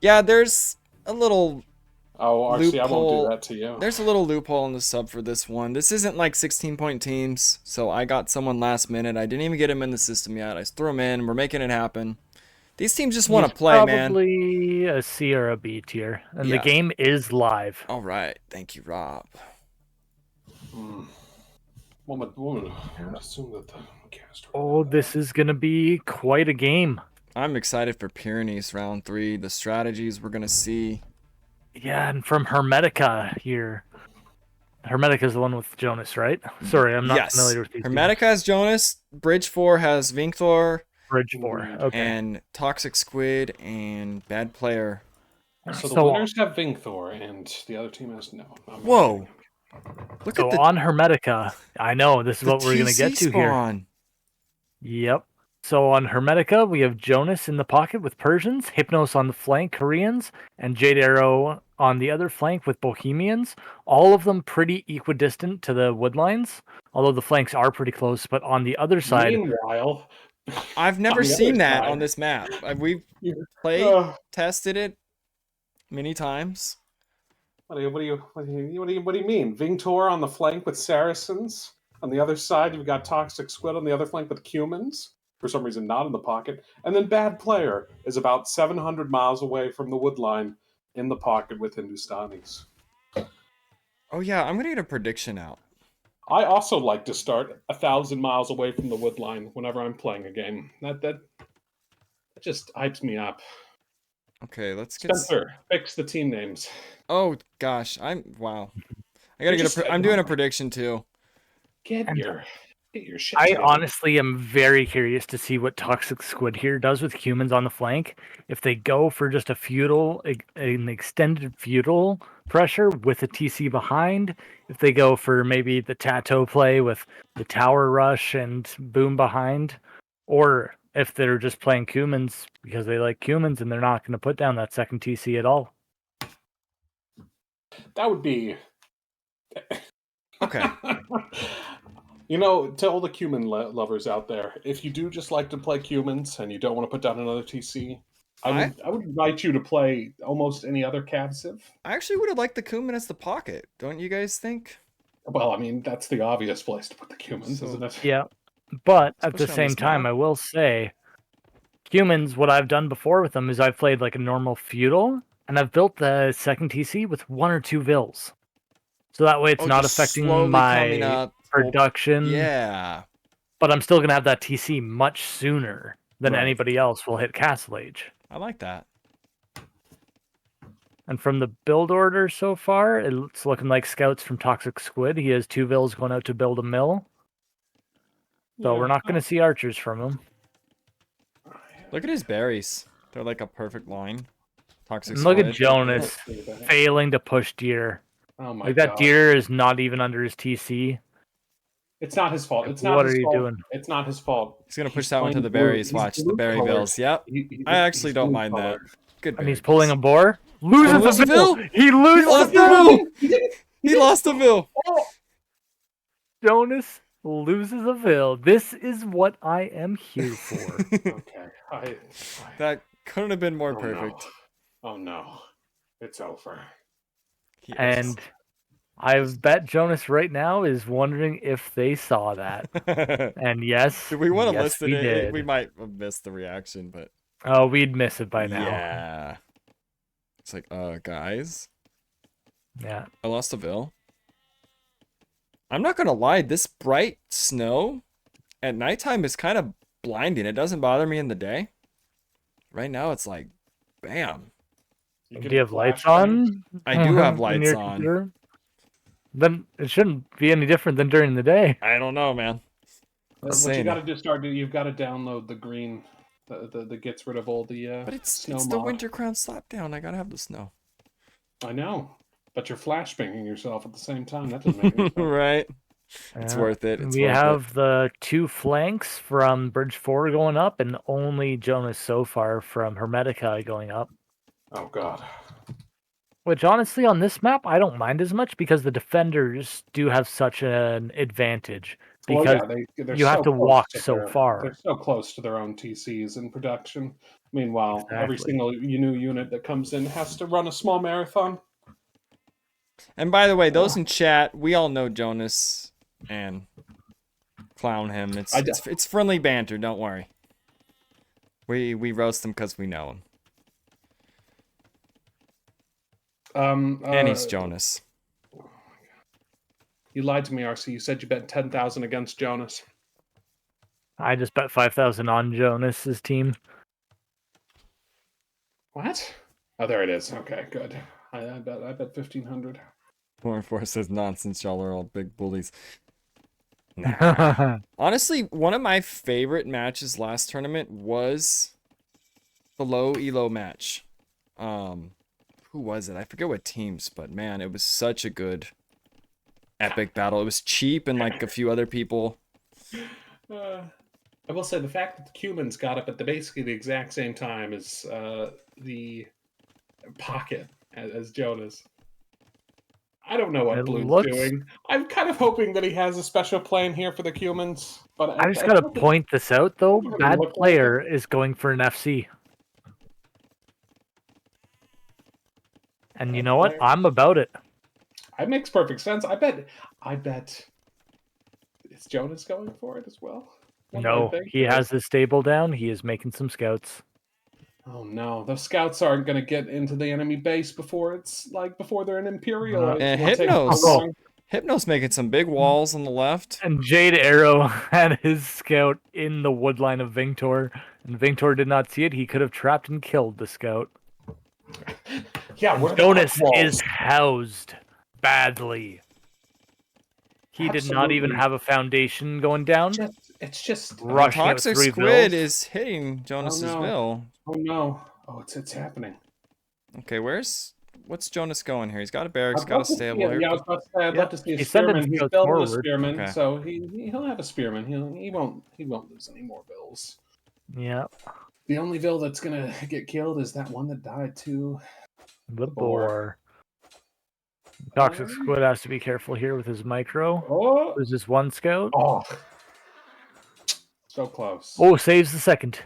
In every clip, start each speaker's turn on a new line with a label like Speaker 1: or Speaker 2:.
Speaker 1: Yeah, there's a little
Speaker 2: Oh, RC, I won't do
Speaker 1: loophole.
Speaker 2: that to you.
Speaker 1: There's a little loophole in the sub for this one. This isn't like 16-point teams, so I got someone last minute. I didn't even get him in the system yet. I just threw him in. We're making it happen. These teams just want
Speaker 3: He's
Speaker 1: to play, man.
Speaker 3: probably a C or a B tier, and the
Speaker 1: Yeah.
Speaker 3: game is live.
Speaker 1: All right. Thank you, Rob.
Speaker 2: Hmm. One would assume that the cast.
Speaker 3: Oh, this is gonna be quite a game.
Speaker 1: I'm excited for Pyrenees round 3. The strategies we're gonna see.
Speaker 3: Yeah, and from Hermetica here. Hermetica is the one with Jonas, right? Sorry, I'm not
Speaker 1: Yes.
Speaker 3: familiar with these
Speaker 1: Hermetica has Jonas. Bridge 4 has Vincthor.
Speaker 3: Bridge 4. Okay.
Speaker 1: And Toxic Squid and Bad Player.
Speaker 2: So the winners have Vingthor, and the other team has no.
Speaker 1: Whoa! Look
Speaker 3: so
Speaker 1: at the
Speaker 3: on Hermetica, I know this is what we're gonna get to
Speaker 1: spawn.
Speaker 3: here. Yep. So on Hermetica, we have Jonas in the pocket with Persians, Hypnos on the flank, Koreans, and Jade Arrow on the other flank with Bohemians. All of them pretty equidistant to the wood lines, although the flanks are pretty close. But on the other side,
Speaker 2: Meanwhile,
Speaker 1: I've never seen that on this map. We've played, tested it many times.
Speaker 2: What do you mean? Vingtor on the flank with Saracens. On the other side, you've got Toxic Squid on the other flank with Cumans. For some reason, not in the pocket. And then Bad Player is about 700 miles away from the wood line in the pocket with Hindustanis.
Speaker 1: Oh yeah, I'm gonna get a prediction out.
Speaker 2: I also like to start 1,000 miles away from the wood line whenever I'm playing a game. That just hypes me up.
Speaker 1: Okay, let's get
Speaker 2: Spencer. Fix the team names.
Speaker 1: Oh gosh, wow. I gotta get I'm doing a prediction too.
Speaker 2: Get your shit.
Speaker 3: I honestly am very curious to see what Toxic Squid here does with humans on the flank. If they go for just an extended feudal pressure with a TC behind, if they go for maybe the Tato play with the tower rush and boom behind, or if they're just playing Cumans because they like Cumans and they're not going to put down that second TC at all.
Speaker 2: That would be
Speaker 1: okay.
Speaker 2: You know, to all the cumin lovers out there, if you do just like to play cumins and you don't want to put down another TC, I would invite you to play almost any other cav civ.
Speaker 1: I actually would have liked the cumin as the pocket. Don't you guys think?
Speaker 2: Well, I mean, that's the obvious place to put the cumins, isn't it?
Speaker 3: Yeah, but at the same time, I will say, humans, what I've done before with them is I've played like a normal feudal, and I've built the second TC with 1 or 2 vills. So that way it's not affecting my production.
Speaker 1: Yeah.
Speaker 3: But I'm still going to have that TC much sooner than anybody else will hit Castle Age.
Speaker 1: I like that.
Speaker 3: And from the build order so far, it's looking like Scouts from Toxic Squid. He has 2 vills going out to build a mill. So we're not going to see archers from him.
Speaker 1: Look at his berries. They're like a perfect line. Toxic
Speaker 3: Squid. Look at Jonas failing to push Deer.
Speaker 2: Oh my
Speaker 3: god. That Deer is not even under his TC.
Speaker 2: It's not his fault. It's not
Speaker 3: what
Speaker 2: his
Speaker 3: are you
Speaker 2: fault.
Speaker 3: doing?
Speaker 2: It's not his fault.
Speaker 1: He's gonna push that one to the berries. Watch the berry bills. Yep. I actually don't mind that. Good.
Speaker 3: And he's pulling a boar. Loses a bill. He loses
Speaker 1: a bill. He lost a bill.
Speaker 3: Jonas loses a bill. This is what I am here for.
Speaker 2: Okay.
Speaker 1: That couldn't have been more perfect.
Speaker 2: No. Oh no. It's over.
Speaker 3: And I bet Jonas right now is wondering if they saw that. And yes,
Speaker 1: do we want to listen
Speaker 3: it?
Speaker 1: Did. We might have missed the reaction, but
Speaker 3: oh, we'd miss it by now.
Speaker 1: Yeah. It's like, guys.
Speaker 3: Yeah.
Speaker 1: I lost a bill. I'm not gonna lie, this bright snow at nighttime is kind of blinding. It doesn't bother me in the day. Right now it's like, bam.
Speaker 3: Do you have lights on?
Speaker 1: I do have lights on.
Speaker 3: Computer? Then it shouldn't be any different than during the day.
Speaker 1: I don't know, man.
Speaker 2: What you got to do, you've got to download the green, that gets rid of all the
Speaker 1: but it's
Speaker 2: snow
Speaker 1: the Winter Crown Slapdown. I gotta have the snow.
Speaker 2: I know, but you're flashbanging yourself at the same time. That doesn't make any sense.
Speaker 1: Right. It's worth it.
Speaker 3: We have the 2 flanks from Bridge 4 going up, and only Jonas so far from Hermetica going up.
Speaker 2: Oh god.
Speaker 3: Which honestly on this map I don't mind as much because the defenders do have such an advantage.
Speaker 2: Well,
Speaker 3: because
Speaker 2: yeah, they're
Speaker 3: you have
Speaker 2: so
Speaker 3: to
Speaker 2: close
Speaker 3: walk
Speaker 2: to
Speaker 3: so
Speaker 2: their
Speaker 3: far.
Speaker 2: they're so close to their own TCs in production. Meanwhile, every
Speaker 3: Exactly.
Speaker 2: single new unit that comes in has to run a small marathon.
Speaker 1: And by the way, those in chat, we all know Jonas and clown him.
Speaker 2: I
Speaker 1: It's friendly banter. Don't worry. We roast him because we know him. And he's Jonas.
Speaker 2: You lied to me, RC. You said you bet 10,000 against Jonas.
Speaker 3: I just bet 5,000 on Jonas's team.
Speaker 2: What? Oh, there it is. Okay, good. I bet 1,500.
Speaker 1: 4 says nonsense. Y'all are all big bullies. Nah. Honestly, one of my favorite matches last tournament was the low elo match. Who was it? I forget what teams, but man, it was such a good epic battle. It was cheap and like a few other people.
Speaker 2: I will say the fact that the Cumans got up at basically the exact same time as the Pocket as Jonas. I don't know what Blue's doing. I'm kind of hoping that he has a special plan here for the Cumans, but
Speaker 3: I just gotta point this out though. Bad player is going for an FC. And you know what? I'm about it.
Speaker 2: It makes perfect sense. I bet is Jonas going for it as well?
Speaker 3: No, he has his stable down. He is making some scouts.
Speaker 2: Oh no, the scouts aren't going to get into the enemy base before they're an Imperial.
Speaker 1: Hypno's making some big walls on the left.
Speaker 3: And Jade Arrow had his scout in the wood line of Vinctor, and Vinctor did not see it. He could have trapped and killed the scout.
Speaker 2: Yeah,
Speaker 3: Jonas is housed badly. He did not even have a foundation going down.
Speaker 2: It's just
Speaker 1: Toxic Squid is hitting Jonas's Ville.
Speaker 2: Oh no! Oh, it's happening.
Speaker 1: Okay, what's Jonas going here? He's got a barracks, got a stable here.
Speaker 2: Yeah, I was about to say I'd love to see a spearman. He's building a spearman,
Speaker 3: okay.
Speaker 2: So he'll have a spearman. He won't lose any more Vills.
Speaker 3: Yeah.
Speaker 2: The only Vill that's gonna get killed is that one that died to
Speaker 3: the boar. Toxic Squid has to be careful here with his micro.
Speaker 2: Oh,
Speaker 3: there's this one scout.
Speaker 2: Oh, so close.
Speaker 3: Oh, saves the second.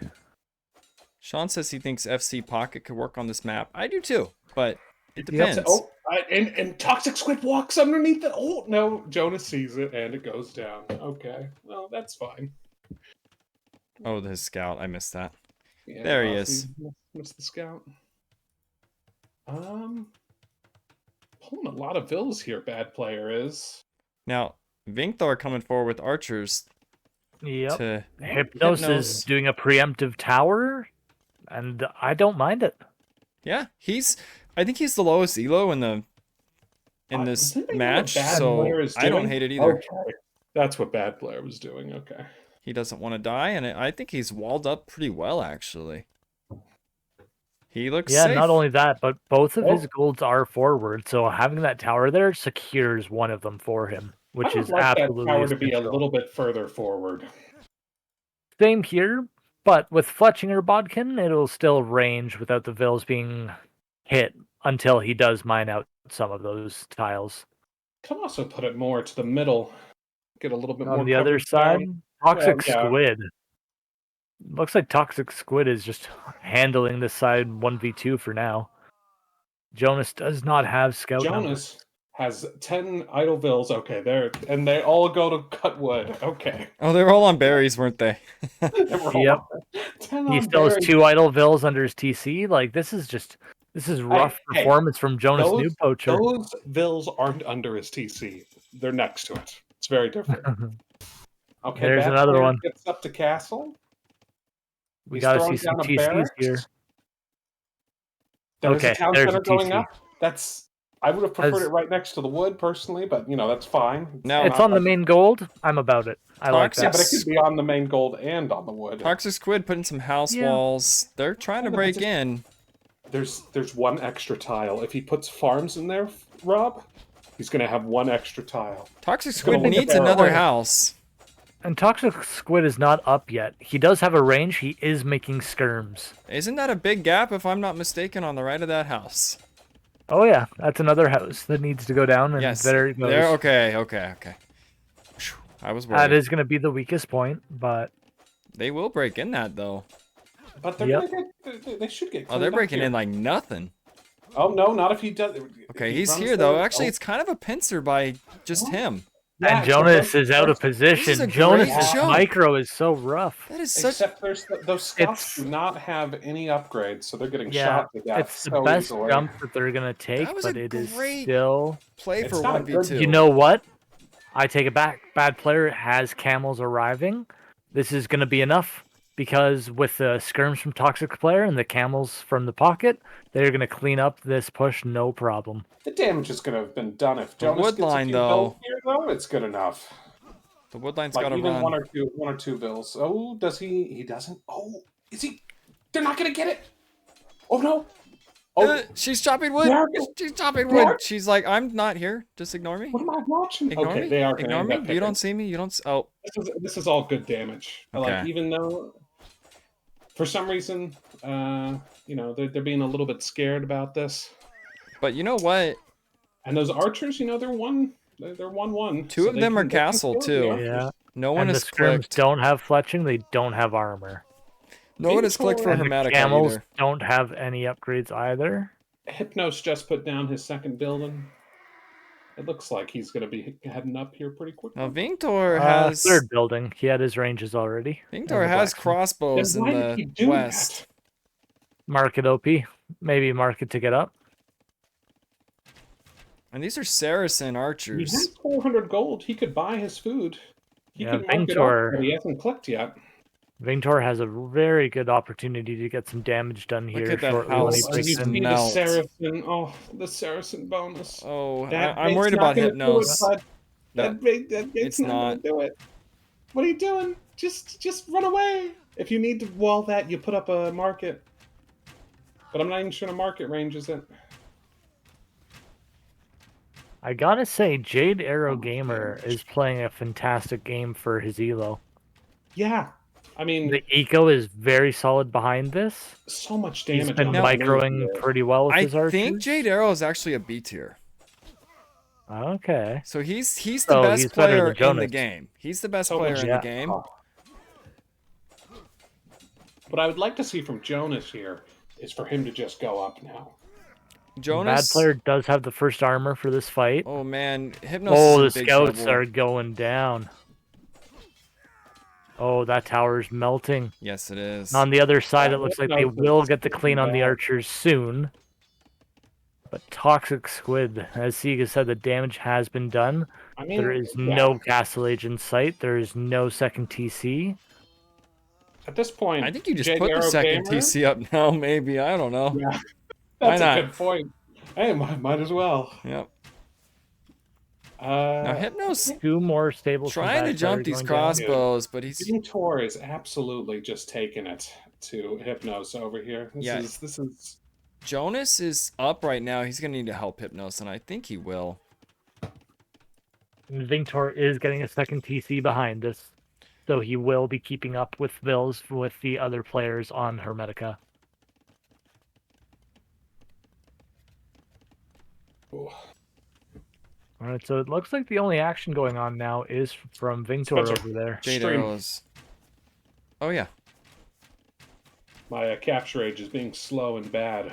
Speaker 1: Sean says he thinks FC Pocket could work on this map. I do too, but it depends.
Speaker 2: And Toxic Squid walks underneath it. Oh no, Jonas sees it and it goes down. Okay, well that's fine.
Speaker 1: Oh, his scout. I missed that.
Speaker 2: Yeah,
Speaker 1: there he is.
Speaker 2: Missed the scout. Pulling a lot of Vills here. Bad player is.
Speaker 1: Now, Vinctor coming forward with archers.
Speaker 3: Yep. Hypnos is doing a preemptive tower, and I don't mind it.
Speaker 1: Yeah, I think he's the lowest elo in this match, so I don't hate it either.
Speaker 2: Okay. That's what bad player was doing. Okay.
Speaker 1: He doesn't want to die, and I think he's walled up pretty well, actually. He looks safe.
Speaker 3: Not only that, but both of his golds are forward, so having that tower there secures one of them for him, which is absolutely
Speaker 2: that tower to be a little bit further forward.
Speaker 3: Same here, but with Fletching or Bodkin, it'll still range without the Vills being hit until he does mine out some of those tiles.
Speaker 2: Can also put it more to the middle, get a little bit more
Speaker 3: on the other side. Toxic Squid. Looks like Toxic Squid is just handling this side 1v2 for now. Jonas does not have scout
Speaker 2: Jonas has 10 idle Vills. Okay, and they all go to cut wood. Okay.
Speaker 1: Oh, they were all on berries, weren't they?
Speaker 3: Yep. He still has 2 idle Vills under his TC. Like, this is rough performance from Jonas New Poacher.
Speaker 2: Those Vills aren't under his TC. They're next to it. It's very different. Okay,
Speaker 3: there's another one.
Speaker 2: Gets up to castle.
Speaker 3: We got to see some TCs here.
Speaker 2: There's a town center going up. I would have preferred it right next to the wood, personally, but, that's fine.
Speaker 3: It's on the main gold. I'm about it. I like that.
Speaker 2: Yeah, but it could be on the main gold and on the wood.
Speaker 1: Toxic Squid putting some house walls. They're trying to break in.
Speaker 2: There's one extra tile. If he puts farms in there, Rob, he's going to have one extra tile.
Speaker 1: Toxic Squid needs another house.
Speaker 3: And Toxic Squid is not up yet. He does have a range. He is making skirms.
Speaker 1: Isn't that a big gap, if I'm not mistaken, on the right of that house?
Speaker 3: Oh, yeah. That's another house that needs to go down. And
Speaker 1: yes.
Speaker 3: there it goes.
Speaker 1: Okay. I was
Speaker 3: That
Speaker 1: worried.
Speaker 3: is going to be the weakest point, but
Speaker 1: They will break in that though.
Speaker 2: But they're
Speaker 3: Yep.
Speaker 2: gonna get. They should get.
Speaker 1: Oh, they're
Speaker 2: cleaned up
Speaker 1: breaking
Speaker 2: here.
Speaker 1: in like nothing.
Speaker 2: Oh no, not if he does.
Speaker 1: Okay,
Speaker 2: He
Speaker 1: he's
Speaker 2: runs
Speaker 1: here
Speaker 2: there.
Speaker 1: though. Actually,
Speaker 2: Oh,
Speaker 1: it's kind of a pincer by just him.
Speaker 2: yeah,
Speaker 3: and
Speaker 2: except
Speaker 3: Jonas
Speaker 2: those-
Speaker 3: is out of
Speaker 1: This is
Speaker 3: position.
Speaker 1: a
Speaker 3: Jonas's
Speaker 1: great jump.
Speaker 3: micro is so rough.
Speaker 1: That is such.
Speaker 2: Except those scouts
Speaker 3: It's-
Speaker 2: do not have any upgrades, so they're getting
Speaker 3: Yeah,
Speaker 2: shot to death
Speaker 3: it's the
Speaker 2: so
Speaker 3: best
Speaker 2: easily.
Speaker 3: jump that they're going to take,
Speaker 1: That was
Speaker 3: but
Speaker 1: a
Speaker 3: it is
Speaker 1: great
Speaker 3: still...
Speaker 1: play
Speaker 2: It's
Speaker 1: for
Speaker 2: not a good-
Speaker 1: 1v2.
Speaker 3: You know what? I take it back. Bad player has camels arriving. This is going to be enough because with the skirms from Toxic player and the camels from the pocket, they're going to clean up this push no problem.
Speaker 2: The damage is going to have been done if
Speaker 1: The
Speaker 2: Jonas
Speaker 1: wood
Speaker 2: gets
Speaker 1: line,
Speaker 2: a few
Speaker 1: though.
Speaker 2: bills here, though. It's good enough.
Speaker 1: The woodline's
Speaker 2: Like
Speaker 1: got to
Speaker 2: even
Speaker 1: run.
Speaker 2: one or two bills. Oh, does he? He doesn't. Oh, is he? They're not going to get it. Oh no. Oh,
Speaker 1: She's chopping wood.
Speaker 2: Mark-
Speaker 1: She's chopping
Speaker 2: Mark-
Speaker 1: wood. She's like, I'm not here. Just ignore me.
Speaker 2: what am I watching?
Speaker 1: Ignore
Speaker 2: okay,
Speaker 1: me.
Speaker 2: they are going to
Speaker 1: Ignore
Speaker 2: end
Speaker 1: me.
Speaker 2: up
Speaker 1: You
Speaker 2: picking.
Speaker 1: don't see me. You don't. Oh,
Speaker 2: This is all good damage. Like
Speaker 1: Okay.
Speaker 2: even though, for some reason, they're being a little bit scared about this.
Speaker 1: but you know what?
Speaker 2: And those archers, they're 1-1.
Speaker 1: Two of them are castle, too.
Speaker 3: Yeah.
Speaker 1: No one
Speaker 3: And the
Speaker 1: has
Speaker 3: skirms
Speaker 1: clicked.
Speaker 3: don't have fletching. They don't have armor.
Speaker 1: No one has clicked for
Speaker 3: And the
Speaker 1: Hermetica
Speaker 3: camels
Speaker 1: either.
Speaker 3: don't have any upgrades either.
Speaker 2: Hypnos just put down his second building. It looks like he's going to be heading up here pretty quickly.
Speaker 1: Now Vingtor has
Speaker 3: Third building. He had his ranges already.
Speaker 1: Vingtor has crossbows
Speaker 2: Then
Speaker 1: in
Speaker 2: why did he
Speaker 1: the
Speaker 2: do
Speaker 1: west.
Speaker 3: Market OP. Maybe market to get up.
Speaker 1: And these are Saracen
Speaker 2: He
Speaker 1: archers.
Speaker 2: has 400 gold. He could buy his food. He
Speaker 3: Yeah,
Speaker 2: could mark it
Speaker 3: Vingtor-
Speaker 2: up, but he hasn't clicked yet.
Speaker 3: Vingtor has a very good opportunity to get some damage done
Speaker 1: Look
Speaker 3: here
Speaker 1: at that
Speaker 3: shortly when he
Speaker 1: house
Speaker 3: breaks
Speaker 2: you
Speaker 1: just
Speaker 3: in.
Speaker 2: see the
Speaker 1: melt.
Speaker 2: Saracen. Oh, the Saracen bonus.
Speaker 1: Oh,
Speaker 2: That
Speaker 1: I'm
Speaker 2: gate's
Speaker 1: worried
Speaker 2: not
Speaker 1: about
Speaker 2: gonna do
Speaker 1: Hypnos.
Speaker 2: it, bud.
Speaker 1: That-
Speaker 2: That gate's
Speaker 1: it's
Speaker 2: not
Speaker 1: not.
Speaker 2: gonna do it. What are you doing? Just run away. If you need to wall that, you put up a market. But I'm not even sure the market range is it.
Speaker 3: I gotta say, Jade Arrow
Speaker 2: Oh,
Speaker 3: Gamer
Speaker 2: damage.
Speaker 3: is playing a fantastic game for his elo.
Speaker 2: Yeah, I mean,
Speaker 3: The eco is very solid behind this.
Speaker 2: so much
Speaker 3: He's
Speaker 2: damage.
Speaker 3: been
Speaker 2: on the
Speaker 3: microing
Speaker 2: move here.
Speaker 3: pretty well with
Speaker 1: I
Speaker 3: his archers.
Speaker 1: think Jade Arrow is actually a B tier.
Speaker 3: Okay.
Speaker 1: So he's the
Speaker 3: So
Speaker 1: best
Speaker 3: he's better
Speaker 1: player
Speaker 3: than
Speaker 1: in the
Speaker 3: Jonas.
Speaker 1: game. He's the best
Speaker 2: So
Speaker 1: player
Speaker 2: much-
Speaker 1: in
Speaker 3: yeah.
Speaker 1: the game.
Speaker 2: Oh. What I would like to see from Jonas here is for him to just go up now.
Speaker 1: Jonas.
Speaker 3: Bad player does have the first armor for this fight.
Speaker 1: Oh man, Hypnos
Speaker 3: Oh, the
Speaker 1: is in big
Speaker 3: scouts
Speaker 1: trouble.
Speaker 3: are going down. Oh, that tower's melting.
Speaker 1: Yes, it is.
Speaker 3: On the other side,
Speaker 2: Yeah,
Speaker 3: it looks like
Speaker 2: Hypnos
Speaker 3: they
Speaker 2: is
Speaker 3: will get the clean on the
Speaker 2: bad.
Speaker 3: archers soon. But Toxic Squid, as Siga said, the damage has been done.
Speaker 2: I mean,
Speaker 3: There is
Speaker 2: yeah,
Speaker 3: no Castle Age in sight. There is no second TC.
Speaker 2: At this point,
Speaker 1: I think you just
Speaker 2: Jade
Speaker 1: put the
Speaker 2: Arrow
Speaker 1: second
Speaker 2: Gamer-
Speaker 1: TC up now. Maybe I don't know.
Speaker 2: Yeah,
Speaker 1: Why
Speaker 2: that's
Speaker 1: not?
Speaker 2: a good point. Hey, might as well.
Speaker 1: Yep. Now
Speaker 2: Uh,
Speaker 1: Hypnos
Speaker 3: Two more stables. from
Speaker 1: trying to
Speaker 3: Bad
Speaker 1: jump
Speaker 3: Player
Speaker 1: these
Speaker 3: going down.
Speaker 1: crossbows, but he's
Speaker 2: Tor is absolutely just taking it to Hypnos over here.
Speaker 1: Yeah.
Speaker 2: This is
Speaker 1: Jonas is up right now. He's gonna need to help Hypnos, and I think he will.
Speaker 3: And Vingtor is getting a second TC behind this. So he will be keeping up with bills with the other players on Hermetica.
Speaker 2: Ooh.
Speaker 3: All right, so it looks like the only action going on now is from Vingtor
Speaker 2: Spencer.
Speaker 3: over there.
Speaker 1: Jade
Speaker 2: Stream.
Speaker 1: arrows. Oh yeah.
Speaker 2: my capture age is being slow and bad.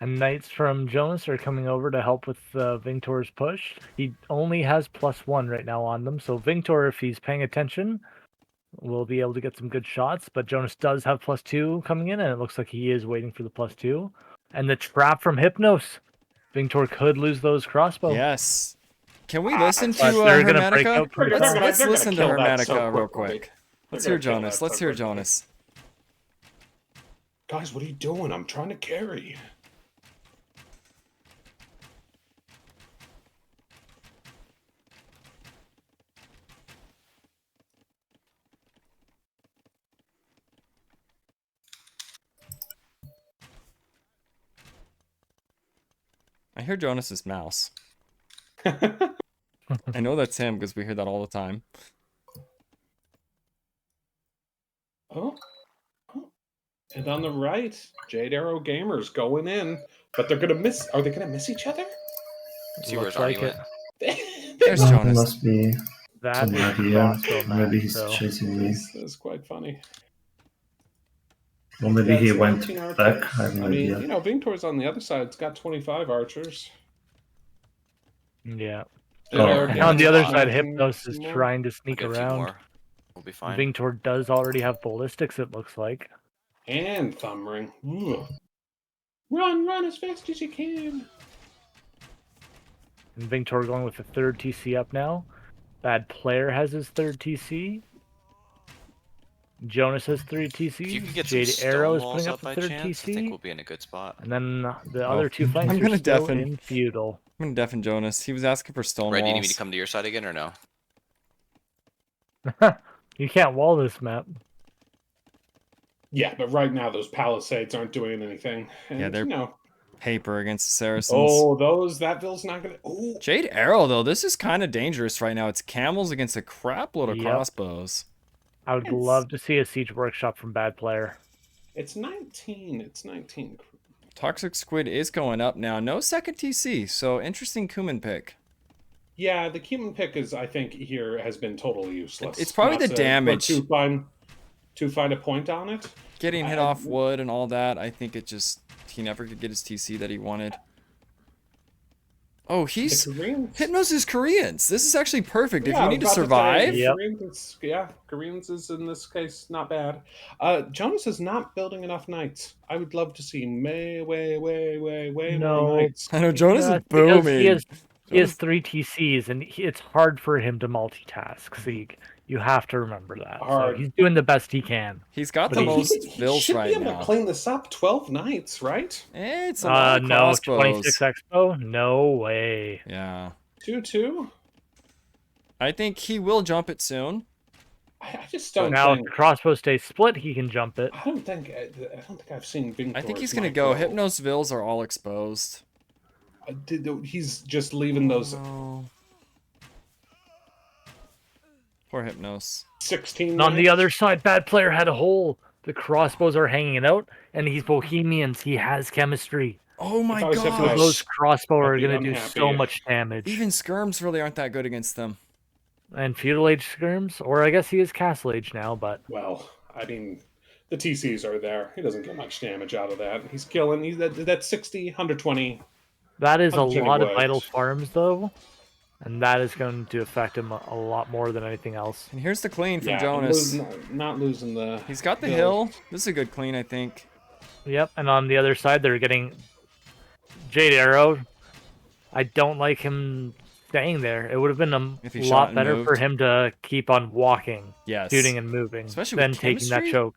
Speaker 3: And knights from Jonas are coming over to help with Vingtor's push. He only has +1 right now on them, so Vingtor, if he's paying attention, will be able to get some good shots. But Jonas does have +2 coming in, and it looks like he is waiting for the +2. And the trap from Hypnos. Vingtor could lose those crossbow.
Speaker 1: Yes. Can we listen to
Speaker 3: But they're gonna break
Speaker 1: Hermetica?
Speaker 3: out pretty
Speaker 1: Let's,
Speaker 3: fast.
Speaker 1: let's
Speaker 2: They're gonna
Speaker 1: listen to
Speaker 2: kill that
Speaker 1: Hermetica
Speaker 2: so
Speaker 1: real
Speaker 2: quickly.
Speaker 1: quick.
Speaker 2: They're
Speaker 1: Let's
Speaker 2: gonna
Speaker 1: hear
Speaker 2: kill
Speaker 1: Jonas.
Speaker 2: that
Speaker 1: Let's
Speaker 2: so
Speaker 1: hear
Speaker 2: quickly.
Speaker 1: Jonas.
Speaker 2: Guys, what are you doing? I'm trying to carry.
Speaker 1: I hear Jonas's mouse. I know that's him because we hear that all the time.
Speaker 2: Oh. Oh. And on the right, Jade Arrow Gamers going in, but they're gonna miss. Are they gonna miss each other?
Speaker 4: See where's
Speaker 3: Looks like
Speaker 4: Arnie
Speaker 3: it.
Speaker 4: went.
Speaker 1: There's
Speaker 5: He
Speaker 1: Jonas.
Speaker 5: must be
Speaker 3: That is
Speaker 5: somewhere here.
Speaker 3: crossbow
Speaker 5: Maybe
Speaker 3: mass,
Speaker 5: he's
Speaker 3: so
Speaker 5: chasing me.
Speaker 2: This is quite funny.
Speaker 5: Or maybe
Speaker 2: Yeah,
Speaker 5: he
Speaker 2: it's
Speaker 5: went
Speaker 2: 19 archers.
Speaker 5: back. I have no
Speaker 2: I mean,
Speaker 5: idea.
Speaker 2: you know, Vingtor's on the other side. It's got 25 archers.
Speaker 3: yeah.
Speaker 2: And
Speaker 5: Oh,
Speaker 2: they're
Speaker 5: okay.
Speaker 3: On the
Speaker 2: getting
Speaker 3: other
Speaker 4: Wow.
Speaker 3: side,
Speaker 2: 19
Speaker 3: Hypnos is
Speaker 2: more.
Speaker 3: trying to
Speaker 4: I'll
Speaker 3: sneak
Speaker 4: get a few
Speaker 3: around.
Speaker 4: more. We'll be fine.
Speaker 3: Vingtor does already have ballistics, it looks like.
Speaker 2: And Thumb Ring. Ugh. Run as fast as you can.
Speaker 3: And Vingtor going with the third TC up now. Bad Player has his third TC. Jonas has 3
Speaker 4: If you
Speaker 3: TCs.
Speaker 4: could get
Speaker 3: Jade
Speaker 4: some
Speaker 3: Arrow
Speaker 4: stone
Speaker 3: is
Speaker 4: walls
Speaker 3: putting up
Speaker 4: up
Speaker 3: the
Speaker 4: by
Speaker 3: third
Speaker 4: chance, I think
Speaker 3: TC.
Speaker 4: we'll be in a good spot.
Speaker 3: And then the
Speaker 1: Oh.
Speaker 3: other 2 flanks
Speaker 1: I'm
Speaker 3: are
Speaker 1: gonna
Speaker 3: still
Speaker 1: deafen.
Speaker 3: in feudal.
Speaker 1: I'm gonna deafen Jonas. He was asking for stone
Speaker 4: Red,
Speaker 1: walls.
Speaker 4: do you need me to come to your side again or no?
Speaker 3: You can't wall this map.
Speaker 2: Yeah, but right now those palisades aren't doing anything. And,
Speaker 1: Yeah, they're-
Speaker 2: you know.
Speaker 1: Paper against the Saracens.
Speaker 2: Oh, that Ville's not gonna. Oh,
Speaker 1: Jade Arrow, though, this is kind of dangerous right now. It's camels against a crap load of
Speaker 3: Yep.
Speaker 1: crossbows.
Speaker 3: I would
Speaker 2: It's-
Speaker 3: love to see a siege workshop from Bad Player.
Speaker 2: it's 19. It's 19.
Speaker 1: Toxic Squid is going up now. No second TC, so interesting Kuman pick.
Speaker 2: Yeah, the Cuban pick is, I think, here has been totally useless.
Speaker 1: It's probably
Speaker 2: Not
Speaker 1: the
Speaker 2: to-
Speaker 1: damage.
Speaker 2: to find a point on it.
Speaker 1: Getting hit
Speaker 2: I-
Speaker 1: off wood and all that, I think it just... He never could get his TC that he wanted. Oh, he's...
Speaker 2: The Koreans.
Speaker 1: Hypnos is Koreans. This is actually perfect. If
Speaker 2: Yeah,
Speaker 1: you
Speaker 2: I
Speaker 1: need to
Speaker 2: was about
Speaker 1: survive...
Speaker 2: say,
Speaker 3: Yep.
Speaker 2: Koreans is in this case not bad. Jonas is not building enough knights. I would love to see way more
Speaker 3: No.
Speaker 2: knights.
Speaker 1: I know, Jonas is
Speaker 3: That's because
Speaker 1: booming.
Speaker 3: He has
Speaker 1: Jonas-
Speaker 3: 3 TCs, and it's hard for him to multitask, Sieg. You have to remember that. So
Speaker 2: Hard.
Speaker 3: he's doing the best he can.
Speaker 1: He's got
Speaker 3: But
Speaker 1: the
Speaker 3: he-
Speaker 1: most
Speaker 2: he
Speaker 1: vills
Speaker 2: should
Speaker 1: right
Speaker 2: be able
Speaker 1: now.
Speaker 2: to clean this up. 12 knights, right?
Speaker 1: It's a lot of
Speaker 3: No,
Speaker 1: crossbows.
Speaker 3: 26 Expo? No way.
Speaker 1: Yeah.
Speaker 2: 2-2.
Speaker 1: I think he will jump it soon.
Speaker 2: I just
Speaker 3: So
Speaker 2: don't
Speaker 3: now if
Speaker 2: think.
Speaker 3: the crossbow stays split, he can jump it.
Speaker 2: I don't think I've seen Vingtor.
Speaker 1: I think he's going to go. Hypnos vills are all exposed.
Speaker 2: He's just leaving those
Speaker 1: Oh. Poor Hypnos.
Speaker 2: 16.
Speaker 3: And on the
Speaker 2: knights.
Speaker 3: other side, Bad Player had a hole. The crossbows are hanging out, and he's Bohemians. He has chemistry.
Speaker 1: Oh my
Speaker 2: I was
Speaker 3: So
Speaker 2: Nice.
Speaker 3: those crossbow are
Speaker 2: I'd be
Speaker 3: going to do so
Speaker 2: unhappy.
Speaker 3: much damage.
Speaker 1: Even skirms really aren't that good against them.
Speaker 3: And Feudal Age skirms, or I guess he is Castle Age now, but
Speaker 2: Well, I mean, the TCs are there. He doesn't get much damage out of that. He's killing. That's 60, 120.
Speaker 3: that is a
Speaker 2: Punch
Speaker 3: lot of
Speaker 2: anyways.
Speaker 3: idle farms, though. And that is going to affect him a lot more than anything else.
Speaker 1: And here's the clean from
Speaker 2: Yeah,
Speaker 1: Jonas.
Speaker 2: not losing the.
Speaker 1: He's got the
Speaker 2: Hill.
Speaker 1: hill. This is a good clean, I think.
Speaker 3: Yep, and on the other side, they're getting Jade Arrow. I don't like him staying there. It would have been
Speaker 1: If he
Speaker 3: a
Speaker 1: shot
Speaker 3: lot
Speaker 1: and
Speaker 3: better for
Speaker 1: moved.
Speaker 3: him to keep on walking,
Speaker 1: Yes.
Speaker 3: shooting and moving,
Speaker 1: Especially
Speaker 3: than
Speaker 1: with
Speaker 3: taking that
Speaker 1: chemistry?
Speaker 3: choke.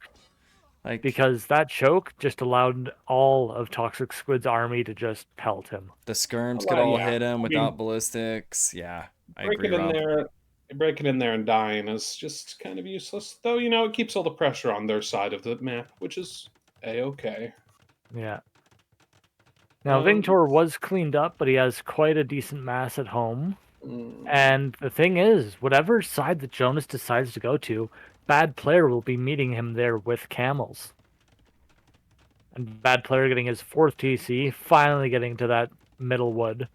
Speaker 1: Like,
Speaker 3: Because that choke just allowed all of Toxic Squid's army to just pelt him.
Speaker 1: the skirms
Speaker 2: Well,
Speaker 1: could all
Speaker 2: yeah.
Speaker 1: hit him
Speaker 2: I
Speaker 1: without
Speaker 2: mean,
Speaker 1: ballistics. Yeah, I
Speaker 2: Break
Speaker 1: agree,
Speaker 2: it in
Speaker 1: Rob.
Speaker 2: there. Breaking in there and dying is just kind of useless. Though, you know, it keeps all the pressure on their side of the map, which is A-okay.
Speaker 3: Yeah. Now,
Speaker 2: Um,
Speaker 3: Vingtor was cleaned up, but he has quite a decent mass at home.
Speaker 2: Mm.
Speaker 3: And the thing is, whatever side that Jonas decides to go to, Bad Player will be meeting him there with camels. And Bad Player getting his 4th TC, finally getting to that middle wood.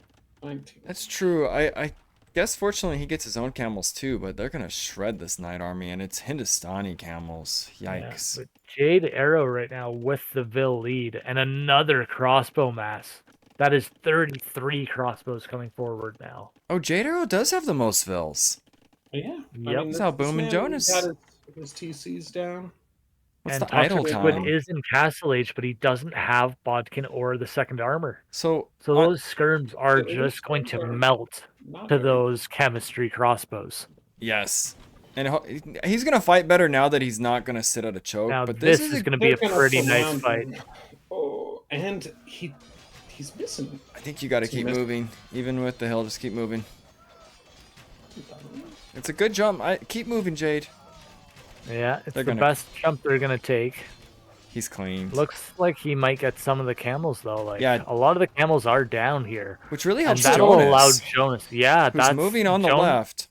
Speaker 2: 19.
Speaker 1: That's true. I guess fortunately he gets his own camels too, but they're gonna shred this knight army, and it's Hindustani camels. Yikes.
Speaker 3: Yeah, but Jade Arrow right now with the Vil lead, and another crossbow mass. That is 33 crossbows coming forward now.
Speaker 1: Oh, Jade Arrow does have the most vills.
Speaker 2: Yeah.
Speaker 3: Yep.
Speaker 1: That's how Boom and Jonas-
Speaker 2: got his TCs down.
Speaker 1: What's
Speaker 3: And
Speaker 1: the idle
Speaker 3: Toxic Squid
Speaker 1: time?
Speaker 3: is in Castle Age, but he doesn't have Bodkin or the second armor.
Speaker 1: So,
Speaker 3: So those skirms are
Speaker 2: Yeah, those
Speaker 3: just going to
Speaker 2: skirms are-
Speaker 3: melt
Speaker 2: Not
Speaker 3: to
Speaker 2: very-
Speaker 3: those chemistry crossbows.
Speaker 1: yes. And he's gonna fight better now that he's not gonna sit at a choke.
Speaker 3: Now
Speaker 1: but
Speaker 3: this
Speaker 1: is
Speaker 3: is
Speaker 1: a-
Speaker 3: going to be a
Speaker 2: They're gonna
Speaker 3: pretty nice
Speaker 2: surround
Speaker 3: fight.
Speaker 2: him. Oh, and he's missing.
Speaker 1: I think you got to
Speaker 2: He
Speaker 1: keep
Speaker 2: missed-
Speaker 1: moving, even with the hill. Just keep moving. It's a good jump. Keep moving, Jade.
Speaker 3: Yeah, it's
Speaker 1: They're
Speaker 3: the
Speaker 1: gonna-
Speaker 3: best jump they're going to take.
Speaker 1: He's clean.
Speaker 3: Looks like he might get some of the camels though. Like
Speaker 1: Yeah.
Speaker 3: a lot of the camels are down here.
Speaker 1: Which really
Speaker 3: And
Speaker 1: helps
Speaker 3: that'll
Speaker 1: Jonas,
Speaker 3: allow Jonas. Yeah,
Speaker 1: who's
Speaker 3: that's
Speaker 1: moving on the
Speaker 3: Jonas-
Speaker 1: left.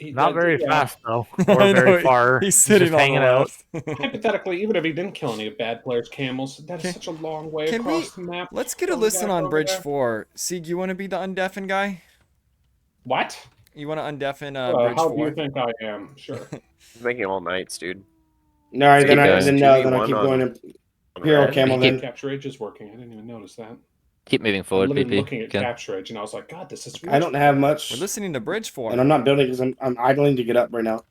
Speaker 3: Not very
Speaker 2: yeah.
Speaker 3: fast though, or
Speaker 1: I
Speaker 3: very
Speaker 1: know,
Speaker 3: far.
Speaker 1: He's
Speaker 3: He's
Speaker 1: sitting
Speaker 3: just
Speaker 1: on the
Speaker 3: hanging out.
Speaker 1: left.
Speaker 2: Hypothetically, even if he didn't kill any of bad players' camels, that is
Speaker 1: Can-
Speaker 2: such a long way
Speaker 1: Can we?
Speaker 2: across the map.
Speaker 1: Let's get a
Speaker 2: What we
Speaker 1: listen
Speaker 2: got
Speaker 1: on
Speaker 2: over
Speaker 1: Bridge
Speaker 2: there.
Speaker 1: 4. Sieg, you want to be the undeafen guy?
Speaker 2: What?
Speaker 1: You want to undeafen Bridge
Speaker 2: How do
Speaker 1: 4?
Speaker 2: you think I am? Sure.
Speaker 5: He's making all nights, dude.
Speaker 6: All right,
Speaker 5: Keep going.
Speaker 6: then no, then I
Speaker 5: 2v1
Speaker 6: keep
Speaker 5: on-
Speaker 6: going to
Speaker 5: on
Speaker 6: Hero
Speaker 5: red.
Speaker 6: Camel then.
Speaker 2: Capture Age is working. I didn't even notice that.
Speaker 7: Keep moving
Speaker 2: I'm
Speaker 7: forward,
Speaker 2: literally
Speaker 7: PP.
Speaker 2: looking at
Speaker 7: Go.
Speaker 2: Capture Age, and I was like, God, this is.
Speaker 6: I don't have much,
Speaker 1: We're listening to Bridge 4.
Speaker 6: and I'm not building because I'm idling to get up right now.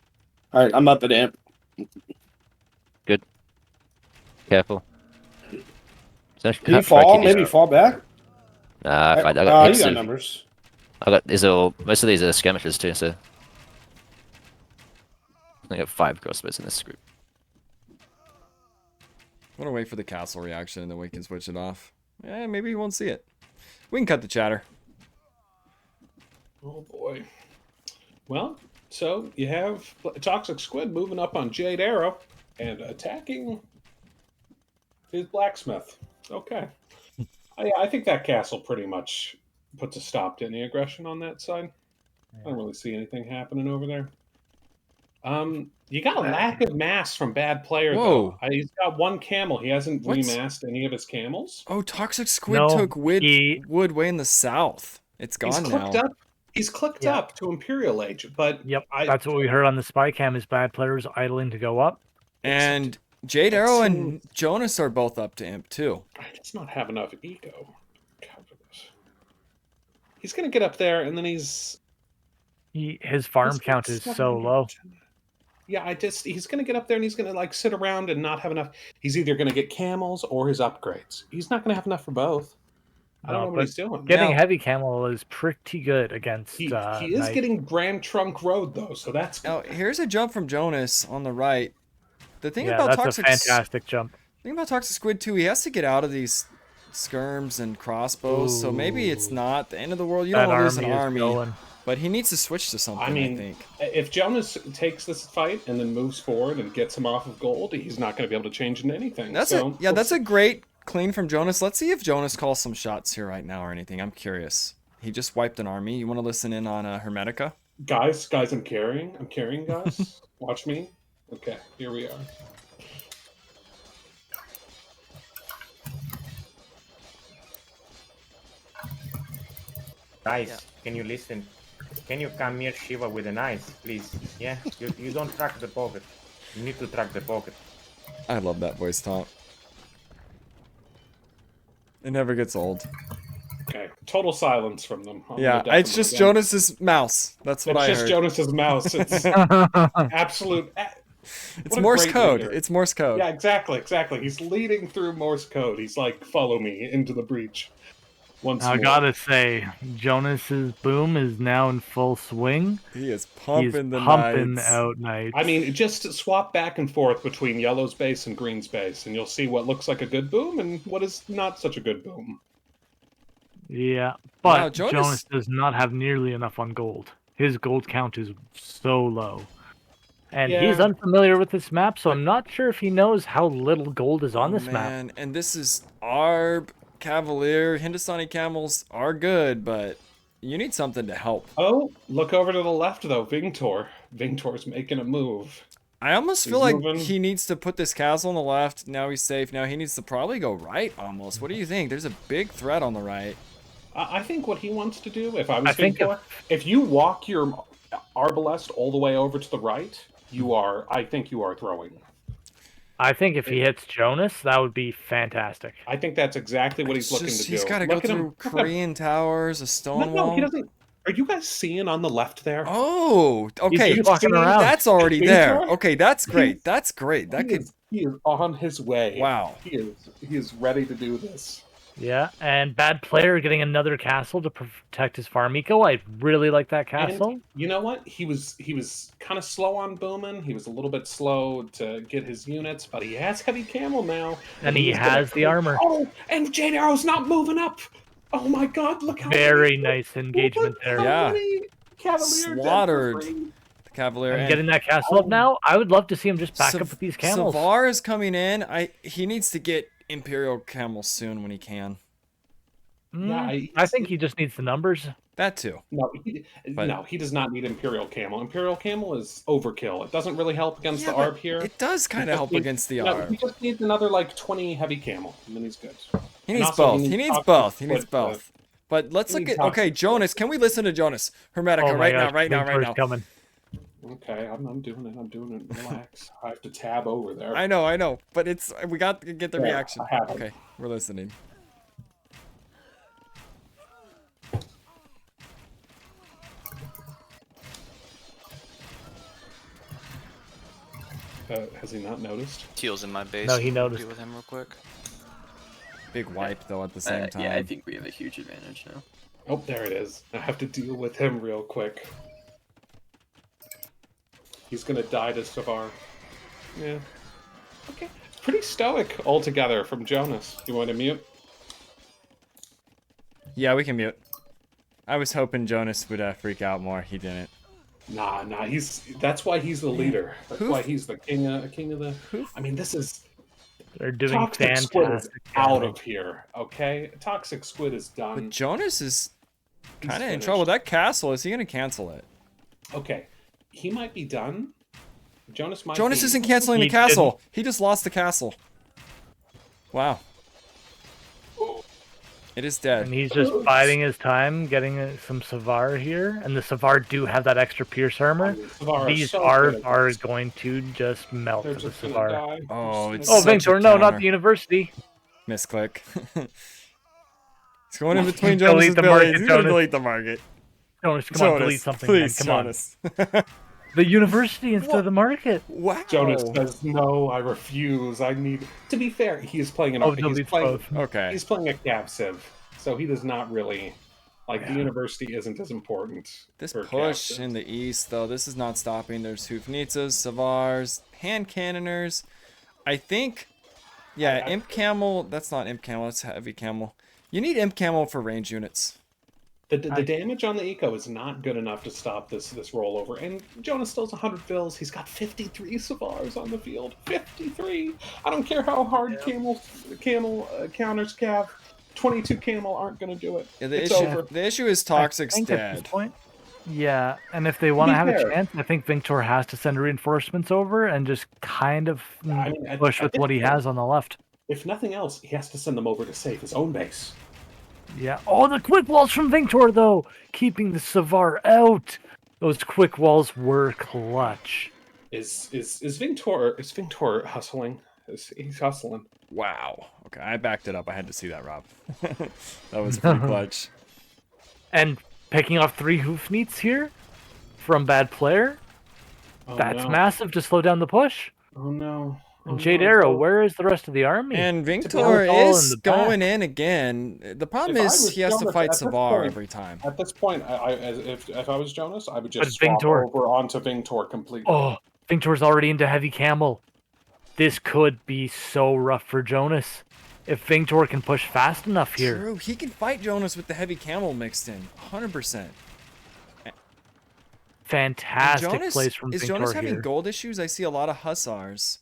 Speaker 6: All right, I'm up at Imp.
Speaker 7: Careful.
Speaker 6: Did he fall? Maybe fall back?
Speaker 7: Nah, I got
Speaker 6: you
Speaker 7: heaps
Speaker 6: got
Speaker 7: of.
Speaker 6: numbers.
Speaker 7: These are all. Most of these are skirmishes too. So I got 5 crossbows in this group.
Speaker 1: I'm gonna wait for the castle reaction and then we can switch it off. Maybe he won't see it. We can cut the chatter.
Speaker 2: Oh boy. Well, so you have Toxic Squid moving up on Jade Arrow and attacking his blacksmith. Okay. I think that castle pretty much puts a stop to any aggression on that side. I don't really see anything happening over there. You got a lack of mass from bad player
Speaker 1: Whoa.
Speaker 2: though. He's got 1 camel. He hasn't
Speaker 1: What's-
Speaker 2: remassed any of his camels.
Speaker 1: Oh, Toxic Squid
Speaker 3: No,
Speaker 1: took wood
Speaker 3: he-
Speaker 1: way in the south. It's
Speaker 2: He's
Speaker 1: gone
Speaker 2: clicked
Speaker 1: now.
Speaker 2: up. He's clicked
Speaker 3: Yeah.
Speaker 2: up to Imperial Age, but
Speaker 3: Yep,
Speaker 2: I-
Speaker 3: that's what we heard on the spy cam. Is bad players idling to go up.
Speaker 1: And Jade Arrow and Jonas are both up to Imp too.
Speaker 2: I just not have enough ego. Cover this. He's gonna get up there, and then his
Speaker 3: Farm count is so low.
Speaker 2: Yeah, he's gonna get up there, and he's gonna like sit around and not have enough. He's either gonna get camels or his upgrades. He's not gonna have enough for both. I don't
Speaker 3: No,
Speaker 2: know what
Speaker 3: but
Speaker 2: he's doing.
Speaker 3: Getting
Speaker 1: Now-
Speaker 3: heavy camel is pretty good against.
Speaker 2: He is
Speaker 3: Knight.
Speaker 2: getting Grand Trunk Road though, so that's
Speaker 1: Now here's a jump from Jonas on the right. The thing
Speaker 3: Yeah,
Speaker 1: about
Speaker 3: that's
Speaker 1: Toxic
Speaker 3: a fantastic jump.
Speaker 1: thing about Toxic Squid too, he has to get out of these skirms and crossbows, so maybe it's
Speaker 3: Ooh.
Speaker 1: not the end of the world. You
Speaker 3: That
Speaker 1: don't want to lose an
Speaker 3: is
Speaker 1: army,
Speaker 3: going.
Speaker 1: but he needs to switch to something.
Speaker 2: I mean,
Speaker 1: think.
Speaker 2: if Jonas takes this fight and then moves forward and gets him off of gold, he's not going to be able to change into anything.
Speaker 1: That's that's a great clean from Jonas. Let's see if Jonas calls some shots here right now or anything. I'm curious. He just wiped an army. You want to listen in on Hermetica?
Speaker 2: guys. I'm carrying, guys. Watch me. Okay, here we are.
Speaker 8: Guys, can you listen? Can you come near Shiva with an ice, please? Yeah? You don't track the pocket. You need to track the pocket.
Speaker 1: I love that voice taunt. It never gets old.
Speaker 2: Okay, total silence from them.
Speaker 1: Yeah, it's just Jonas's mouse. That's what
Speaker 2: It's
Speaker 1: I
Speaker 2: just
Speaker 1: heard.
Speaker 2: Jonas's mouse. It's absolute.
Speaker 1: It's
Speaker 2: what a
Speaker 1: Morse
Speaker 2: great
Speaker 1: code.
Speaker 2: leader.
Speaker 1: It's Morse code.
Speaker 2: Yeah, exactly. He's leading through Morse code. He's like, follow me into the breach. Once
Speaker 3: I
Speaker 2: more.
Speaker 3: gotta say, Jonas's boom is now in full swing.
Speaker 1: He is
Speaker 3: He's
Speaker 1: pumping the
Speaker 3: pumping
Speaker 1: knights.
Speaker 3: out knights.
Speaker 2: I mean, just swap back and forth between yellow's base and green's base, and you'll see what looks like a good boom and what is not such a good boom.
Speaker 3: yeah,
Speaker 1: Wow,
Speaker 3: but
Speaker 1: Jonas-
Speaker 3: Jonas does not have nearly enough on gold. His gold count is so low. And he's
Speaker 2: Yeah.
Speaker 3: unfamiliar with this map, so I'm not sure if he knows how little gold is on this map.
Speaker 1: Man, and this is Arb, Cavalier, Hindustani camels are good, but you need something to help.
Speaker 2: Oh, look over to the left though, Vingtor. Vingtor's making a move.
Speaker 1: I almost
Speaker 2: He's
Speaker 1: feel like
Speaker 2: moving.
Speaker 1: he needs to put this castle on the left. Now he's safe. Now he needs to probably go right almost. What do you think? There's a big threat on the right.
Speaker 2: I think what he wants to do, if I was
Speaker 3: I think
Speaker 2: Vingtor, if you walk your Arbalest all the way over to the right, I think you are throwing.
Speaker 3: I think if he hits Jonas, that would be fantastic.
Speaker 2: I think that's exactly what he's
Speaker 1: It's
Speaker 2: looking
Speaker 1: just-
Speaker 2: to do.
Speaker 1: He's got to go
Speaker 2: Look at him.
Speaker 1: through
Speaker 2: Look at him.
Speaker 1: Korean towers, a stone
Speaker 2: No,
Speaker 1: wall.
Speaker 2: he doesn't. Are you guys seeing on the left there?
Speaker 1: Oh, okay.
Speaker 3: just walking around.
Speaker 1: That's already
Speaker 2: He's
Speaker 1: there.
Speaker 2: there.
Speaker 1: Okay, that's great. That's great. That could.
Speaker 2: He is on his way.
Speaker 1: Wow.
Speaker 2: He is ready to do this.
Speaker 3: Yeah, and bad player getting another castle to protect his farm eco. I really like that castle.
Speaker 2: And you know what? He was kind of slow on booming. He was a little bit slow to get his units, but he has heavy camel now.
Speaker 3: And he
Speaker 2: he's gonna-
Speaker 3: has the armor.
Speaker 2: Oh, and Jade Arrow's not moving up. Oh my God! Look how
Speaker 3: Very
Speaker 2: many-
Speaker 3: nice engagement
Speaker 2: look
Speaker 3: there.
Speaker 2: how
Speaker 1: Yeah.
Speaker 2: many Cavalier dead for
Speaker 1: Slaughtered.
Speaker 2: free.
Speaker 1: The Cavalier
Speaker 3: And
Speaker 1: and
Speaker 3: getting that castle up now, I would love to see him just back up with these camels.
Speaker 1: Savar is coming in. He needs to get Imperial camels soon when he can.
Speaker 3: Mm,
Speaker 2: Yeah,
Speaker 3: I think he just needs the numbers.
Speaker 1: That too. But-
Speaker 2: No, he does not need Imperial Camel. Imperial Camel is overkill. It doesn't really help against
Speaker 1: Yeah,
Speaker 2: the
Speaker 1: but
Speaker 2: ARB here.
Speaker 1: it does kind of help against the
Speaker 2: He
Speaker 1: ARB.
Speaker 2: just needs another like 20 heavy camel, and then he's good.
Speaker 1: He
Speaker 2: And
Speaker 1: needs
Speaker 2: also,
Speaker 1: both. He needs
Speaker 2: Toxic
Speaker 1: both. He
Speaker 2: Squid
Speaker 1: needs both. But let's
Speaker 2: he
Speaker 1: look
Speaker 2: needs
Speaker 1: at okay,
Speaker 2: Toxic Squid.
Speaker 1: Jonas. Can we listen to Jonas? Hermetica
Speaker 3: Oh my gosh,
Speaker 1: right now.
Speaker 3: Vingtor's coming.
Speaker 2: Okay, I'm doing it. Relax. I have to tab over there.
Speaker 1: I know. But we got to get the
Speaker 2: Yeah,
Speaker 1: reaction.
Speaker 2: I have it.
Speaker 1: Okay, we're listening.
Speaker 2: Has he not noticed?
Speaker 4: Teal's in my base.
Speaker 3: No, he noticed.
Speaker 4: Deal with him real quick.
Speaker 1: Big wipe though at the same time.
Speaker 9: Yeah, I think we have a huge advantage now.
Speaker 2: Oh, there it is. I have to deal with him real quick. He's gonna die to Savar. Yeah. Okay. Pretty stoic altogether from Jonas. You want to mute?
Speaker 1: Yeah, we can mute. I was hoping Jonas would freak out more. He didn't.
Speaker 2: Nah. That's why he's the leader. That's
Speaker 1: Who-
Speaker 2: why he's the king of the. I mean, this is
Speaker 3: They're doing
Speaker 2: Toxic Squid is
Speaker 3: fantastic.
Speaker 2: out
Speaker 3: damage.
Speaker 2: of here. Okay, Toxic Squid is
Speaker 1: But
Speaker 2: done.
Speaker 1: Jonas is
Speaker 2: He's
Speaker 1: kind of in
Speaker 2: finished.
Speaker 1: trouble. That castle, is he gonna cancel it?
Speaker 2: Okay, he might be done. Jonas might.
Speaker 1: Jonas
Speaker 2: be.
Speaker 1: isn't canceling the
Speaker 3: He
Speaker 1: castle. He just lost the castle. Wow. It is dead.
Speaker 3: And he's just biding his time, getting some Savar here. And the Savar do have that extra Pierce armor.
Speaker 2: Savar is
Speaker 3: These
Speaker 2: so
Speaker 3: ARB
Speaker 2: good.
Speaker 3: are going to just melt
Speaker 2: They're
Speaker 3: for the
Speaker 2: just gonna
Speaker 3: Savar.
Speaker 2: die.
Speaker 1: Oh, it's
Speaker 3: Oh,
Speaker 1: such a
Speaker 3: Vingtor, no, not
Speaker 1: counter.
Speaker 3: the university.
Speaker 1: Misclick. It's going in between
Speaker 3: Delete
Speaker 1: Jonas'
Speaker 3: the
Speaker 1: abilities.
Speaker 3: market,
Speaker 1: He's gonna
Speaker 3: Jonas.
Speaker 1: delete the market.
Speaker 3: Jonas, come on, delete
Speaker 1: Jonas,
Speaker 3: something,
Speaker 1: please,
Speaker 3: man. Come
Speaker 1: Jonas.
Speaker 3: on. The university instead of the market.
Speaker 1: Wow.
Speaker 2: Jonas says no. I refuse. I need. To be fair, he is playing an.
Speaker 3: Oh,
Speaker 2: he's
Speaker 3: deletes
Speaker 2: playing.
Speaker 3: both.
Speaker 1: Okay.
Speaker 2: He's playing a Cav Civ, so he does not really like the university isn't as important.
Speaker 1: This
Speaker 2: for Cav
Speaker 1: push
Speaker 2: Civ.
Speaker 1: in the east, though, this is not stopping. There's Hoofnitzas, Savars, hand cannoners. I think, yeah, Imp Camel. That's not Imp Camel. That's Heavy Camel. You need Imp Camel for range units.
Speaker 2: The damage on the eco is not good enough to stop this rollover. And Jonas still has 100 fills. He's got 53 Savars on the field. 53. I don't care how hard camel counters Cav. 22 camel aren't going to do it.
Speaker 1: Yeah, the
Speaker 2: It's
Speaker 1: issue,
Speaker 2: over.
Speaker 1: the issue is
Speaker 3: I
Speaker 1: Toxic's
Speaker 3: think at this
Speaker 1: dead.
Speaker 3: point, yeah, and if they want to have
Speaker 2: fair.
Speaker 3: a chance, I think Vingtor has to send reinforcements over and just kind of
Speaker 2: I mean,
Speaker 3: push with what he has on the left.
Speaker 2: If nothing else, he has to send them over to save his own base.
Speaker 3: Yeah. Oh, the quick walls from Vingtor, though, keeping the Savar out. Those quick walls were clutch.
Speaker 2: Is Vingtor hustling? He's hustling.
Speaker 1: Wow. Okay, I backed it up. I had to see that, Rob. That was pretty clutch.
Speaker 3: And picking off 3 Hoofneats here from bad player.
Speaker 2: Oh,
Speaker 3: That's
Speaker 2: no.
Speaker 3: massive to slow down the push.
Speaker 2: Oh no.
Speaker 3: And Jade Arrow, where is the rest of the army?
Speaker 1: And
Speaker 3: be
Speaker 1: Vingtor
Speaker 3: honest, all in
Speaker 1: is
Speaker 3: the back.
Speaker 1: going in again. The problem
Speaker 2: If I
Speaker 1: is
Speaker 2: was
Speaker 1: he has to
Speaker 2: Jonas,
Speaker 1: fight
Speaker 2: at this
Speaker 1: Savar
Speaker 2: point-
Speaker 1: every time.
Speaker 2: At this point, if I was Jonas, I would just
Speaker 3: But
Speaker 2: swap
Speaker 3: Vingtor-
Speaker 2: over onto Vingtor completely.
Speaker 3: Oh, Vingtor's already into heavy camel. This could be so rough for Jonas. If Vingtor can push fast enough here.
Speaker 1: True, he can fight Jonas with the heavy camel mixed in. 100%.
Speaker 3: Fantastic
Speaker 1: Jonas,
Speaker 3: plays from
Speaker 1: is
Speaker 3: Vingtor
Speaker 1: Jonas having
Speaker 3: here.
Speaker 1: gold issues? I see a lot of hussars.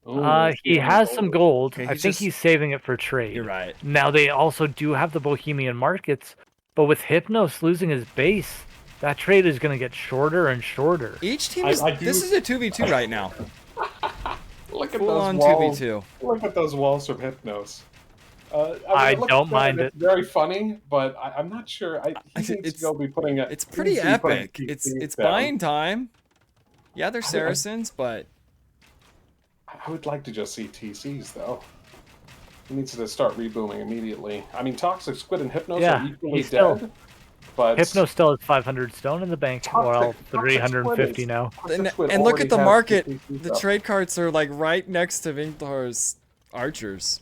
Speaker 2: Ooh,
Speaker 3: He has some gold.
Speaker 1: Okay,
Speaker 3: I
Speaker 1: he's
Speaker 3: think
Speaker 1: just-
Speaker 3: he's saving it for trade.
Speaker 1: You're right.
Speaker 3: Now they also do have the Bohemian markets, but with Hypnos losing his base, that trade is going to get shorter and shorter.
Speaker 1: Each team
Speaker 2: I-
Speaker 1: is.
Speaker 2: I do-
Speaker 1: This is a 2v2 right now.
Speaker 2: Look at
Speaker 1: Full
Speaker 2: those
Speaker 1: on
Speaker 2: walls.
Speaker 1: 2v2.
Speaker 2: Look at those walls from Hypnos.
Speaker 3: I
Speaker 2: it looks
Speaker 3: don't
Speaker 2: good,
Speaker 3: mind
Speaker 2: it's very funny, but I'm not sure. He needs
Speaker 1: it's-
Speaker 2: to go be putting a.
Speaker 1: It's
Speaker 2: he
Speaker 1: pretty
Speaker 2: needs to be putting
Speaker 1: epic.
Speaker 2: TCs
Speaker 1: It's
Speaker 2: down.
Speaker 1: buying time. Yeah, they're Saracens, but
Speaker 2: I would like to just see TCs though. He needs to start rebooming immediately. I mean, Toxic Squid and Hypnos
Speaker 3: Yeah,
Speaker 2: are equally
Speaker 3: he's still-
Speaker 2: dead, but
Speaker 3: Hypnos still has 500 stone in the bank.
Speaker 2: Toxic-
Speaker 3: Well,
Speaker 2: Toxic
Speaker 3: 350
Speaker 2: Squid
Speaker 3: now.
Speaker 2: Toxic
Speaker 1: and,
Speaker 2: Squid
Speaker 1: and look
Speaker 2: already
Speaker 1: at the
Speaker 2: has
Speaker 1: market.
Speaker 2: TCs
Speaker 1: The
Speaker 2: up.
Speaker 1: trade carts are like right next to Vingtor's archers.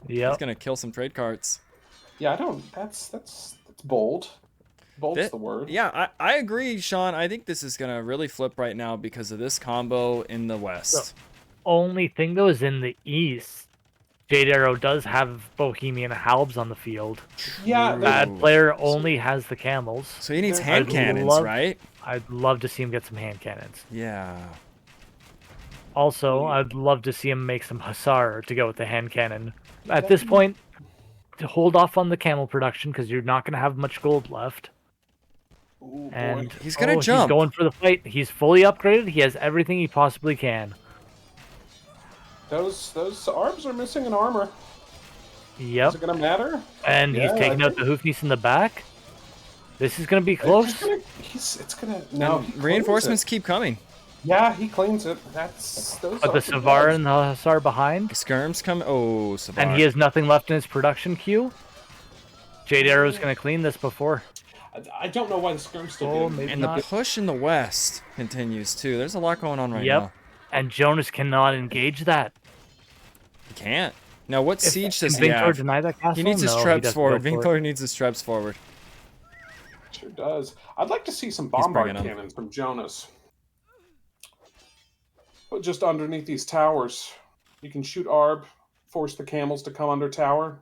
Speaker 1: He's
Speaker 3: Yep.
Speaker 1: gonna kill some trade carts.
Speaker 2: Yeah, I don't. That's bold. Bold's
Speaker 1: Thi-
Speaker 2: the word.
Speaker 1: Yeah, I agree, Sean. I think this is gonna really flip right now because of this combo in the west.
Speaker 3: Only thing though is in the east, Jade Arrow does have Bohemian Halbs on the field.
Speaker 2: Yeah,
Speaker 3: Bad player only has the camels.
Speaker 1: So he needs
Speaker 2: I'd
Speaker 1: hand cannons,
Speaker 3: love-
Speaker 1: right?
Speaker 3: I'd love to see him get some hand cannons.
Speaker 1: Yeah.
Speaker 3: Also, I'd love to see him make some Hussar to go with the hand cannon. At this point, hold off on the camel production because you're not going to have much gold left.
Speaker 2: Ooh, boy.
Speaker 3: And
Speaker 1: He's gonna
Speaker 3: He's
Speaker 1: jump.
Speaker 3: going for the fight. He's fully upgraded. He has everything he possibly can.
Speaker 2: Those arbs are missing an armor.
Speaker 3: Yep.
Speaker 2: Is it gonna matter?
Speaker 3: And he's
Speaker 2: Yeah,
Speaker 3: taking
Speaker 2: I
Speaker 3: out the Hoofnies in the back. This is going to be close.
Speaker 2: It's gonna. No, he
Speaker 1: And
Speaker 2: cleans
Speaker 1: reinforcements
Speaker 2: it.
Speaker 1: keep coming.
Speaker 2: Yeah, he cleans it. Those.
Speaker 3: But the
Speaker 2: are
Speaker 3: Savar
Speaker 2: bad.
Speaker 3: and the Hussar behind.
Speaker 1: The skirms come. Oh, Savar.
Speaker 3: And he has nothing left in his production queue. Jade Arrow's going to clean this before.
Speaker 2: I don't know why the skirm's still
Speaker 3: Oh,
Speaker 2: getting.
Speaker 3: maybe
Speaker 1: And the
Speaker 3: not.
Speaker 1: push in the west continues too. There's a lot going on right
Speaker 3: Yep.
Speaker 1: now.
Speaker 3: And Jonas cannot engage that.
Speaker 1: He can't. Now, what siege does
Speaker 3: Can
Speaker 1: he
Speaker 3: Vinctor
Speaker 1: have?
Speaker 3: deny that castle?
Speaker 1: He needs his
Speaker 3: No,
Speaker 1: trebs
Speaker 3: doesn't
Speaker 1: forward.
Speaker 3: go for it.
Speaker 1: Vinctor needs his trebs forward.
Speaker 2: Sure does. I'd like to see some
Speaker 1: He's
Speaker 2: bombard
Speaker 1: bringing 'em.
Speaker 2: cannons from Jonas. But just underneath these towers, you can shoot arb, force the camels to come under tower.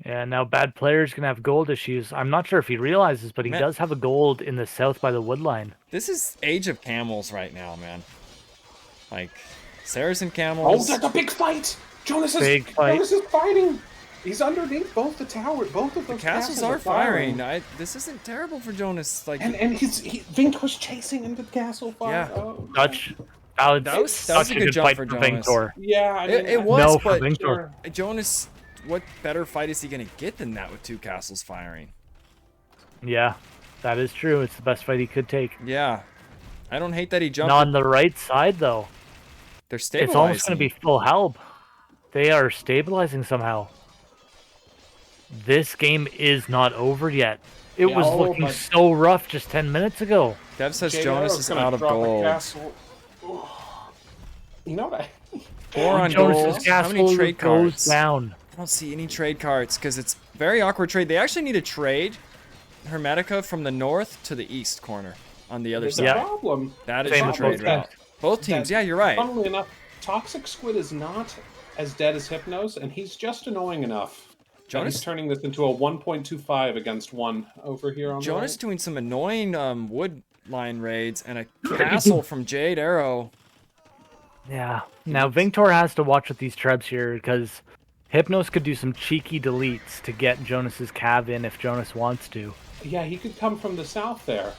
Speaker 3: Yeah, now bad player's going to have gold issues. I'm not sure if he realizes, but he
Speaker 1: Man.
Speaker 3: does have a gold in the south by the wood line.
Speaker 1: This is Age of Camels right now, man. Like, Saracen
Speaker 2: Oh,
Speaker 1: camels.
Speaker 2: there's a big fight! Jonas is
Speaker 3: Big fight.
Speaker 2: Jonas is fighting. He's underneath both the tower. Both of
Speaker 1: The
Speaker 2: those
Speaker 1: castles are firing. This isn't terrible for Jonas. Like,
Speaker 2: And Vinctor's chasing into the castle fire.
Speaker 1: Yeah.
Speaker 2: Oh,
Speaker 3: Dutch.
Speaker 1: That was
Speaker 3: such
Speaker 1: a good jump
Speaker 3: fight
Speaker 1: for
Speaker 3: for
Speaker 1: Jonas.
Speaker 3: Vinctor.
Speaker 2: Yeah, I mean,
Speaker 1: it was,
Speaker 3: No, for
Speaker 1: but
Speaker 3: Vinctor.
Speaker 1: Jonas, what better fight is he gonna get than that with two castles firing?
Speaker 3: Yeah, that is true. It's the best fight he could take.
Speaker 1: Yeah, I don't hate that he jumped.
Speaker 3: Now on the right side, though,
Speaker 1: They're stabilizing.
Speaker 3: it's almost going to be full help. They are stabilizing somehow. This game is not over yet. It was
Speaker 2: No,
Speaker 3: looking
Speaker 2: but-
Speaker 3: so rough just 10 minutes ago.
Speaker 1: Dev says
Speaker 2: Jade
Speaker 1: Jonas
Speaker 2: Arrow's
Speaker 1: is
Speaker 2: gonna
Speaker 1: out of
Speaker 2: drop a
Speaker 1: gold.
Speaker 2: castle. You know what?
Speaker 1: 4 on
Speaker 3: Jonas's
Speaker 1: gold. How
Speaker 3: castle
Speaker 1: many trade
Speaker 3: goes
Speaker 1: cards?
Speaker 3: down.
Speaker 1: I don't see any trade cards because it's very awkward trade. They actually need to trade Hermetica from the north to the east corner on the other
Speaker 2: There's
Speaker 1: side.
Speaker 3: Yeah.
Speaker 2: a problem.
Speaker 1: That is
Speaker 3: Same
Speaker 1: the
Speaker 3: with
Speaker 1: trade
Speaker 3: both
Speaker 1: route.
Speaker 3: teams.
Speaker 1: Both teams,
Speaker 2: That-
Speaker 1: yeah, you're right.
Speaker 2: Funnily enough, Toxic Squid is not as dead as Hypnos, and he's just annoying enough.
Speaker 1: Jonas-
Speaker 2: He's turning this into a 1.25 against 1 over here on
Speaker 1: Jonas
Speaker 2: the
Speaker 1: doing some annoying wood line raids and a castle from Jade Arrow.
Speaker 3: Yeah. Now Vinctor has to watch with these trebs here because Hypnos could do some cheeky deletes to get Jonas's cav in if Jonas wants to.
Speaker 2: right. Yeah, he could come from the south there.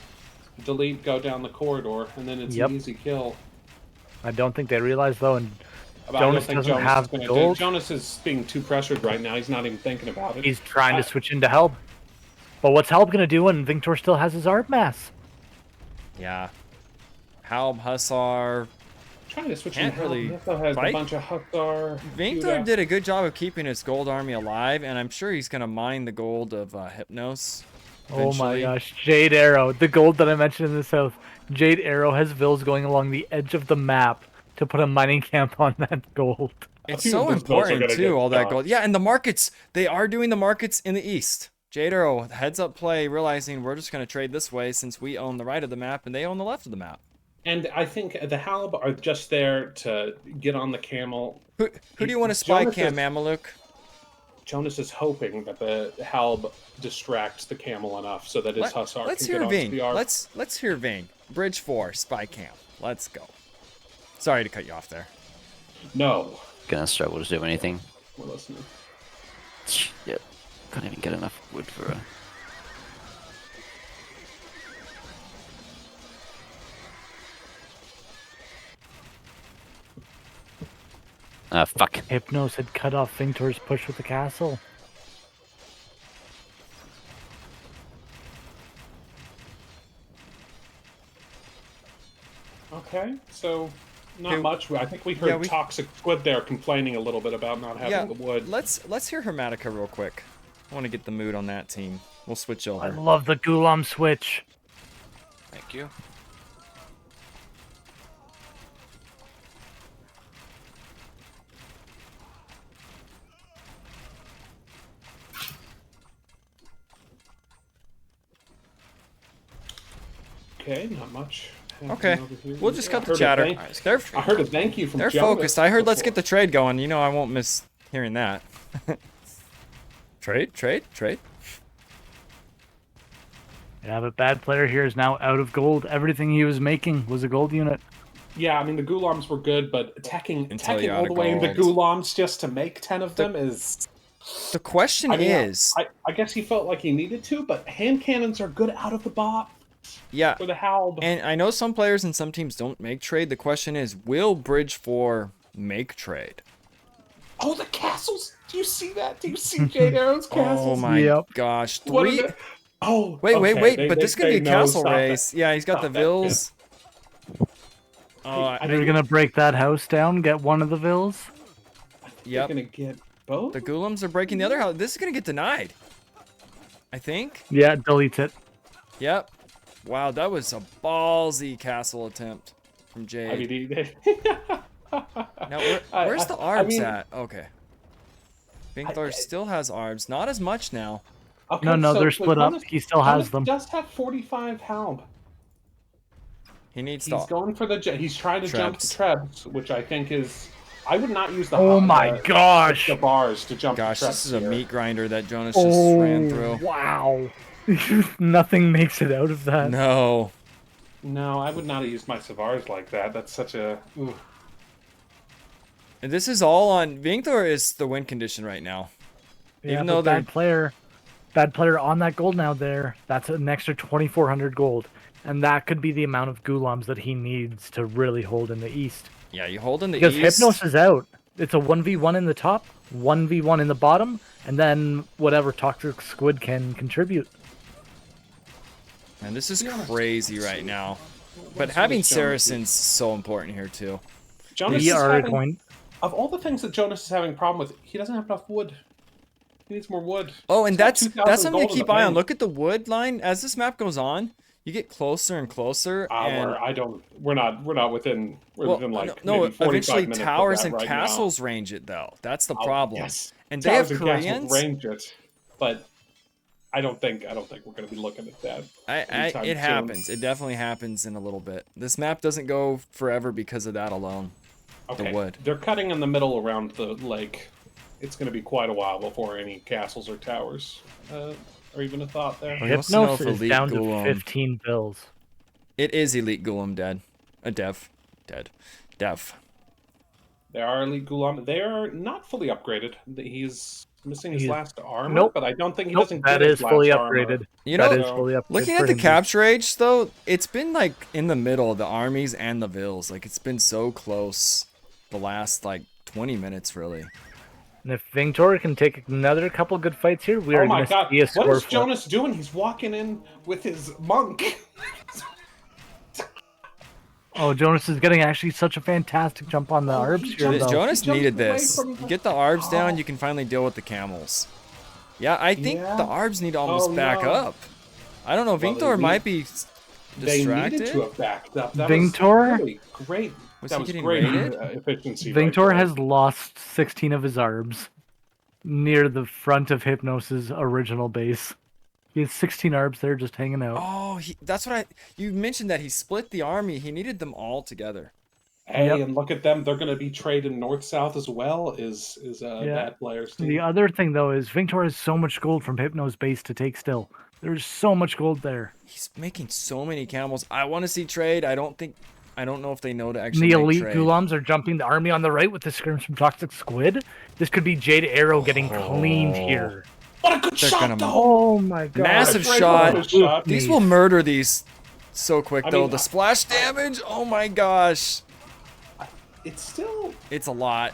Speaker 2: Delete, go down the corridor, and then it's
Speaker 3: Yep.
Speaker 2: an easy kill.
Speaker 3: I don't think they realize though, and
Speaker 2: But I don't
Speaker 3: Jonas
Speaker 2: think
Speaker 3: doesn't
Speaker 2: Jonas
Speaker 3: have
Speaker 2: is gonna
Speaker 3: gold.
Speaker 2: Jonas is being too pressured right now. He's not even thinking about it.
Speaker 3: he's trying to switch into help. But what's help gonna do when Vinctor still has his art mass?
Speaker 1: Yeah. Halb, Hussar.
Speaker 2: Trying to switch
Speaker 1: Can't
Speaker 2: into
Speaker 1: really
Speaker 2: help. Mytho has
Speaker 1: fight.
Speaker 2: a bunch of Hussar.
Speaker 1: Vinctor
Speaker 2: Judah.
Speaker 1: did a good job of keeping his gold army alive, and I'm sure he's going to mine the gold of Hypnos.
Speaker 3: Oh my
Speaker 1: eventually.
Speaker 3: gosh, Jade Arrow, the gold that I mentioned in the south. Jade Arrow has vills going along the edge of the map to put a mining camp on that gold.
Speaker 1: It's
Speaker 2: few
Speaker 1: so
Speaker 2: of those bills are
Speaker 1: important
Speaker 2: gonna
Speaker 1: too,
Speaker 2: get
Speaker 1: all that
Speaker 2: shot.
Speaker 1: gold. Yeah, and the markets, they are doing the markets in the east. Jade Arrow, heads up play, realizing we're just going to trade this way since we own the right of the map and they own the left of the map.
Speaker 2: And I think the Halb are just there to get on the camel.
Speaker 1: Who do you want to spy
Speaker 2: Jonas
Speaker 1: cam,
Speaker 2: is-
Speaker 1: Mamaluk?
Speaker 2: Jonas is hoping that the Halb distracts the camel enough so that his Hussar
Speaker 1: Let's
Speaker 2: can
Speaker 1: hear
Speaker 2: get onto
Speaker 1: Ving.
Speaker 2: the arc.
Speaker 1: Let's hear Ving. Bridge 4, spy cam. Let's go. Sorry to cut you off there.
Speaker 2: No,
Speaker 7: Gonna struggle to do anything.
Speaker 2: we're listening.
Speaker 7: Yep. Can't even get enough wood for a. Ah, fuck.
Speaker 3: Hypnos had cut off Vinctor's push with the castle.
Speaker 2: Okay, so not
Speaker 1: Okay,
Speaker 2: much. I think we heard
Speaker 1: we-
Speaker 2: Toxic Squid there complaining a little bit about not having
Speaker 1: Yeah,
Speaker 2: the wood.
Speaker 1: let's hear Hermetica real quick. I want to get the mood on that team. We'll switch
Speaker 3: I
Speaker 1: over.
Speaker 3: love the Gulam switch.
Speaker 4: Thank you.
Speaker 2: Okay, not much. happening
Speaker 1: Okay,
Speaker 2: over here.
Speaker 1: we'll just
Speaker 2: I
Speaker 1: cut the
Speaker 2: heard a
Speaker 1: chatter.
Speaker 2: thank-
Speaker 1: They're
Speaker 2: I heard a thank you from
Speaker 1: they're
Speaker 2: Jonas
Speaker 1: focused. I heard let's
Speaker 2: before.
Speaker 1: get the trade going. You know I won't miss hearing that. Trade.
Speaker 3: Yeah, but bad player here is now out of gold. Everything he was making was a gold unit.
Speaker 2: Yeah, I mean the Gulams were good, but attacking
Speaker 1: Until you're
Speaker 2: all
Speaker 1: out
Speaker 2: the
Speaker 1: of
Speaker 2: way into
Speaker 1: gold.
Speaker 2: Gulams just to make 10 of them is
Speaker 1: The question
Speaker 2: I mean,
Speaker 1: is,
Speaker 2: I guess he felt like he needed to, but hand cannons are good out of the box
Speaker 1: yeah,
Speaker 2: for the Halb.
Speaker 1: and I know some players and some teams don't make trade. The question is, will Bridge 4 make trade?
Speaker 2: Oh, the castles! Do you see that? Do you see Jade Arrow's castles?
Speaker 1: Oh my
Speaker 3: Yep.
Speaker 1: gosh.
Speaker 2: What are
Speaker 1: 3.
Speaker 2: they- Oh,
Speaker 1: Wait,
Speaker 2: okay.
Speaker 1: but this is going to be a
Speaker 2: know,
Speaker 1: castle
Speaker 2: stop
Speaker 1: race.
Speaker 2: that.
Speaker 1: Yeah, he's got
Speaker 2: Stop
Speaker 1: the
Speaker 2: that,
Speaker 1: vills.
Speaker 3: They're gonna break that house down, get one of the vills.
Speaker 2: They're
Speaker 1: Yep.
Speaker 2: gonna get both?
Speaker 1: The Ghoulims are breaking the other house. This is going to get denied. I think.
Speaker 3: Yeah, delete it.
Speaker 1: Yep. Wow, that was a ballsy castle attempt from Jade.
Speaker 2: I mean,
Speaker 1: Now, where's the arbs
Speaker 2: mean-
Speaker 1: at? Okay. Vinkthor still has arbs. Not as much now.
Speaker 2: Okay,
Speaker 3: No,
Speaker 2: so
Speaker 3: they're split up.
Speaker 2: Jonas-
Speaker 3: He still has
Speaker 2: Jonas
Speaker 3: them.
Speaker 2: does have 45 Halb.
Speaker 1: He needs
Speaker 2: He's
Speaker 1: to.
Speaker 2: going for the. He's trying to jump the
Speaker 1: Trebs.
Speaker 2: Trebs, which I think is. I would not use the.
Speaker 3: Oh my gosh!
Speaker 2: The bars to jump.
Speaker 1: Gosh,
Speaker 2: the Trebs
Speaker 1: this is a
Speaker 2: here.
Speaker 1: meat grinder that Jonas just ran through.
Speaker 3: Wow. Nothing makes it out of that.
Speaker 1: No.
Speaker 2: No, I would not have used my Savars like that. That's such a. Ooh.
Speaker 1: And this is all on. Vinkthor is the win condition right now.
Speaker 3: Yeah,
Speaker 1: Even
Speaker 3: but
Speaker 1: though they're.
Speaker 3: bad player on that gold now there. That's an extra 2,400 gold. And that could be the amount of Ghoulims that he needs to really hold in the East.
Speaker 1: Yeah, you hold in the
Speaker 3: Because
Speaker 1: east.
Speaker 3: Hypnos is out. It's a 1v1 in the top, 1v1 in the bottom, and then whatever Toxic Squid can contribute.
Speaker 1: And this is crazy right now. But having Saracen's so important here too.
Speaker 2: Jonas
Speaker 3: We
Speaker 2: is
Speaker 3: are
Speaker 2: having,
Speaker 3: going.
Speaker 2: of all the things that Jonas is having a problem with, he doesn't have enough wood. He needs more wood.
Speaker 1: Oh, and
Speaker 2: He's got
Speaker 1: that's
Speaker 2: 2,000
Speaker 1: something to
Speaker 2: gold in
Speaker 1: keep
Speaker 2: the
Speaker 1: eye on.
Speaker 2: bank.
Speaker 1: Look at the wood line as this map goes on. You get closer and closer. And
Speaker 2: We're not within. We're
Speaker 1: well,
Speaker 2: within like
Speaker 1: no,
Speaker 2: maybe 45
Speaker 1: eventually
Speaker 2: minutes of
Speaker 1: towers
Speaker 2: that
Speaker 1: and
Speaker 2: right
Speaker 1: castles range it though. That's the
Speaker 2: now.
Speaker 1: problem.
Speaker 2: Yes,
Speaker 1: And they have
Speaker 2: towers and castles
Speaker 1: Koreans.
Speaker 2: range it, but I don't think we're going to be looking at that. anytime
Speaker 1: It
Speaker 2: soon.
Speaker 1: happens. It definitely happens in a little bit. This map doesn't go forever because of that alone.
Speaker 2: Okay,
Speaker 1: wood.
Speaker 2: they're cutting in the middle around the lake. It's going to be quite a while before any castles or towers are even a thought there.
Speaker 1: Oh, he wants to know
Speaker 3: Hypnos
Speaker 1: if
Speaker 3: is
Speaker 1: Elite
Speaker 3: down
Speaker 1: Ghoulim-
Speaker 3: to 15 bills.
Speaker 1: It is Elite Ghoulim dead. Dev.
Speaker 2: There are elite Ghoulam. They are not fully upgraded. He's missing his
Speaker 3: He's-
Speaker 2: last armor,
Speaker 3: Nope.
Speaker 2: but I don't think he
Speaker 3: Nope,
Speaker 2: doesn't
Speaker 3: that
Speaker 2: get his
Speaker 3: is fully
Speaker 2: last armor.
Speaker 3: upgraded.
Speaker 1: You
Speaker 3: That
Speaker 1: know,
Speaker 3: is fully upgraded.
Speaker 1: looking
Speaker 3: for
Speaker 1: at the
Speaker 3: him.
Speaker 1: capture age though, it's been like in the middle, the armies and the vills. Like it's been so close the last like 20 minutes really.
Speaker 3: And if Vinktor can take another couple good fights here, we
Speaker 2: Oh
Speaker 3: are
Speaker 2: my
Speaker 3: going to
Speaker 2: god,
Speaker 3: see a
Speaker 2: what
Speaker 3: score
Speaker 2: is
Speaker 3: flip.
Speaker 2: Jonas doing? He's walking in with his monk.
Speaker 3: Oh, Jonas is getting actually such a fantastic jump on the
Speaker 2: Oh,
Speaker 3: arbs
Speaker 2: he
Speaker 3: here,
Speaker 2: jumped-
Speaker 3: though.
Speaker 1: Jonas
Speaker 2: He jumped
Speaker 1: needed
Speaker 2: away
Speaker 1: this.
Speaker 2: from
Speaker 1: You
Speaker 2: the-
Speaker 1: get the arbs down,
Speaker 2: Oh.
Speaker 1: you can finally deal with the camels. Yeah, I think
Speaker 2: Yeah.
Speaker 1: the arbs need to almost
Speaker 2: Oh,
Speaker 1: back
Speaker 2: no.
Speaker 1: up. I don't know,
Speaker 2: Well,
Speaker 1: Vinktor
Speaker 2: they
Speaker 1: might be
Speaker 2: They
Speaker 1: distracted.
Speaker 2: needed to have backed up. That
Speaker 3: Vinktor?
Speaker 2: was really great.
Speaker 1: Was
Speaker 2: that
Speaker 1: he
Speaker 2: was
Speaker 1: getting
Speaker 2: great
Speaker 1: raided?
Speaker 2: efficiency. right
Speaker 3: Vinktor
Speaker 2: there.
Speaker 3: has lost 16 of his arbs near the front of Hypnos' original base. He has 16 arbs there just hanging out.
Speaker 1: Oh, that's what you mentioned that he split the army. He needed them all together.
Speaker 2: Hey,
Speaker 3: Yep.
Speaker 2: and look at them. They're going to be traded north-south as well. Is
Speaker 3: Yeah.
Speaker 2: bad players team.
Speaker 3: The other thing, though, is Vinktor has so much gold from Hypnos' base to take still. There's so much gold there.
Speaker 1: He's making so many camels. I want to see trade. I don't know if they know to
Speaker 3: And
Speaker 1: actually
Speaker 3: the
Speaker 1: make
Speaker 3: elite
Speaker 1: trade.
Speaker 3: Ghulams are jumping the army on the right with the scrims from Toxic Squid. This could be Jade Arrow getting cleaned here.
Speaker 2: What a good
Speaker 1: They're
Speaker 2: shot,
Speaker 1: gonna-
Speaker 2: though!
Speaker 3: Oh my god.
Speaker 1: Massive
Speaker 2: Great
Speaker 1: shot.
Speaker 2: bonus shot.
Speaker 1: These will murder these so quick
Speaker 2: I
Speaker 1: though.
Speaker 2: mean,
Speaker 1: The splash damage. Oh my gosh,
Speaker 2: It's still.
Speaker 1: it's a lot.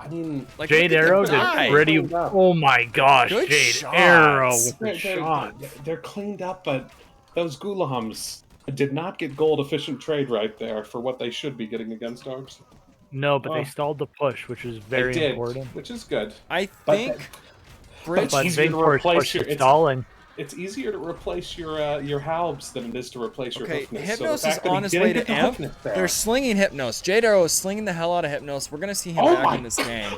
Speaker 2: I mean,
Speaker 1: Like
Speaker 3: Jade
Speaker 1: look at
Speaker 3: Arrow
Speaker 1: the
Speaker 3: did
Speaker 1: die.
Speaker 3: pretty.
Speaker 2: Cleaned up.
Speaker 3: Oh my gosh,
Speaker 1: Good
Speaker 3: Jade
Speaker 1: shots.
Speaker 3: Arrow with the
Speaker 2: they're,
Speaker 3: shot.
Speaker 2: they're cleaned up, but those Ghulams did not get gold efficient trade right there for what they should be getting against arms.
Speaker 3: No, but
Speaker 2: Oh.
Speaker 3: they stalled the push, which is
Speaker 2: They
Speaker 3: very
Speaker 2: did,
Speaker 3: important.
Speaker 2: which is good.
Speaker 1: I
Speaker 2: But-
Speaker 1: think.
Speaker 2: But
Speaker 1: Bridge,
Speaker 3: But
Speaker 2: easier to
Speaker 3: Vinktor's
Speaker 2: replace
Speaker 3: push
Speaker 2: your-
Speaker 3: is
Speaker 2: it's-
Speaker 3: stalling.
Speaker 2: It's easier to replace your halbs than it is to replace your
Speaker 1: okay,
Speaker 2: hoofness.
Speaker 1: Hypnos
Speaker 2: so the
Speaker 1: is
Speaker 2: fact that he
Speaker 1: on his
Speaker 2: didn't
Speaker 1: way to
Speaker 2: get the
Speaker 1: amp.
Speaker 2: hoofness there-
Speaker 1: They're slinging Hypnos. Jade Arrow is slinging the hell out of Hypnos. We're gonna see him
Speaker 2: Oh
Speaker 1: back
Speaker 2: my
Speaker 1: in this game.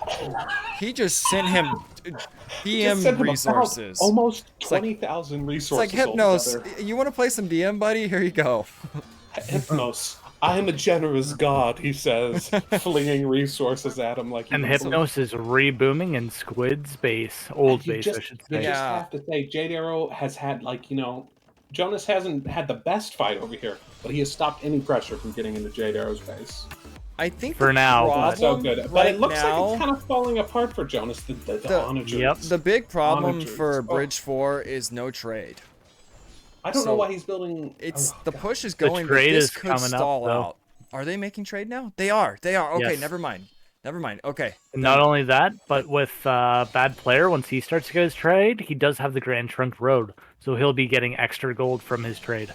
Speaker 1: He just sent him
Speaker 2: Just
Speaker 1: DM
Speaker 2: sent him about
Speaker 1: resources.
Speaker 2: almost
Speaker 1: like-
Speaker 2: 20,000
Speaker 1: It's
Speaker 2: resources.
Speaker 1: like Hypnos.
Speaker 2: altogether.
Speaker 1: You want to play some DM, buddy? Here you go.
Speaker 2: Hypnos. I am a generous god, he says, flinging resources at him like.
Speaker 3: And
Speaker 2: he's
Speaker 3: Hypnos is rebooming in Squid's base, old
Speaker 2: You
Speaker 3: base,
Speaker 2: just,
Speaker 3: I should
Speaker 2: you
Speaker 3: say.
Speaker 2: just
Speaker 1: Yeah.
Speaker 2: have to say, Jade Arrow has had Jonas hasn't had the best fight over here, but he has stopped any pressure from getting into Jade Arrow's base.
Speaker 1: I think
Speaker 3: For
Speaker 1: the
Speaker 3: now, but-
Speaker 2: Not so
Speaker 1: problem
Speaker 2: good. But
Speaker 1: right
Speaker 2: it looks
Speaker 1: now,
Speaker 2: like it's kind of falling apart for Jonas. The onagers.
Speaker 3: Yep.
Speaker 1: the big problem
Speaker 2: Onagers.
Speaker 1: for
Speaker 2: Oh.
Speaker 1: Bridge 4 is no trade.
Speaker 2: I don't know
Speaker 1: So,
Speaker 2: why he's building.
Speaker 1: It's
Speaker 2: oh,
Speaker 1: the
Speaker 2: God.
Speaker 1: push is going, but
Speaker 3: trade
Speaker 1: this
Speaker 3: is
Speaker 1: could
Speaker 3: coming up,
Speaker 1: stall
Speaker 3: though.
Speaker 1: out. Are they making trade now? They are. They are. Okay,
Speaker 3: Yes.
Speaker 1: never mind. Never mind. Okay.
Speaker 3: And not only that, but with Bad Player, once he starts to get his trade, he does have the Grand Trunk Road, so he'll be getting extra gold from his trade.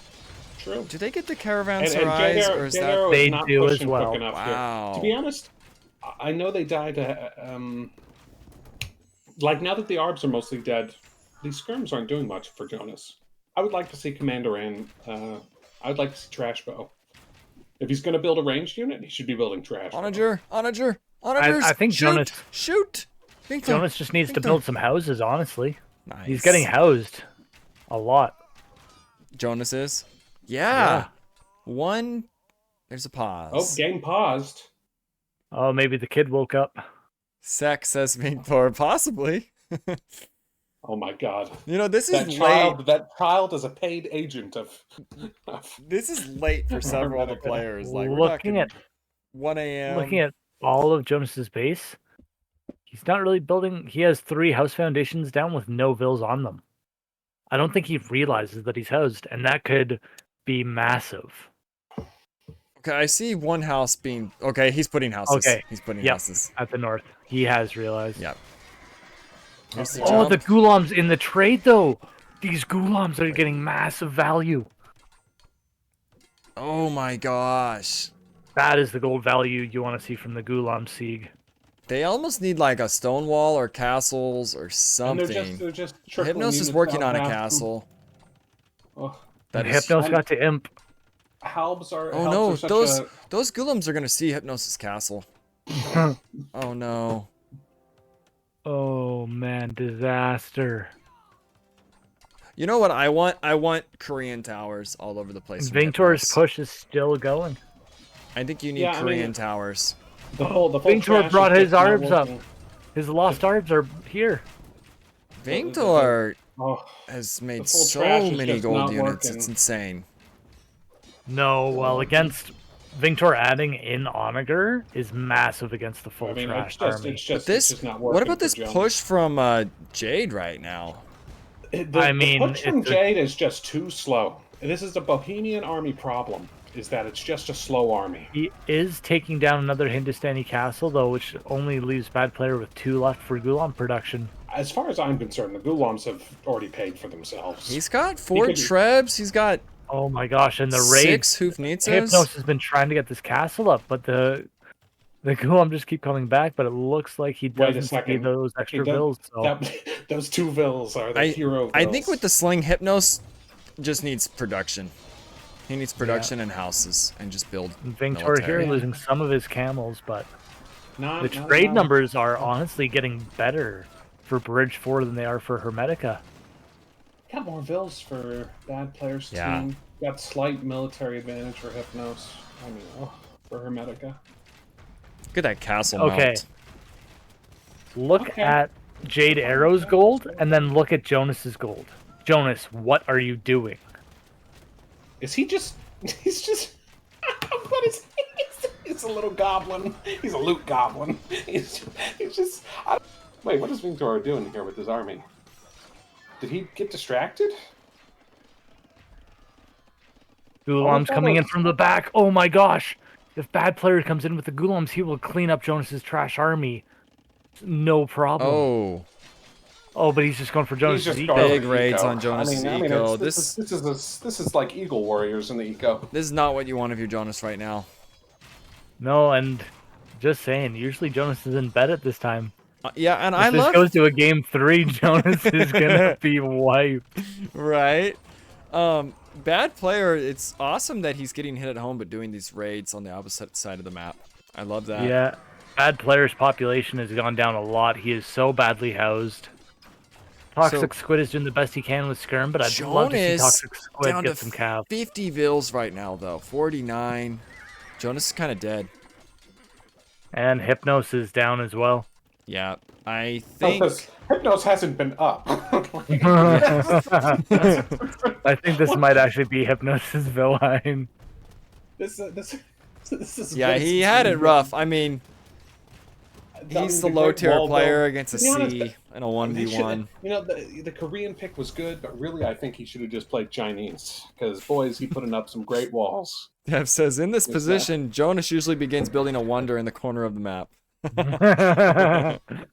Speaker 2: True.
Speaker 1: Do they get the
Speaker 2: And
Speaker 1: caravanserais, or is
Speaker 2: Jade
Speaker 1: that?
Speaker 2: Arrow
Speaker 3: They
Speaker 2: is not
Speaker 3: do as
Speaker 2: pushing
Speaker 3: well.
Speaker 2: quick enough
Speaker 1: Wow.
Speaker 2: here. To be honest, I know they died. Like now that the Arbs are mostly dead, these skirms aren't doing much for Jonas. I would like to see Commander Ann. I would like to see Trash Bow. If he's going to build a ranged unit, he should be building Trash Bow.
Speaker 1: Onagers.
Speaker 3: I think
Speaker 1: shoot,
Speaker 3: Jonas-
Speaker 1: Shoot. Victor.
Speaker 3: Jonas just needs to
Speaker 1: Victor.
Speaker 3: build some houses, honestly.
Speaker 1: Nice.
Speaker 3: He's getting housed a lot.
Speaker 1: Jonas is. Yeah. One. There's a
Speaker 2: Oh,
Speaker 1: pause.
Speaker 2: game paused.
Speaker 3: Oh, maybe the kid woke up.
Speaker 1: Sec says Victor, possibly.
Speaker 2: Oh my God.
Speaker 1: You know, this
Speaker 2: That
Speaker 1: is
Speaker 2: child,
Speaker 1: late.
Speaker 2: that child is a paid agent of.
Speaker 1: This is late for several of the players. Like we're
Speaker 3: Looking
Speaker 1: talking
Speaker 3: at
Speaker 1: 1 a.m.
Speaker 3: looking at all of Jonas's base, he's not really building. He has 3 house foundations down with no vills on them. I don't think he realizes that he's housed, and that could be massive.
Speaker 1: Okay, I see one house being. Okay, he's putting houses.
Speaker 3: Okay,
Speaker 1: He's putting
Speaker 3: yep.
Speaker 1: houses.
Speaker 3: At the north, he has realized.
Speaker 1: Yep. Here's the
Speaker 3: Oh,
Speaker 1: jump.
Speaker 3: the Gulams in the trade, though. These Gulams are getting massive value.
Speaker 1: Oh my gosh.
Speaker 3: That is the gold value you want to see from the Gulam Siege.
Speaker 1: They almost need like a stone wall or castles or
Speaker 2: And
Speaker 1: something.
Speaker 2: they're just trickling
Speaker 1: Hypnos is
Speaker 2: units
Speaker 1: working
Speaker 2: out
Speaker 1: on a
Speaker 2: half.
Speaker 1: castle.
Speaker 2: Oh,
Speaker 1: That
Speaker 3: And
Speaker 1: is.
Speaker 3: Hypnos
Speaker 2: and-
Speaker 3: got to Imp.
Speaker 2: Halbs are.
Speaker 1: Oh
Speaker 2: Halbs
Speaker 1: no,
Speaker 2: are such
Speaker 1: those Gulams are gonna see Hypnos' castle. Oh no.
Speaker 3: Oh man, disaster.
Speaker 1: You know what I want? I want Korean towers all over the place. from
Speaker 3: Vingtor's
Speaker 1: Hypnos.
Speaker 3: push is still going.
Speaker 1: I think you need
Speaker 2: Yeah, I mean-
Speaker 1: Korean towers.
Speaker 2: The whole
Speaker 3: Vingtor
Speaker 2: trash
Speaker 3: brought
Speaker 2: is
Speaker 3: his
Speaker 2: just not
Speaker 3: arbs up.
Speaker 2: working.
Speaker 3: His lost arbs are here.
Speaker 1: Vingtor
Speaker 2: Oh,
Speaker 1: has made
Speaker 2: full
Speaker 1: so
Speaker 2: trash is
Speaker 1: many
Speaker 2: just
Speaker 1: gold
Speaker 2: not
Speaker 1: units.
Speaker 2: working.
Speaker 1: It's insane.
Speaker 3: No, well, against Vingtor adding in Onager is massive against the full
Speaker 2: I mean,
Speaker 3: trash
Speaker 2: it's just,
Speaker 3: army.
Speaker 2: it's just,
Speaker 1: But
Speaker 2: it's
Speaker 1: this,
Speaker 2: just not working.
Speaker 1: what about
Speaker 2: for
Speaker 1: this
Speaker 2: Jonas.
Speaker 1: push from Jade right now?
Speaker 3: I mean,
Speaker 2: the push from
Speaker 3: it's a-
Speaker 2: Jade is just too slow. This is the Bohemian army problem. Is that it's just a slow army.
Speaker 3: He is taking down another Hindustani castle, though, which only leaves Bad Player with 2 left for Gulam production.
Speaker 2: As far as I'm concerned, the Gulams have already paid for themselves.
Speaker 1: He's got 4
Speaker 2: could-
Speaker 1: Trebs. He's got
Speaker 3: Oh my gosh, and the raid
Speaker 1: 6 Hoofnitzas.
Speaker 3: Hypnos has been trying to get this castle up, but the Gulam just keep coming back, but it looks like he
Speaker 2: Wait a
Speaker 3: doesn't see
Speaker 2: second.
Speaker 3: those extra
Speaker 2: He does-
Speaker 3: bills. So.
Speaker 2: Those 2 vills are the hero vills.
Speaker 1: I think with the sling, Hypnos just needs production. He needs production and houses and just build.
Speaker 3: Vingtor
Speaker 1: military.
Speaker 3: here losing some of his camels, but
Speaker 2: Not-
Speaker 3: the
Speaker 2: not-
Speaker 3: trade
Speaker 2: not-
Speaker 3: numbers are honestly getting better for Bridge 4 than they are for Hermetica.
Speaker 2: Got more vills for Bad Players
Speaker 1: Yeah.
Speaker 2: team. Got slight military advantage for Hypnos. I mean, for Hermetica.
Speaker 1: Look at that castle
Speaker 3: Okay.
Speaker 1: mount.
Speaker 3: Look
Speaker 2: Okay.
Speaker 3: at Jade Arrow's gold, and then look at Jonas's gold. Jonas, what are you doing?
Speaker 2: Is he just? He's just. What is? He's a little goblin. He's a loot goblin. He's just. Wait, what is Vingtor doing here with his army? Did he get distracted?
Speaker 3: Gulam's
Speaker 2: Oh,
Speaker 3: coming in
Speaker 2: those-
Speaker 3: from the back. Oh my gosh! If Bad Player comes in with the Gulams, he will clean up Jonas's trash army. No problem.
Speaker 1: Oh,
Speaker 3: Oh, but he's just going for Jonas's
Speaker 2: just
Speaker 3: eco.
Speaker 2: going
Speaker 1: big
Speaker 2: for
Speaker 1: raids
Speaker 2: eco.
Speaker 1: on Jonas'
Speaker 2: I mean,
Speaker 1: eco.
Speaker 2: it's- this is like Eagle Warriors in the eco.
Speaker 1: This is not what you want of your Jonas right now.
Speaker 3: No, and just saying, usually Jonas is in bed at this time.
Speaker 1: Yeah, and
Speaker 3: If
Speaker 1: I
Speaker 3: this
Speaker 1: love
Speaker 3: goes to a game 3, Jonas is gonna be wiped.
Speaker 1: right. Bad Player. It's awesome that he's getting hit at home, but doing these raids on the opposite side of the map. I love that.
Speaker 3: Yeah, Bad Player's population has gone down a lot. He is so badly housed. Toxic Squid is doing the best he can with Skirm, but I'd love to see
Speaker 1: Jonas
Speaker 3: Toxic Squid
Speaker 1: down
Speaker 3: get
Speaker 1: to
Speaker 3: some cav.
Speaker 1: 50 vills right now, though. 49. Jonas is kind of dead.
Speaker 3: And Hypnos is down as well.
Speaker 1: Yeah, I think.
Speaker 2: Because Hypnos hasn't been up.
Speaker 3: I think this might actually be Hypnos' villain.
Speaker 2: this This is
Speaker 1: Yeah,
Speaker 2: good.
Speaker 1: he had it rough. I mean, he's the low tier player against a
Speaker 2: to be honest,
Speaker 1: C in a
Speaker 2: They
Speaker 1: 1v1.
Speaker 2: should, you know, the Korean pick was good, but really, I think he should have just played Chinese because boys, he putting up some great walls.
Speaker 1: Dev says, in this
Speaker 2: With
Speaker 1: position, Jonas usually begins building a wonder in the corner of the map.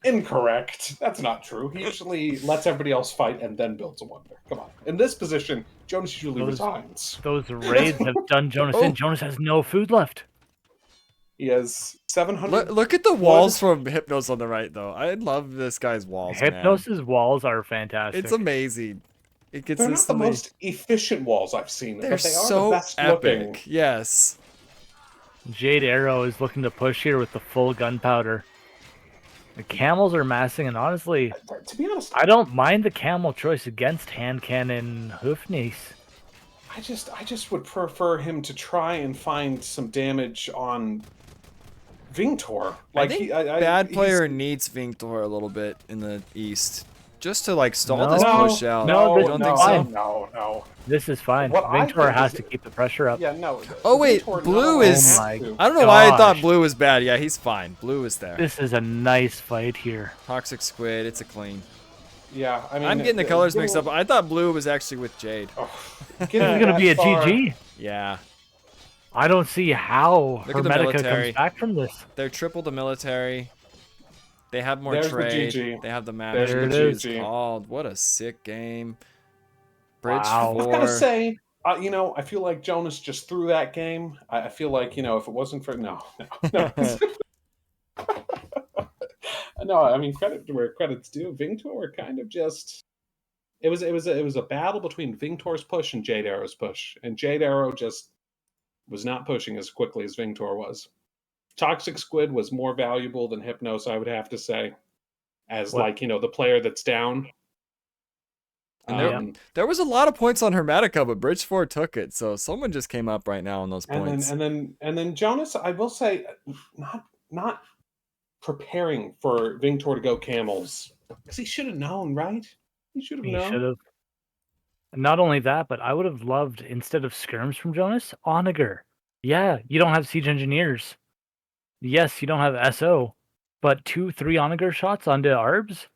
Speaker 2: Incorrect. That's not true. He usually lets everybody else fight and then builds a wonder. Come on. In this position, Jonas usually resigns.
Speaker 3: Those raids have done Jonas in. Jonas has no food left.
Speaker 2: He has 700.
Speaker 1: Look at the walls from Hypnos on the right, though. I love this guy's walls, man.
Speaker 3: Hypnos's walls are fantastic.
Speaker 1: It's amazing. It
Speaker 2: They're not the most efficient walls I've seen,
Speaker 1: They're
Speaker 2: but they are
Speaker 1: so
Speaker 2: the best
Speaker 1: epic.
Speaker 2: looking.
Speaker 1: Yes.
Speaker 3: Jade Arrow is looking to push here with the full gunpowder. The camels are massing, and honestly,
Speaker 2: To be honest,
Speaker 3: I don't mind the camel choice against hand cannon Hoofnies.
Speaker 2: I just would prefer him to try and find some damage on Vingtor.
Speaker 1: I think bad player needs Vingtor a little bit in the east, just to like stall this push out.
Speaker 3: No,
Speaker 1: you don't think so?
Speaker 2: No.
Speaker 3: This is fine.
Speaker 2: What I
Speaker 3: Vingtor
Speaker 2: think
Speaker 3: has
Speaker 2: is-
Speaker 3: to keep the pressure up.
Speaker 2: Yeah, no.
Speaker 1: Oh wait,
Speaker 2: Vingtor
Speaker 1: blue
Speaker 2: not
Speaker 1: is.
Speaker 2: only
Speaker 3: Oh
Speaker 2: has
Speaker 3: my
Speaker 1: I don't know why I thought
Speaker 3: gosh.
Speaker 1: blue was bad. Yeah, he's fine. Blue is there.
Speaker 3: This is a nice fight here.
Speaker 1: Toxic squid. It's a clean.
Speaker 2: Yeah, I mean,
Speaker 1: I'm getting the colors mixed up. I thought blue was actually with Jade.
Speaker 3: This is gonna be a GG.
Speaker 1: Yeah.
Speaker 3: I don't see how
Speaker 1: Look at the
Speaker 3: Hermetica
Speaker 1: military.
Speaker 3: comes back from this.
Speaker 1: They're triple the military. They have more
Speaker 2: There's the
Speaker 1: trade.
Speaker 2: GG.
Speaker 1: They have the map.
Speaker 2: There's
Speaker 3: the
Speaker 1: GG is
Speaker 2: GG.
Speaker 1: called. What a sick game. Bridge
Speaker 3: Wow.
Speaker 2: I've
Speaker 1: 4.
Speaker 2: got to say, you know, I feel like Jonas just threw that game. I feel like, you know, if it wasn't for no. No, I mean, credit where credit's due. Vingtor kind of just it was a battle between Vingtor's push and Jade Arrow's push, and Jade Arrow just was not pushing as quickly as Vingtor was. Toxic Squid was more valuable than Hypnos, I would have to say, as like, you know, the player that's down.
Speaker 1: And there was a lot of points on Hermetica, but Bridge 4 took it. So someone just came up right now on those points.
Speaker 2: And then Jonas, I will say, not preparing for Vingtor to go camels because he should have known, right? He should have
Speaker 3: He
Speaker 2: known.
Speaker 3: should have. Not only that, but I would have loved, instead of skirms from Jonas, Onager. Yeah, you don't have siege engineers. Yes, you don't have SO, but 2-3 Onager shots onto Arbs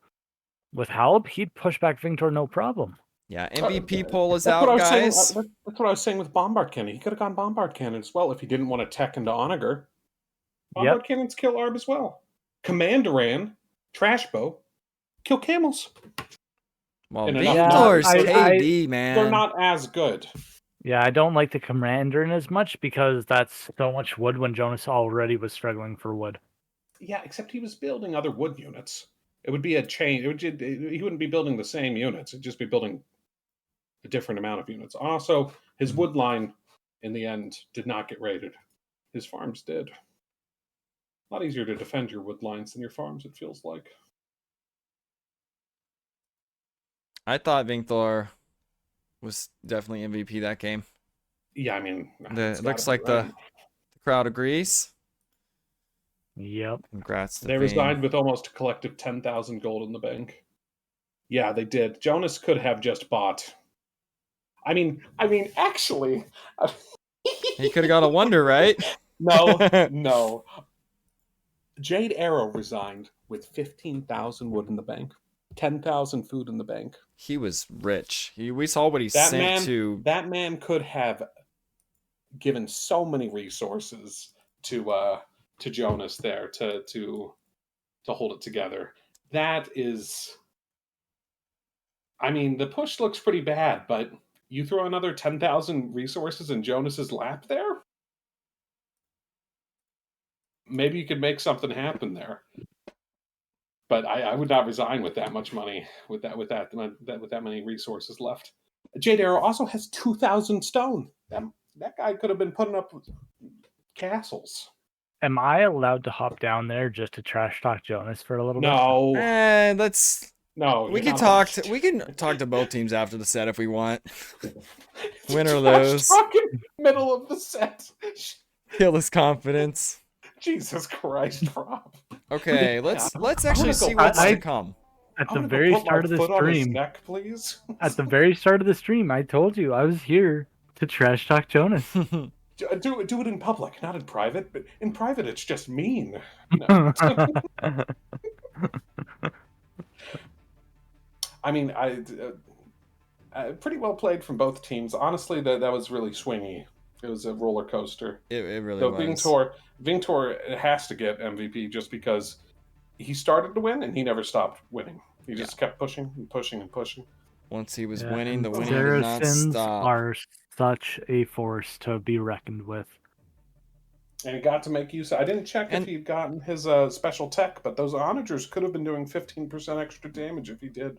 Speaker 3: with Halb, he'd push back Vingtor no problem.
Speaker 1: Yeah, MVP poll is
Speaker 2: That's
Speaker 1: out,
Speaker 2: what I was
Speaker 1: guys.
Speaker 2: saying. That's what I was saying with Bombard Cannon. He could have gone Bombard Cannon as well if he didn't want to tech into Onager. Bombard Cannons kill Arb as well. Commanderan, Trash Bow, kill camels.
Speaker 1: Well,
Speaker 2: In enough
Speaker 1: Vingtor's
Speaker 3: numbers.
Speaker 1: KD, man.
Speaker 2: They're not as good.
Speaker 3: Yeah, I don't like the Commander in as much because that's so much wood when Jonas already was struggling for wood.
Speaker 2: Yeah, except he was building other wood units. It would be a change. He wouldn't be building the same units. It'd just be building a different amount of units. Also, his wood line, in the end, did not get raided. His farms did. A lot easier to defend your wood lines than your farms, it feels like.
Speaker 1: I thought Vingtor was definitely MVP that game.
Speaker 2: Yeah, I mean,
Speaker 1: It looks like the crowd agrees.
Speaker 3: Yep.
Speaker 1: Congrats to
Speaker 2: They
Speaker 1: Ving.
Speaker 2: resigned with almost a collective 10,000 gold in the bank. Yeah, they did. Jonas could have just bought. I mean, actually,
Speaker 1: He could have got a wonder, right?
Speaker 2: no. Jade Arrow resigned with 15,000 wood in the bank, 10,000 food in the bank.
Speaker 1: He was rich. We saw what he
Speaker 2: That
Speaker 1: sent
Speaker 2: man,
Speaker 1: to.
Speaker 2: that man could have given so many resources to Jonas there to hold it together. That is, I mean, the push looks pretty bad, but you throw another 10,000 resources in Jonas's lap there, maybe you could make something happen there. But I would not resign with that much money, with that many resources left. Jade Arrow also has 2,000 stone. That guy could have been putting up castles.
Speaker 3: Am I allowed to hop down there just to trash talk Jonas for a little bit?
Speaker 2: No,
Speaker 1: Let's.
Speaker 2: no.
Speaker 1: We
Speaker 2: you're
Speaker 1: can
Speaker 2: not
Speaker 1: talk. We can talk to both teams after the set if we want. Win or
Speaker 2: Trash
Speaker 1: lose.
Speaker 2: talking middle of the set.
Speaker 1: Kill his confidence.
Speaker 2: Jesus Christ, Rob.
Speaker 1: Okay, let's actually
Speaker 2: go-
Speaker 1: see what's
Speaker 3: I-
Speaker 1: to come.
Speaker 3: At
Speaker 2: I'm
Speaker 3: the
Speaker 2: gonna
Speaker 3: very
Speaker 2: put my
Speaker 3: start of the
Speaker 2: foot on his
Speaker 3: stream,
Speaker 2: neck, please.
Speaker 3: at the very start of the stream, I told you I was here to trash talk Jonas.
Speaker 2: Do it in public, not in private. But in private, it's just mean. No. I mean, pretty well played from both teams. Honestly, that was really swingy. It was a roller coaster.
Speaker 1: It really
Speaker 2: Though
Speaker 1: was.
Speaker 2: Vingtor has to get MVP just because he started to win and he never stopped winning. He just kept pushing and pushing and pushing.
Speaker 1: Once he was
Speaker 3: Yeah,
Speaker 1: winning, the
Speaker 3: and
Speaker 1: winning did not
Speaker 3: Saracens
Speaker 1: stop.
Speaker 3: are such a force to be reckoned with.
Speaker 2: And he got to make use. I didn't check
Speaker 1: And-
Speaker 2: if he'd gotten his special tech, but those onagers could have been doing 15% extra damage if he did.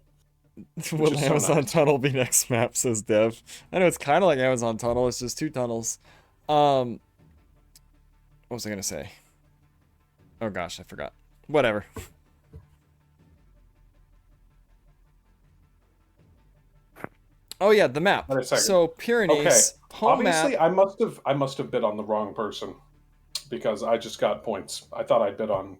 Speaker 1: Will
Speaker 2: is so
Speaker 1: Amazon
Speaker 2: nice.
Speaker 1: Tunnel be next map, says Dev. I know it's kind of like Amazon Tunnel, it's just 2 tunnels. What was I gonna say? Oh gosh, I forgot. Whatever. Oh yeah, the map.
Speaker 2: Wait a second.
Speaker 1: So Pyrenees, home
Speaker 2: Obviously,
Speaker 1: map.
Speaker 2: I must have bid on the wrong person because I just got points. I thought I bid on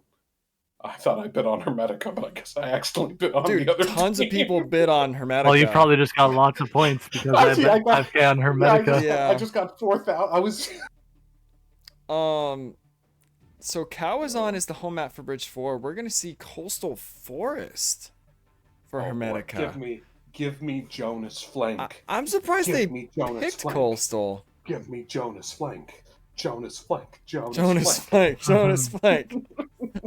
Speaker 2: Hermetica, but I guess I accidentally bid on
Speaker 1: Dude,
Speaker 2: the other
Speaker 1: tons
Speaker 2: team.
Speaker 1: of people bid on Hermetica.
Speaker 3: Well, you probably just got lots of points because I
Speaker 2: See, I
Speaker 3: bet
Speaker 2: got-
Speaker 3: 5K on Hermetica.
Speaker 1: Yeah.
Speaker 2: I just got 4,000. I was.
Speaker 1: So Cowazon is the home map for Bridge 4. We're gonna see Coastal Forest for
Speaker 2: Oh, boy.
Speaker 1: Hermetica.
Speaker 2: Give me Jonas flank.
Speaker 1: I'm surprised
Speaker 2: Give
Speaker 1: they
Speaker 2: me Jonas
Speaker 1: picked
Speaker 2: flank.
Speaker 1: Coastal.
Speaker 2: Give me Jonas flank. Jonas flank. Jonas
Speaker 1: Jonas
Speaker 2: flank.
Speaker 1: Flank. Jonas Flank.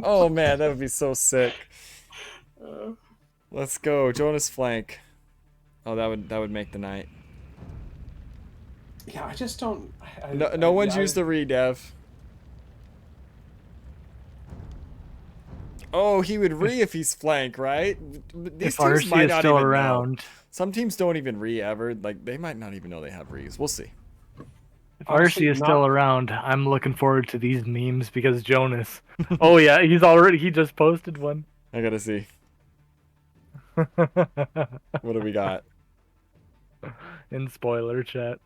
Speaker 1: Oh man, that would be so sick. Let's go, Jonas Flank. Oh, that would make the night.
Speaker 2: Yeah, I just don't.
Speaker 1: No one's used the redev. Oh, he would re if he's flank, right? These
Speaker 3: If
Speaker 1: teams might
Speaker 3: RC is
Speaker 1: not
Speaker 3: still
Speaker 1: even know.
Speaker 3: around,
Speaker 1: Some teams don't even re ever. Like they might not even know they have re's. We'll see.
Speaker 3: if
Speaker 2: Honestly,
Speaker 3: RC is
Speaker 2: not-
Speaker 3: still around, I'm looking forward to these memes because Jonas. Oh yeah, he just posted one.
Speaker 1: I gotta see. What do we got?
Speaker 3: In spoiler chat.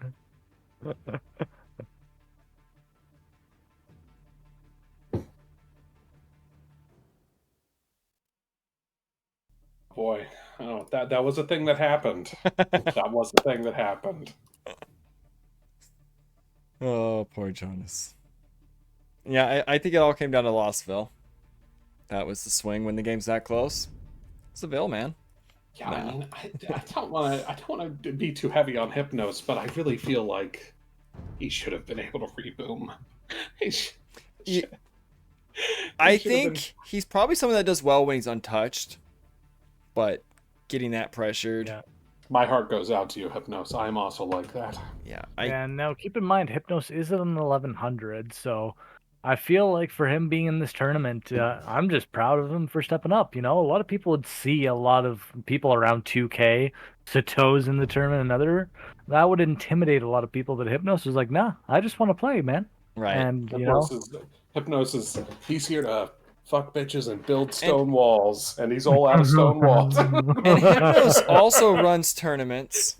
Speaker 2: Boy, oh, that was a thing that happened. That was a thing that happened.
Speaker 1: Oh, poor Jonas. Yeah, I think it all came down to Lostville. That was the swing when the game's that close. It's the Ville, man.
Speaker 2: Yeah,
Speaker 1: No.
Speaker 2: I mean, I don't want to be too heavy on Hypnos, but I really feel like he should have been able to reboom.
Speaker 1: Ye- I
Speaker 2: should have been-
Speaker 1: think he's probably someone that does well when he's untouched, but getting that pressured.
Speaker 3: Yeah.
Speaker 2: My heart goes out to you, Hypnos. I'm also like that.
Speaker 1: Yeah,
Speaker 3: And now keep in mind, Hypnos is an 1100, so I feel like for him being in this tournament, I'm just proud of him for stepping up. You know, a lot of people would see a lot of people around 2K, Sato's in the tournament, another. That would intimidate a lot of people, but Hypnos was like, nah, I just want to play, man.
Speaker 1: right.
Speaker 3: And, you know,
Speaker 2: Hypnos, he's here to fuck bitches and build stone walls, and he's all out of stone walls.
Speaker 1: And Hypnos also runs tournaments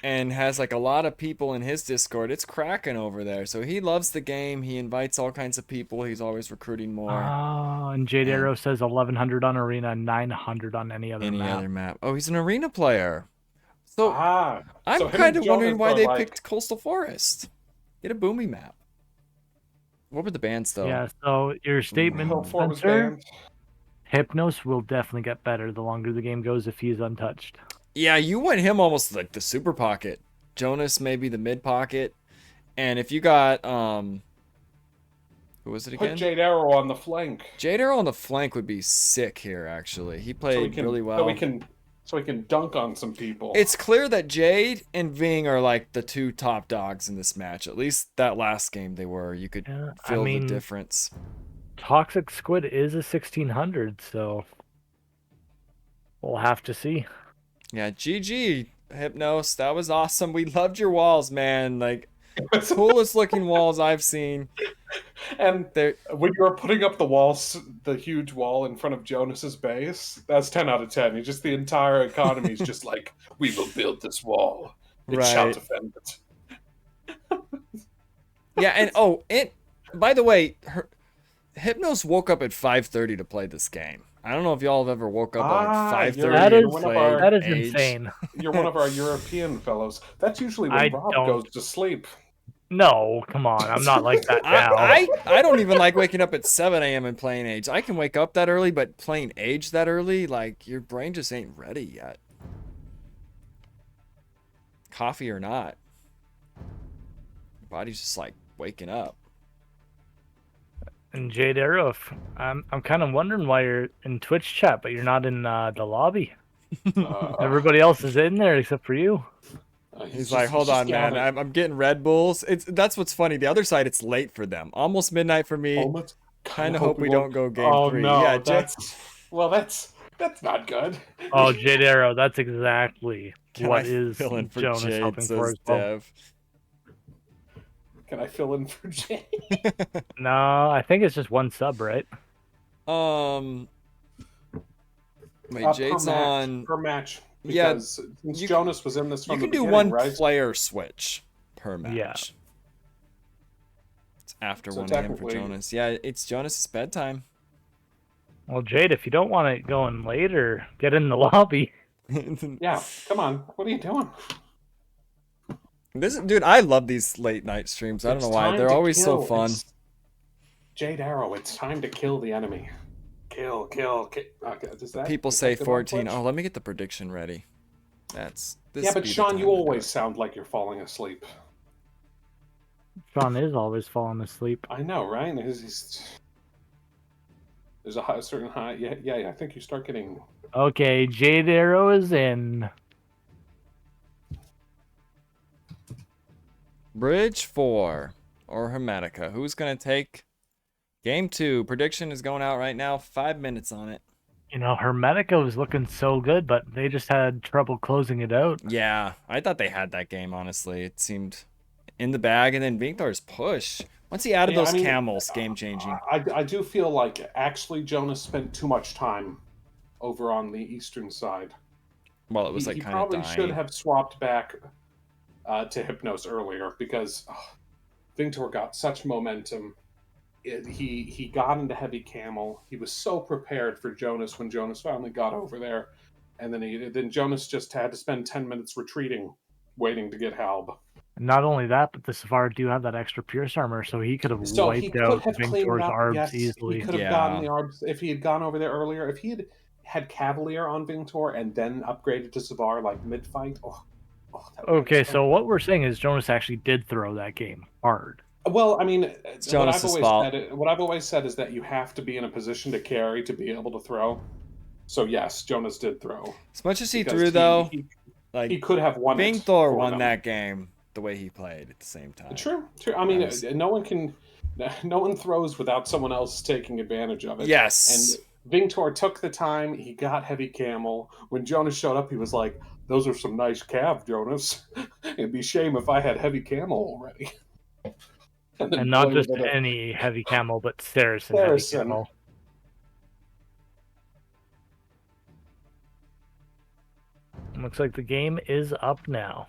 Speaker 1: and has like a lot of people in his Discord. It's cracking over there. So he loves the game. He invites all kinds of people. He's always recruiting more.
Speaker 3: Oh, and Jade
Speaker 1: Yeah.
Speaker 3: Arrow says 1100 on Arena, 900 on any other map.
Speaker 1: Other map. Oh, he's an arena player. So I'm
Speaker 2: so him
Speaker 1: kind
Speaker 2: and
Speaker 1: of wondering
Speaker 2: Jonas
Speaker 1: why
Speaker 2: are
Speaker 1: they
Speaker 2: like-
Speaker 1: picked Coastal Forest. Get a boomy map. What were the bands though?
Speaker 3: Yeah, so your statement,
Speaker 2: Hill 4 was
Speaker 3: Spencer,
Speaker 2: banned.
Speaker 3: Hypnos will definitely get better the longer the game goes if he's untouched.
Speaker 1: Yeah, you want him almost like the super pocket. Jonas maybe the mid pocket. And if you got who was it again?
Speaker 2: Put Jade Arrow on the flank.
Speaker 1: Jade Arrow on the flank would be sick here actually. He played really well.
Speaker 2: So we can dunk on some people.
Speaker 1: It's clear that Jade and Ving are like the two top dogs in this match. At least that last game they were. You could
Speaker 3: Yeah, I
Speaker 1: feel
Speaker 3: mean,
Speaker 1: the difference.
Speaker 3: Toxic Squid is a 1600, so we'll have to see.
Speaker 1: Yeah, GG Hypnos. That was awesome. We loved your walls, man. Like coolest looking walls I've seen.
Speaker 2: And
Speaker 1: They're
Speaker 2: when you were putting up the walls, the huge wall in front of Jonas's base, that's 10 out of 10. Just the entire economy is just like, we will build this wall. It shall
Speaker 1: Right.
Speaker 2: defend it.
Speaker 1: Yeah, and by the way, Hypnos woke up at 5:30 to play this game. I don't know if y'all have ever woke up at like 5:30
Speaker 3: That
Speaker 1: and
Speaker 3: is
Speaker 1: played
Speaker 3: that is
Speaker 1: Age.
Speaker 3: insane.
Speaker 2: You're one of our European fellows. That's usually when
Speaker 3: I
Speaker 2: Rob
Speaker 3: don't-
Speaker 2: goes to sleep.
Speaker 3: No, come on. I'm not like that now.
Speaker 1: I don't even like waking up at 7 a.m. and playing Age. I can wake up that early, but playing Age that early, like, your brain just ain't ready yet. Coffee or not. Your body's just like waking up.
Speaker 3: And Jade Arrow, I'm kind of wondering why you're in Twitch chat, but you're not in the lobby. Everybody else is in there except for you.
Speaker 1: He's like, hold on, man. I'm getting Red Bulls. That's what's funny. The other side, it's late for them. Almost midnight for me. Kind of hope we don't go game 3.
Speaker 2: No,
Speaker 1: Yeah,
Speaker 2: that's not good.
Speaker 3: Oh, Jade Arrow, that's exactly
Speaker 1: Can
Speaker 3: what
Speaker 1: I
Speaker 3: is
Speaker 1: fill in for
Speaker 3: Jonas
Speaker 1: Jade,
Speaker 3: hoping for
Speaker 1: says
Speaker 3: as well.
Speaker 1: Dev.
Speaker 2: Can I fill in for Jay?
Speaker 3: No, I think it's just one sub, right?
Speaker 1: Wait, Jade's on
Speaker 2: per match.
Speaker 1: Yeah,
Speaker 2: Because since Jonas was in this from
Speaker 1: you
Speaker 2: the
Speaker 1: can do
Speaker 2: beginning,
Speaker 1: one
Speaker 2: right?
Speaker 1: player switch per match.
Speaker 3: Yeah.
Speaker 1: It's after
Speaker 2: So
Speaker 1: 1 a.m. for
Speaker 2: technically-
Speaker 1: Jonas. Yeah, it's Jonas's bedtime.
Speaker 3: Well, Jade, if you don't want it going later, get in the lobby.
Speaker 2: Yeah, come on. What are you doing?
Speaker 1: Dude, I love these late night streams. I don't know why. They're always so fun.
Speaker 2: Jade Arrow, it's time to kill the enemy. Kill. Okay,
Speaker 1: People say 14. Oh, let me get the prediction ready. This
Speaker 2: Yeah, but
Speaker 1: be the
Speaker 2: Sean,
Speaker 1: time
Speaker 2: you
Speaker 1: to do
Speaker 2: always
Speaker 1: it.
Speaker 2: sound like you're falling asleep.
Speaker 3: Sean is always falling asleep.
Speaker 2: I know, right? There's a certain high. Yeah. I think you start getting.
Speaker 3: Okay, Jade Arrow is in.
Speaker 1: Bridge 4 or Hermetica. Who's going to take game 2? Prediction is going out right now. 5 minutes on it.
Speaker 3: You know, Hermetica was looking so good, but they just had trouble closing it out.
Speaker 1: Yeah, I thought they had that game, honestly. It seemed in the bag, and then Victor's push. Once he added those camels, game-changing.
Speaker 2: I do feel like actually Jonas spent too much time over on the eastern side.
Speaker 1: Well, it was like
Speaker 2: he
Speaker 1: kind of
Speaker 2: probably
Speaker 1: dying.
Speaker 2: should have swapped back to Hypnos earlier because Victor got such momentum. He got into heavy camel. He was so prepared for Jonas when Jonas finally got over there, and then Jonas just had to spend 10 minutes retreating, waiting to get Halb.
Speaker 3: And not only that, but the Savara do have that extra Pierce armor, so he could have wiped out Victor's Arbs easily.
Speaker 2: He could have gotten the Arbs if he had gone over there earlier. If he had Cavalier on Victor and then upgraded to Savar like mid-fight.
Speaker 3: Okay, so what we're saying is Jonas actually did throw that game hard.
Speaker 2: Well, I mean,
Speaker 1: it's Jonas's fault.
Speaker 2: What I've always said is that you have to be in a position to carry to be able to throw. So yes, Jonas did throw.
Speaker 1: As much as he threw, though,
Speaker 2: he could have won.
Speaker 1: Victor won that game the way he played at the same time.
Speaker 2: True. I mean, no one throws without someone else taking advantage of it.
Speaker 1: Yes.
Speaker 2: And Victor took the time. He got heavy camel. When Jonas showed up, he was like, "Those are some nice cav, Jonas. It'd be a shame if I had heavy camel already."
Speaker 3: And not just any heavy camel, but Saracen heavy camel. Looks like the game is up now.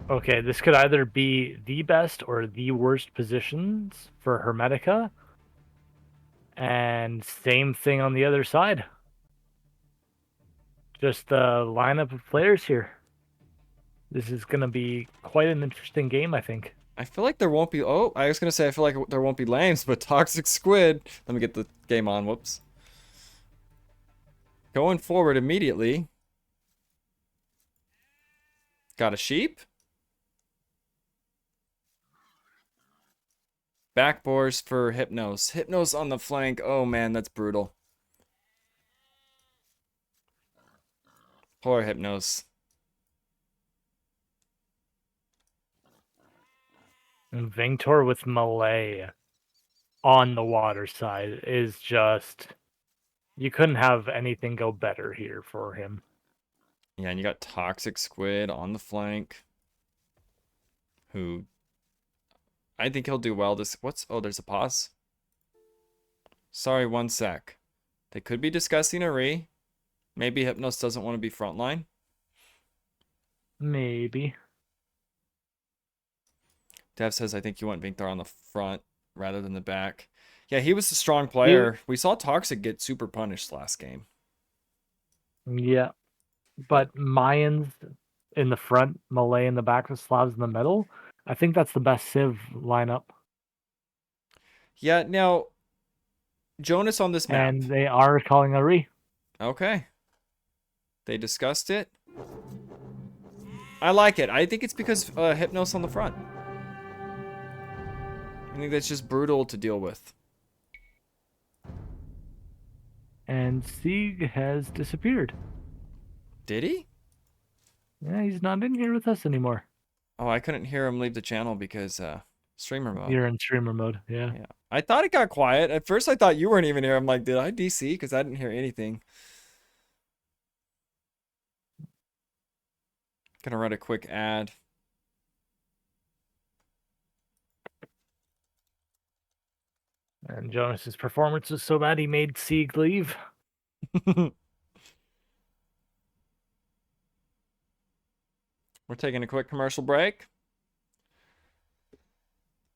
Speaker 3: Okay, this could either be the best or the worst positions for Hermetica. And same thing on the other side. Just the lineup of players here. This is going to be quite an interesting game, I think.
Speaker 1: I feel like there won't be... Oh, I was going to say I feel like there won't be lanes, but Toxic Squid... Let me get the game on. Whoops. Going forward immediately. Got a sheep. Backboars for Hypnos. Hypnos on the flank. Oh, man, that's brutal. Poor Hypnos.
Speaker 3: And Victor with Malay on the water side is just... You couldn't have anything go better here for him.
Speaker 1: Yeah, and you got Toxic Squid on the flank. Who... I think he'll do well. Oh, there's a pause. Sorry, 1 sec. They could be discussing a re. Maybe Hypnos doesn't want to be frontline.
Speaker 3: Maybe.
Speaker 1: Dev says, I think you want Victor on the front rather than the back. Yeah, he was a strong player. We saw Toxic get super punished last game.
Speaker 3: Yeah, but Mayans in the front, Malay in the back, with Slavs in the middle. I think that's the best Civ lineup,
Speaker 1: Yeah, now Jonas on this map.
Speaker 3: and they are calling a re.
Speaker 1: Okay. They discussed it. I like it. I think it's because Hypnos on the front. I think that's just brutal to deal with.
Speaker 3: And Sieg has disappeared.
Speaker 1: Did he?
Speaker 3: Yeah, he's not in here with us anymore.
Speaker 1: Oh, I couldn't hear him leave the channel because streamer mode.
Speaker 3: You're in streamer mode, yeah.
Speaker 1: Yeah. I thought it got quiet. At first I thought you weren't even here. I'm like, did I DC? Because I didn't hear anything. Gonna run a quick ad.
Speaker 3: And Jonas's performance was so bad he made Sieg leave.
Speaker 1: We're taking a quick commercial break.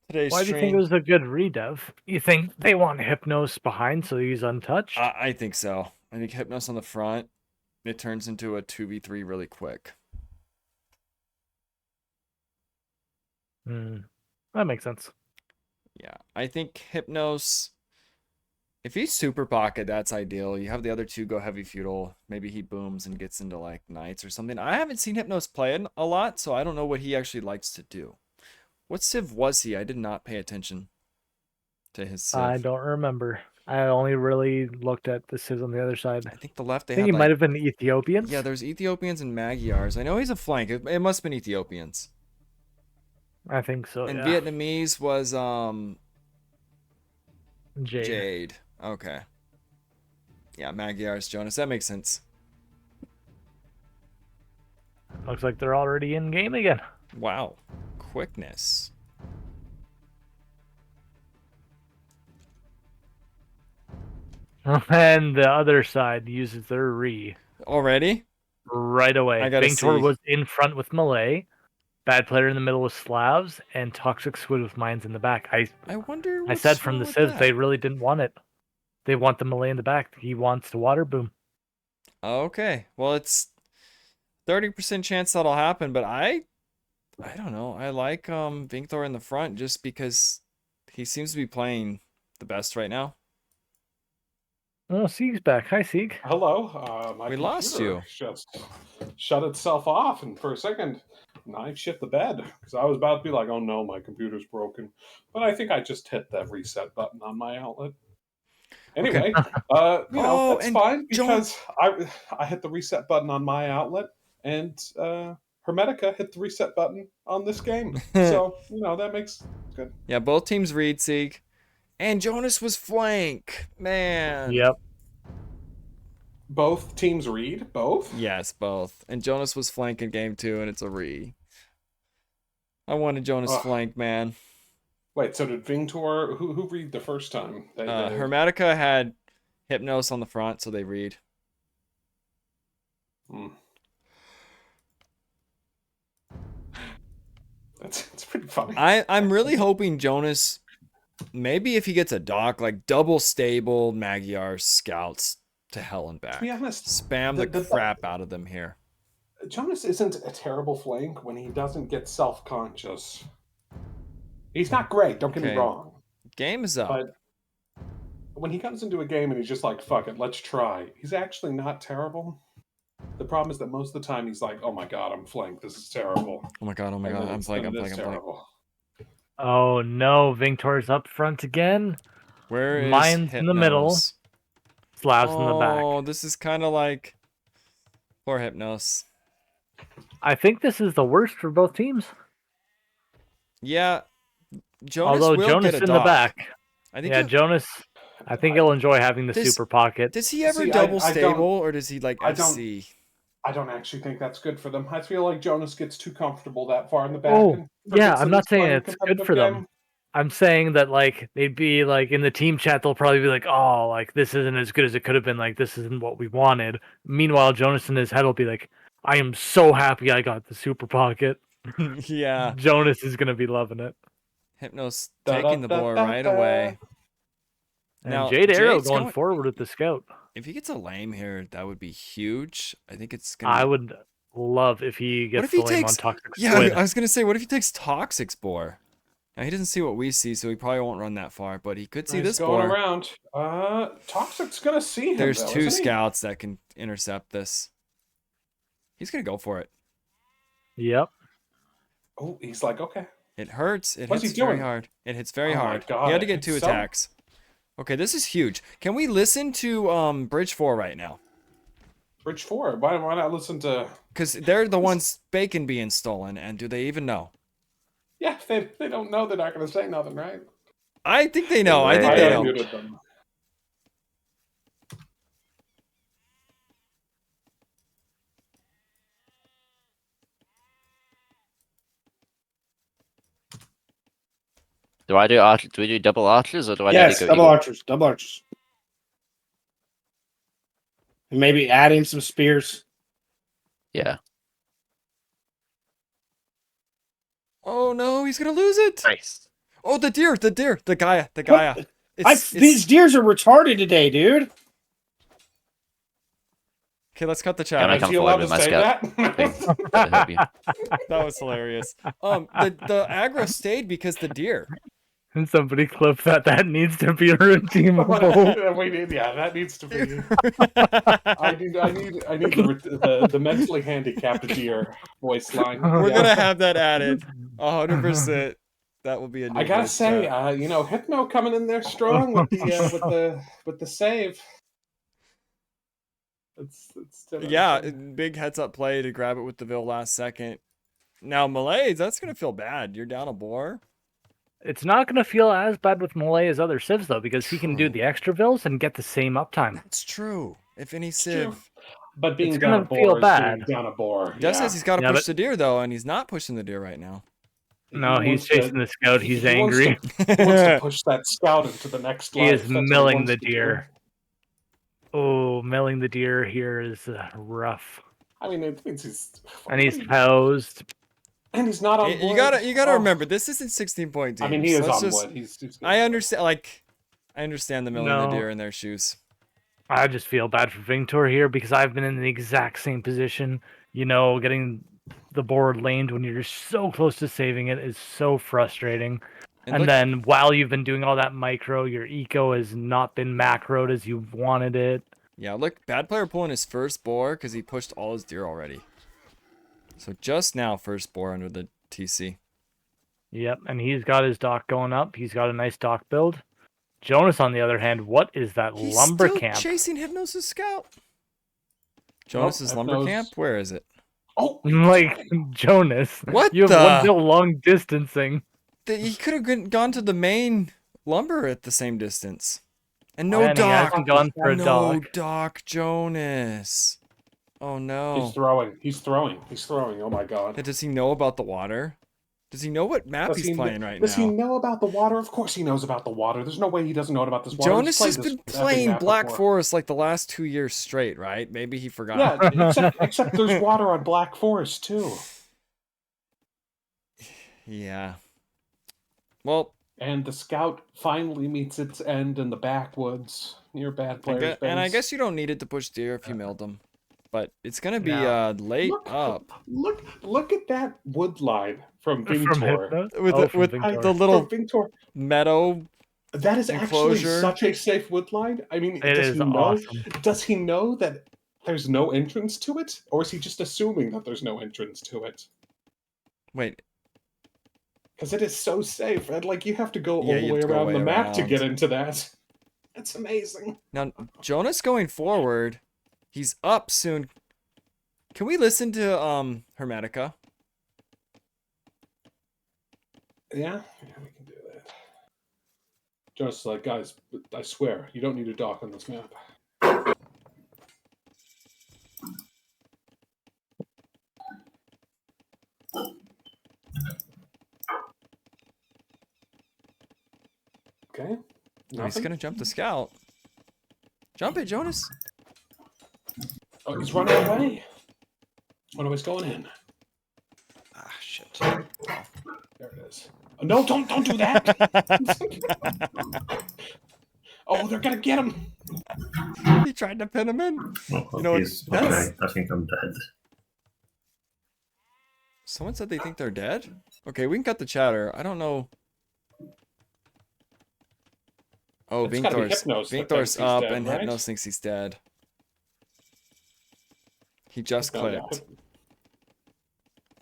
Speaker 1: Today's
Speaker 3: Why do you think it was a good redev? You think they want Hypnos behind so he's untouched?
Speaker 1: I think so. I think Hypnos on the front, it turns into a 2v3 really quick.
Speaker 3: That makes sense.
Speaker 1: Yeah, I think Hypnos, if he's super pocket, that's ideal. You have the other two go heavy feudal. Maybe he booms and gets into like knights or something. I haven't seen Hypnos play it a lot, so I don't know what he actually likes to do. What civ was he? I did not pay attention to his civ.
Speaker 3: I don't remember. I only really looked at the civs on the other side.
Speaker 1: I think the left they
Speaker 3: I think
Speaker 1: had
Speaker 3: he might have been Ethiopians.
Speaker 1: Yeah, there's Ethiopians and Magyars. I know he's a flank. It must have been Ethiopians.
Speaker 3: I think so.
Speaker 1: And
Speaker 3: Yeah.
Speaker 1: Vietnamese was
Speaker 3: Jade.
Speaker 1: Jade. Okay. Yeah, Magyars, Jonas. That makes sense.
Speaker 3: Looks like they're already in game again.
Speaker 1: Wow. Quickness.
Speaker 3: And the other side uses their re
Speaker 1: Already?
Speaker 3: right away.
Speaker 1: I gotta
Speaker 3: Vingtor
Speaker 1: see.
Speaker 3: was in front with Malay. Bad player in the middle with Slavs, and Toxic Squid with Mines in the back.
Speaker 1: I wonder
Speaker 3: I said from the civs they really didn't want it. They want the Malay in the back. He wants to water boom.
Speaker 1: Okay. Well, it's 30% chance that'll happen, but I don't know. I like Vingthor in the front just because he seems to be playing the best right now.
Speaker 3: Oh, Sieg's back. Hi, Sieg.
Speaker 2: Hello. My
Speaker 1: We lost you.
Speaker 2: Just shut itself off, and for a second, I shit the bed because I was about to be like, "Oh no, my computer's broken," but I think I just hit the reset button on my outlet. Anyway, that's fine because I hit the reset button on my outlet, and Hermetica hit the reset button on this game. So that makes good.
Speaker 1: Yeah, both teams read Sieg. And Jonas was flank. Man.
Speaker 3: Yep.
Speaker 2: Both teams read? Both?
Speaker 1: Yes, both. And Jonas was flank in game 2, and it's a re. I wanted Jonas flank, man.
Speaker 2: Wait, so did Vingtor... Who read the first time?
Speaker 1: Hermetica had Hypnos on the front, so they read.
Speaker 2: That's pretty funny.
Speaker 1: I'm really hoping Jonas... Maybe if he gets a dock, like double stable Magyar scouts to hell and back.
Speaker 2: To be honest,
Speaker 1: spam the crap out of them here.
Speaker 2: Jonas isn't a terrible flank when he doesn't get self-conscious. He's not great, don't get me wrong.
Speaker 1: Game is up.
Speaker 2: But when he comes into a game and he's just like, fuck it, let's try. He's actually not terrible. The problem is that most of the time he's like, oh my god, I'm flanked, this is terrible.
Speaker 1: Oh my god, I'm flanked.
Speaker 3: Oh no, Vingtor's up front again.
Speaker 1: Where is
Speaker 3: Mine's in the middle. Slavs in the back.
Speaker 1: Oh, this is kind of like poor Hypnos.
Speaker 3: I think this is the worst for both teams.
Speaker 1: Yeah, Jonas
Speaker 3: Although
Speaker 1: will
Speaker 3: Jonas
Speaker 1: get a
Speaker 3: in
Speaker 1: dock.
Speaker 3: the back.
Speaker 1: I think
Speaker 3: Jonas. I think he'll enjoy having the super pocket.
Speaker 1: Does he ever double stable, or does he like FC?
Speaker 2: I don't actually think that's good for them. I feel like Jonas gets too comfortable that far in the back.
Speaker 3: Oh, yeah, I'm not saying it's good for them. I'm saying that like they'd be like in the team chat, they'll probably be like, "Oh, like this isn't as good as it could have been. Like this isn't what we wanted." Meanwhile, Jonas in his head will be like, "I am so happy I got the super pocket."
Speaker 1: Yeah,
Speaker 3: Jonas is gonna be loving it.
Speaker 1: Hypnos taking the board right away.
Speaker 3: And now Jade Arrow going forward with the scout.
Speaker 1: If he gets a lame here, that would be huge. I think it's gonna.
Speaker 3: I would love if he
Speaker 1: What
Speaker 3: gets
Speaker 1: if he
Speaker 3: the lame on
Speaker 1: takes?
Speaker 3: Toxic
Speaker 1: Yeah,
Speaker 3: Squid.
Speaker 1: I was gonna say, what if he takes Toxic Spore? Now he doesn't see what we see, so he probably won't run that far. But he could see
Speaker 2: He's
Speaker 1: this
Speaker 2: going
Speaker 1: boar.
Speaker 2: around. Toxic's gonna see him.
Speaker 1: There's
Speaker 2: though,
Speaker 1: 2
Speaker 2: isn't he?
Speaker 1: scouts that can intercept this. He's gonna go for it.
Speaker 3: Yep.
Speaker 2: Oh, he's like, okay.
Speaker 1: It hurts. It
Speaker 2: What's he
Speaker 1: hits very
Speaker 2: doing?
Speaker 1: hard. It hits very
Speaker 2: Oh my
Speaker 1: hard.
Speaker 2: God,
Speaker 1: He had to
Speaker 2: it
Speaker 1: get
Speaker 2: hits
Speaker 1: 2
Speaker 2: so-
Speaker 1: attacks. Okay, this is huge. Can we listen to Bridge 4 right now?
Speaker 2: Bridge 4. Why not listen to?
Speaker 1: Because they're the ones bacon being stolen, and do they even know?
Speaker 2: Yeah, if they don't know, they're not gonna say nothing, right?
Speaker 1: I think they know. I think
Speaker 5: Right.
Speaker 1: they
Speaker 2: I
Speaker 1: know.
Speaker 2: unmuted them.
Speaker 7: Do I do arch? Do we do double archers or do I
Speaker 6: Yes,
Speaker 7: need to go
Speaker 6: double
Speaker 7: eagle?
Speaker 6: archers. Double archers. And maybe adding some spears.
Speaker 7: Yeah.
Speaker 1: Oh no, he's gonna lose it.
Speaker 5: Nice.
Speaker 1: Oh, the deer, the Gaia.
Speaker 6: What?
Speaker 1: It's,
Speaker 6: These deers are retarded today, dude.
Speaker 1: Okay, let's cut the
Speaker 7: Can I
Speaker 1: chat.
Speaker 7: come
Speaker 2: Is he
Speaker 7: forward
Speaker 2: allowed
Speaker 7: with
Speaker 2: to
Speaker 7: my
Speaker 2: say
Speaker 7: scout?
Speaker 2: that?
Speaker 7: To help you?
Speaker 1: That was hilarious. The aggro stayed because the deer.
Speaker 3: And somebody clip that. That needs to be redeemable.
Speaker 2: We need, yeah, that needs to be. I need the mentally handicapped deer voice line.
Speaker 1: We're
Speaker 2: Yeah.
Speaker 1: gonna have that added. 100%. That will be a new
Speaker 2: I gotta
Speaker 1: voice
Speaker 2: say,
Speaker 1: chat.
Speaker 2: Hypno coming in there strong with the save. It's
Speaker 1: Yeah, big heads up play to grab it with the Vil last second. Now Malays, that's gonna feel bad. You're down a boar.
Speaker 3: It's not going to feel as bad with Malay as other civs, though, because he can do
Speaker 1: True.
Speaker 3: the extra vills and get the same uptime.
Speaker 1: That's true. If any
Speaker 2: true.
Speaker 1: civ.
Speaker 2: But being
Speaker 3: It's
Speaker 2: down a
Speaker 3: gonna feel
Speaker 2: boar is being
Speaker 3: bad.
Speaker 2: down a boar.
Speaker 1: Just says he's got to
Speaker 3: Yeah,
Speaker 1: push
Speaker 3: but-
Speaker 1: the deer though, and he's not pushing the deer right now.
Speaker 3: No, he's chasing the scout. He's
Speaker 2: he wants
Speaker 3: angry.
Speaker 2: He wants to push that scout into the next
Speaker 3: He
Speaker 2: life.
Speaker 3: is
Speaker 2: That's what he
Speaker 3: milling
Speaker 2: wants
Speaker 3: the
Speaker 2: to do.
Speaker 3: deer. Oh, milling the deer here is rough.
Speaker 2: I mean, it means he's
Speaker 3: And he's posed.
Speaker 2: and he's not on
Speaker 1: You
Speaker 2: wood.
Speaker 1: gotta
Speaker 2: Oh.
Speaker 1: remember, this isn't 16-point teams.
Speaker 2: I mean, he is
Speaker 1: Let's
Speaker 2: on
Speaker 1: just-
Speaker 2: wood. He's
Speaker 1: I understand. I understand the milling the
Speaker 3: No.
Speaker 1: deer in their shoes.
Speaker 3: I just feel bad for Victor here because I've been in the exact same position. You know, getting the board lamed when you're just so close to saving it is so frustrating. And
Speaker 1: look-
Speaker 3: then while you've been doing all that micro, your eco has not been macroed as you wanted it.
Speaker 1: Yeah, look, bad player pulling his first boar because he pushed all his deer already. So just now, first boar under the TC.
Speaker 3: Yep, and he's got his dock going up. He's got a nice dock build. Jonas, on the other hand, what is that
Speaker 1: He's
Speaker 3: lumber
Speaker 1: still
Speaker 3: camp?
Speaker 1: chasing Hypnosis Scout. Jonas's lumber
Speaker 2: Hypnos-
Speaker 1: camp? Where is it?
Speaker 2: Oh,
Speaker 3: Like, Jonas,
Speaker 1: What
Speaker 3: you have
Speaker 1: the-
Speaker 3: one bill long distancing.
Speaker 1: He could have gone to the main lumber at the same distance. And no
Speaker 3: And he
Speaker 1: dock.
Speaker 3: hasn't gone for a
Speaker 1: No
Speaker 3: dock.
Speaker 1: dock, Jonas. Oh no.
Speaker 2: he's throwing. He's throwing. Oh my god.
Speaker 1: Does he know about the water? Does he know what map
Speaker 2: Does
Speaker 1: he's
Speaker 2: he-
Speaker 1: playing right
Speaker 2: Does he
Speaker 1: now?
Speaker 2: know about the water? Of course he knows about the water. There's no way he doesn't know about this water.
Speaker 1: Jonas
Speaker 2: He's
Speaker 1: has
Speaker 2: played
Speaker 1: been
Speaker 2: this epic
Speaker 1: playing
Speaker 2: map
Speaker 1: Black
Speaker 2: before.
Speaker 1: Forest like the last 2 years straight, right? Maybe he forgot.
Speaker 2: Yeah, except there's water on Black Forest too.
Speaker 1: Yeah. Well,
Speaker 2: And the scout finally meets its end in the backwoods near Bad Player's
Speaker 1: and I
Speaker 2: base.
Speaker 1: guess you don't need it to push deer if you milled them. But it's gonna be
Speaker 3: No.
Speaker 1: late
Speaker 2: look,
Speaker 1: up
Speaker 2: Look at that wood line from
Speaker 3: From
Speaker 2: Vingtor.
Speaker 3: Hypnos?
Speaker 1: with
Speaker 3: Oh,
Speaker 1: the,
Speaker 3: from
Speaker 1: with
Speaker 3: Victor.
Speaker 1: the little
Speaker 2: From Vingtor.
Speaker 1: meadow.
Speaker 2: That is
Speaker 1: enclosure.
Speaker 2: actually such a safe wood line. I mean,
Speaker 3: It
Speaker 2: does
Speaker 3: is
Speaker 2: he know?
Speaker 3: awesome.
Speaker 2: Does he know that there's no entrance to it, or is he just assuming that there's no entrance to it?
Speaker 1: Wait,
Speaker 2: Because it is so safe, and like you have to go
Speaker 1: Yeah,
Speaker 2: all the
Speaker 1: you
Speaker 2: way
Speaker 1: have to go
Speaker 2: around
Speaker 1: way
Speaker 2: the map to
Speaker 1: around.
Speaker 2: get into that. It's amazing.
Speaker 1: now Jonas going forward. He's up soon. Can we listen to Hermetica?
Speaker 2: Yeah, we can do that. Jonas is like, guys, I swear, you don't need a dock on this map. Okay.
Speaker 1: Oh, he's
Speaker 2: Nothing?
Speaker 1: gonna jump the scout. Jump it, Jonas.
Speaker 2: Oh, he's running away. Oh no, he's going in.
Speaker 4: Ah, shit.
Speaker 2: There it is. Oh, no, don't do that. Oh, they're gonna get him.
Speaker 1: He tried to pin him in.
Speaker 10: Oh,
Speaker 1: You know,
Speaker 10: he's
Speaker 1: that's-
Speaker 10: okay. I think I'm dead.
Speaker 1: Someone said they think they're dead? Okay, we can cut the chatter. I don't know. Oh,
Speaker 2: It's gotta be
Speaker 1: Vinctor's
Speaker 2: Hypnos that thinks
Speaker 1: Vinctor's
Speaker 2: he's
Speaker 1: up
Speaker 2: dead,
Speaker 1: and
Speaker 2: right?
Speaker 1: Hypnos thinks he's dead. He just
Speaker 2: No, yeah.
Speaker 1: clicked.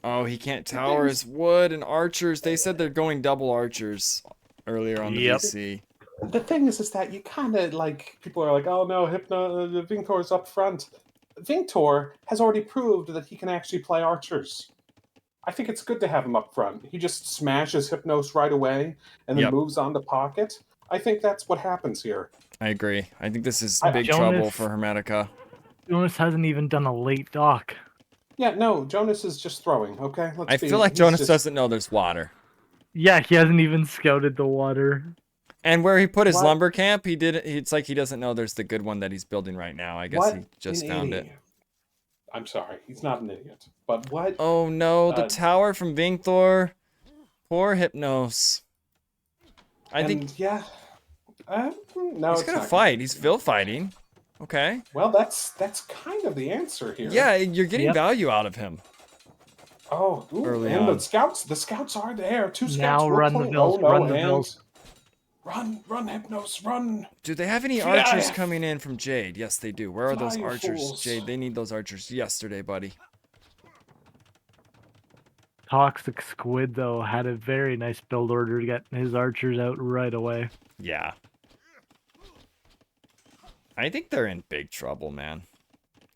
Speaker 1: Oh, he can't tower his wood and archers. They said they're going double archers earlier on the
Speaker 3: Yep.
Speaker 1: VC.
Speaker 2: The thing is that you kind of like people are like, oh no, Vinctor's up front. Vinctor has already proved that he can actually play archers. I think it's good to have him up front. He just smashes Hypnos right away and then
Speaker 1: Yep.
Speaker 2: moves on to pocket. I think that's what happens here.
Speaker 1: I agree. I think this is
Speaker 2: I-
Speaker 1: big
Speaker 3: Jonas-
Speaker 1: trouble for Hermetica.
Speaker 3: Jonas hasn't even done a late dock.
Speaker 2: Yeah, no, Jonas is just throwing. Okay,
Speaker 1: I feel like
Speaker 2: he's
Speaker 1: Jonas
Speaker 2: just-
Speaker 1: doesn't know there's water.
Speaker 3: Yeah, he hasn't even scouted the water.
Speaker 1: And where he put his
Speaker 2: What?
Speaker 1: lumber camp, he did. It's like he doesn't know there's the good one that he's building right now. I guess
Speaker 2: What
Speaker 1: he just
Speaker 2: an
Speaker 1: found
Speaker 2: idiot.
Speaker 1: it.
Speaker 2: I'm sorry, he's not an idiot. But what?
Speaker 1: Oh no, the
Speaker 2: Uh,
Speaker 1: tower from Vinctor. Poor Hypnos. I think
Speaker 2: yeah. No,
Speaker 1: he's
Speaker 2: it's
Speaker 1: gonna
Speaker 2: not
Speaker 1: fight. He's still fighting. Okay.
Speaker 2: Well, that's kind of the answer here.
Speaker 1: Yeah, you're getting
Speaker 3: Yep.
Speaker 1: value out of him.
Speaker 2: Oh, ooh,
Speaker 1: Early
Speaker 2: and
Speaker 1: on.
Speaker 2: the scouts are there. Two scouts.
Speaker 3: Now
Speaker 2: will
Speaker 3: run the
Speaker 2: point-
Speaker 3: Bills,
Speaker 2: oh, no,
Speaker 3: run the
Speaker 2: and-
Speaker 3: Bills.
Speaker 2: Run, Hypnos, run.
Speaker 1: Do they have any
Speaker 2: Fly.
Speaker 1: archers coming in from Jade? Yes, they do. Where are
Speaker 2: Fly,
Speaker 1: those
Speaker 2: you
Speaker 1: archers?
Speaker 2: fools.
Speaker 1: Jade, they need those archers yesterday, buddy.
Speaker 3: Toxic Squid, though, had a very nice build order to get his archers out right away.
Speaker 1: Yeah. I think they're in big trouble, man.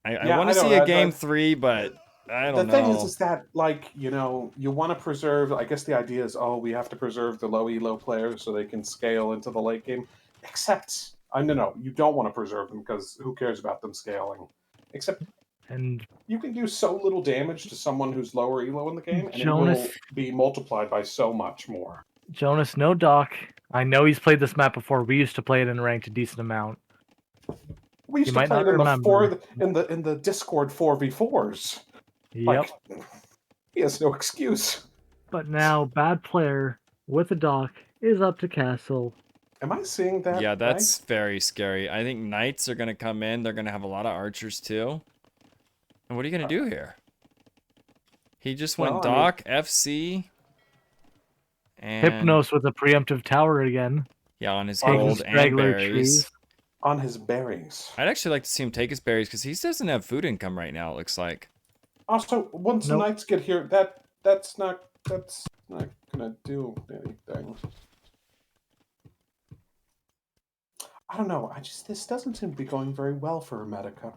Speaker 1: I
Speaker 2: Yeah,
Speaker 1: want
Speaker 2: I
Speaker 1: to
Speaker 2: know,
Speaker 1: see a
Speaker 2: I-
Speaker 1: game 3, but I don't
Speaker 2: The
Speaker 1: know.
Speaker 2: thing is that, like, you know, you want to preserve. I guess the idea is, oh, we have to preserve the low elo players so they can scale into the late game. Except, no, you don't want to preserve them because who cares about them scaling? Except
Speaker 3: And
Speaker 2: you can do so little damage to someone who's lower elo in the game, and it
Speaker 3: Jonas-
Speaker 2: will be multiplied by so much more.
Speaker 3: Jonas, no dock. I know he's played this map before. We used to play it in ranked a decent amount.
Speaker 2: We used
Speaker 3: You
Speaker 2: to
Speaker 3: might
Speaker 2: play
Speaker 3: not
Speaker 2: it in
Speaker 3: remember.
Speaker 2: in the Discord 4v4s.
Speaker 3: Yep.
Speaker 2: Like, he has no excuse.
Speaker 3: But now, bad player with a dock is up to castle.
Speaker 2: Am I seeing that?
Speaker 1: Yeah,
Speaker 2: right?
Speaker 1: that's very scary. I think knights are going to come in. They're going to have a lot of archers, too. And what are you going to do here? He just went
Speaker 2: Well, I mean-
Speaker 1: dock, FC, and...
Speaker 3: Hypnos with a preemptive tower again.
Speaker 1: Yeah, on his
Speaker 2: Taking
Speaker 1: gold and
Speaker 3: straggler
Speaker 1: berries.
Speaker 3: trees.
Speaker 2: on his berries.
Speaker 1: I'd actually like to see him take his berries because he doesn't have food income right now, it looks like.
Speaker 2: Also, once
Speaker 3: Nope.
Speaker 2: the knights get here, that's not gonna do anything. I don't know. This doesn't seem to be going very well for Hermetica.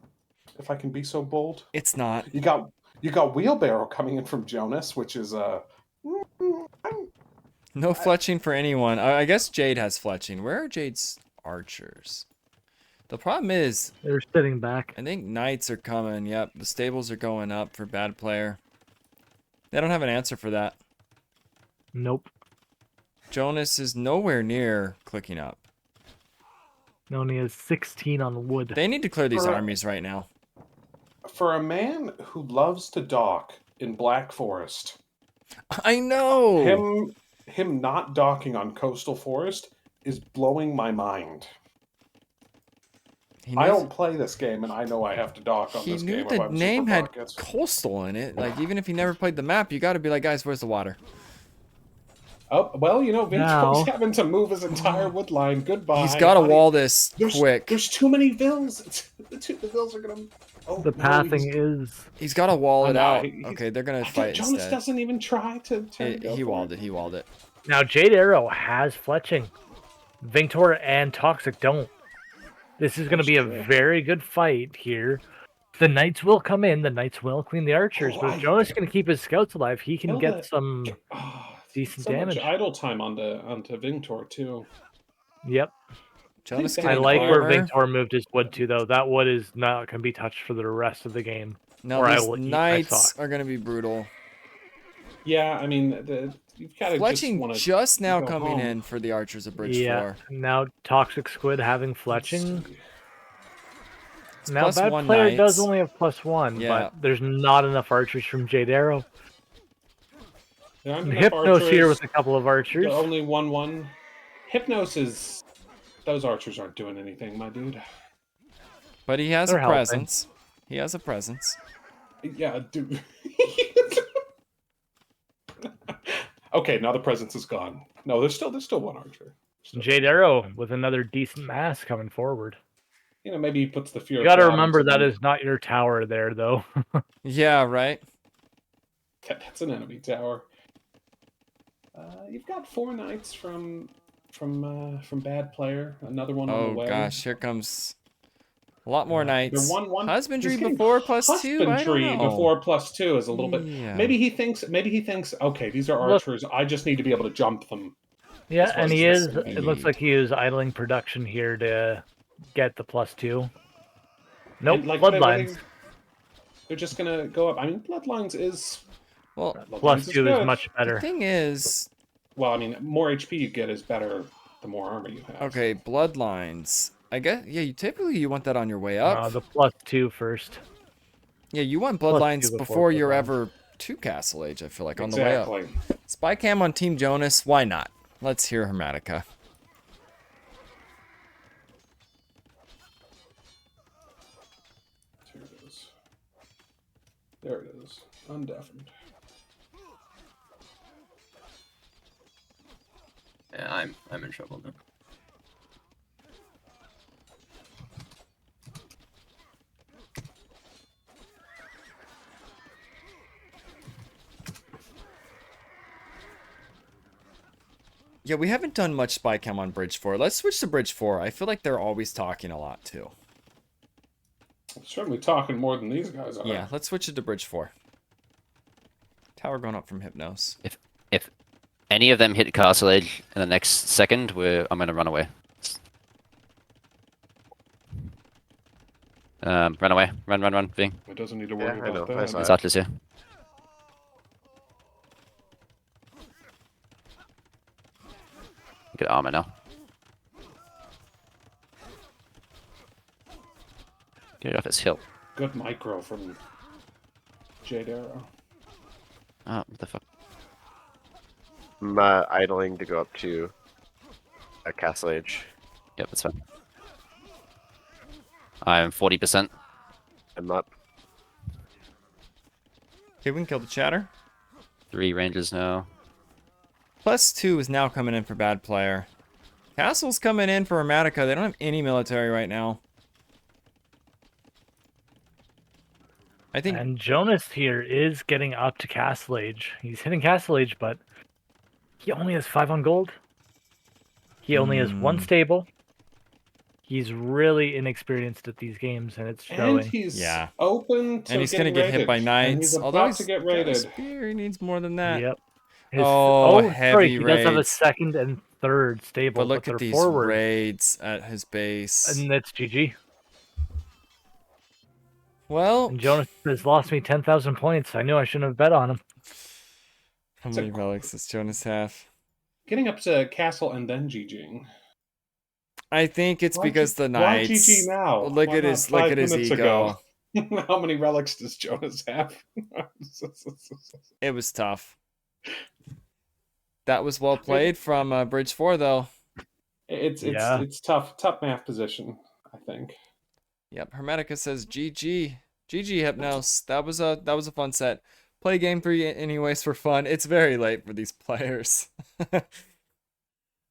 Speaker 2: If I can be so bold,
Speaker 1: It's not.
Speaker 2: you got wheelbarrow coming in from Jonas, which is
Speaker 1: No fletching for anyone. I guess Jade has fletching. Where are Jade's archers? The problem is,
Speaker 3: They're sitting back.
Speaker 1: I think knights are coming. Yep, the stables are going up for bad player. They don't have an answer for that.
Speaker 3: Nope.
Speaker 1: Jonas is nowhere near clicking up.
Speaker 3: No, and he has 16 on wood.
Speaker 1: They need to clear these
Speaker 2: For-
Speaker 1: armies right now.
Speaker 2: for a man who loves to dock in Black Forest.
Speaker 1: I know.
Speaker 2: Him not docking on Coastal Forest is blowing my mind.
Speaker 1: He
Speaker 2: I
Speaker 1: knows-
Speaker 2: don't play this game, and I know I have to dock on
Speaker 1: He
Speaker 2: this
Speaker 1: knew
Speaker 2: game. or
Speaker 1: the
Speaker 2: I'm
Speaker 1: name
Speaker 2: super
Speaker 1: had
Speaker 2: buckets.
Speaker 1: coastal in it. Like, even if he never played the map, you got to be like, guys, where's the water?
Speaker 2: Oh well, you know,
Speaker 3: Now-
Speaker 2: Vince's having to move his entire wood line. Goodbye.
Speaker 1: He's got to
Speaker 2: buddy.
Speaker 1: wall this
Speaker 2: There's,
Speaker 1: quick.
Speaker 2: There's too many vills. The vills are gonna. Oh,
Speaker 3: The
Speaker 2: no,
Speaker 3: pathing
Speaker 2: he's-
Speaker 3: is.
Speaker 1: He's got to wall
Speaker 2: Oh,
Speaker 1: it
Speaker 2: no,
Speaker 1: out.
Speaker 2: he-
Speaker 1: Okay, they're going to
Speaker 2: I
Speaker 1: fight
Speaker 2: think Jonas
Speaker 1: instead.
Speaker 2: doesn't even try to. Go
Speaker 1: He
Speaker 2: for
Speaker 1: walled
Speaker 2: it.
Speaker 1: it. He walled it.
Speaker 3: Now, Jade Arrow has fletching. Vinctor and Toxic don't. This is going to be a
Speaker 2: That's true.
Speaker 3: very good fight here. The Knights will come in. The Knights will clean the archers.
Speaker 2: Oh,
Speaker 3: but if Jonas can keep his scouts alive, he can
Speaker 2: Kill
Speaker 3: get
Speaker 2: that-
Speaker 3: some
Speaker 2: Oh,
Speaker 3: decent
Speaker 2: so
Speaker 3: damage.
Speaker 2: much idle time onto Vinctor too.
Speaker 3: Yep.
Speaker 1: Jonas
Speaker 2: I
Speaker 3: I
Speaker 1: getting
Speaker 3: like where
Speaker 1: armor.
Speaker 3: Vinctor moved his wood to, though. That wood is not going to be touched for the rest of the game.
Speaker 1: No,
Speaker 3: or I
Speaker 1: these
Speaker 3: will eat my
Speaker 1: knights
Speaker 3: sock.
Speaker 1: are going to be brutal.
Speaker 2: Yeah, I mean, you've got to
Speaker 1: Fletching
Speaker 2: just,
Speaker 1: just now
Speaker 2: go
Speaker 1: coming
Speaker 2: home.
Speaker 1: in for the archers of Bridge
Speaker 3: Yeah.
Speaker 1: 4.
Speaker 3: Now, Toxic Squid having fletching.
Speaker 1: It's
Speaker 3: Now,
Speaker 1: plus
Speaker 3: Bad
Speaker 1: one
Speaker 3: Player does
Speaker 1: knights.
Speaker 3: only have +1,
Speaker 1: Yeah.
Speaker 3: but there's not enough archers from Jade Arrow.
Speaker 2: There aren't enough
Speaker 3: Hypnos here
Speaker 2: archers.
Speaker 3: with a couple of archers.
Speaker 2: They're only 1-1. Hypnos is. Those archers aren't doing anything, my dude.
Speaker 1: But he has a
Speaker 3: They're helping.
Speaker 1: presence. He has a presence.
Speaker 2: Yeah, dude. Okay, now the presence is gone. No, there's still one archer.
Speaker 3: Jade Arrow with another decent mass coming forward.
Speaker 2: You know, maybe he puts the fear.
Speaker 3: You got to
Speaker 2: of God
Speaker 3: remember
Speaker 2: into
Speaker 3: that
Speaker 2: them.
Speaker 3: is not your tower there, though.
Speaker 1: Yeah, right?
Speaker 2: That's an enemy tower. You've got 4 knights from bad player. Another one on the
Speaker 1: Oh
Speaker 2: way.
Speaker 1: gosh, here comes a lot more
Speaker 2: They're
Speaker 1: knights.
Speaker 2: 1-1.
Speaker 1: Husbandry
Speaker 2: He's getting
Speaker 1: before +2. I don't
Speaker 2: husbandry
Speaker 1: know.
Speaker 2: before +2 is a little bit.
Speaker 1: Yeah.
Speaker 2: Maybe he thinks. Okay, these are
Speaker 3: Look.
Speaker 2: archers. I just need to be able to jump them.
Speaker 3: Yeah,
Speaker 2: That's what
Speaker 3: and
Speaker 2: he's
Speaker 3: he is.
Speaker 2: thinking.
Speaker 3: It looks like he is idling production here to get the +2. Nope,
Speaker 2: And, like,
Speaker 3: Bloodlines.
Speaker 2: They're just gonna go up. I mean, Bloodlines is.
Speaker 1: Well,
Speaker 2: Bloodlines
Speaker 3: +2 is
Speaker 2: good.
Speaker 3: much
Speaker 1: the
Speaker 3: better.
Speaker 1: thing is,
Speaker 2: Well, I mean, more HP you get is better. The more armor you have.
Speaker 1: okay, bloodlines. I guess you typically want that on your way up.
Speaker 3: The +2 first.
Speaker 1: Yeah, you want
Speaker 3: +2
Speaker 1: bloodlines before you're
Speaker 3: Bloodlines.
Speaker 1: ever to Castle Age. I feel like on the way up.
Speaker 2: Exactly.
Speaker 1: Spy cam on Team Jonas. Why not? Let's hear Hermetica.
Speaker 2: Here it is. There it is. Undeafened.
Speaker 9: Yeah, I'm in trouble now.
Speaker 1: Yeah, we haven't done much spy cam on Bridge 4. Let's switch to Bridge 4. I feel like they're always talking a lot too.
Speaker 2: Certainly talking more than these guys are.
Speaker 1: Yeah, let's switch it to Bridge 4. Tower going up from Hypnos.
Speaker 7: If any of them hit Castle Edge in the next second, I'm gonna run away. Run away. Run, Ving.
Speaker 2: It doesn't need to worry
Speaker 5: Yeah, I know.
Speaker 2: about
Speaker 5: I
Speaker 2: that.
Speaker 5: saw
Speaker 7: It's Atlas here. Get armor now. Get off this hill.
Speaker 2: Good micro from Jade Arrow.
Speaker 7: Oh, what the fuck?
Speaker 5: I'm idling to go up to a Castle Age.
Speaker 7: Yep, that's fine. I'm 40%.
Speaker 5: I'm up.
Speaker 1: Okay, we can kill the chatter.
Speaker 7: 3 rangers now.
Speaker 1: +2 is now coming in for bad player. Castle's coming in for Hermetica. They don't have any military right now. I think
Speaker 3: And Jonas here is getting up to Castle Age. He's hitting Castle Age, but he only has 5 on gold. He only has 1 stable. He's really inexperienced at these games, and it's showing.
Speaker 2: And he's
Speaker 1: Yeah.
Speaker 2: open to
Speaker 1: and he's gonna get hit by
Speaker 2: And
Speaker 1: knights.
Speaker 2: he's
Speaker 1: Although
Speaker 2: about
Speaker 1: he's
Speaker 2: to get
Speaker 1: got a
Speaker 2: raided.
Speaker 1: spear, he needs more than that.
Speaker 3: Yep.
Speaker 1: Oh,
Speaker 3: sorry,
Speaker 1: heavy
Speaker 3: he does have a
Speaker 1: raids.
Speaker 3: 2nd and 3rd stable,
Speaker 1: But look
Speaker 3: they're
Speaker 1: at these
Speaker 3: forward,
Speaker 1: raids at his base.
Speaker 3: and that's GG.
Speaker 1: Well,
Speaker 3: And Jonas has lost me 10,000 points. I knew I shouldn't have bet on him.
Speaker 1: how many relics does Jonas have?
Speaker 2: Getting up to Castle and then GGing.
Speaker 1: I think it's
Speaker 2: Why
Speaker 1: because
Speaker 2: G-
Speaker 1: the
Speaker 2: Why
Speaker 1: knights.
Speaker 2: GG now?
Speaker 1: Look
Speaker 2: Why
Speaker 1: at
Speaker 2: not
Speaker 1: his
Speaker 2: 5
Speaker 1: ego.
Speaker 2: minutes How many relics does Jonas have?
Speaker 1: It was tough. That was well played from Bridge 4, though.
Speaker 3: Yeah.
Speaker 2: It's tough math position, I think.
Speaker 1: Yep, Hermetica says GG. GG Hypnos. That was a fun set. Play game 3 anyways for fun. It's very late for these players.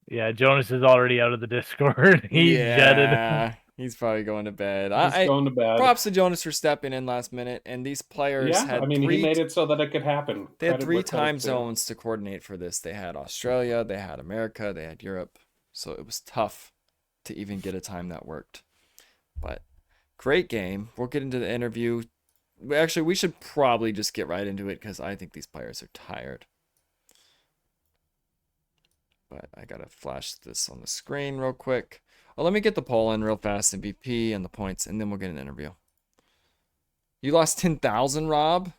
Speaker 3: Yeah, Jonas is already out of the Discord. He's jetted.
Speaker 1: Yeah, he's probably going to bed.
Speaker 2: He's going to bed.
Speaker 1: Props to Jonas for stepping in last minute. And these players
Speaker 2: Yeah,
Speaker 1: had
Speaker 2: I mean,
Speaker 1: three,
Speaker 2: he made it so that it could happen.
Speaker 1: they had
Speaker 2: Credit
Speaker 1: 3
Speaker 2: where credit's
Speaker 1: time
Speaker 2: due.
Speaker 1: zones to coordinate for this. They had Australia, they had America, they had Europe. So it was tough to even get a time that worked. But great game. We'll get into the interview. Actually, we should probably just get right into it because I think these players are tired. But I gotta flash this on the screen real quick. Oh, let me get the poll in real fast, MVP and the points, and then we'll get an interview. You lost 10,000, Rob?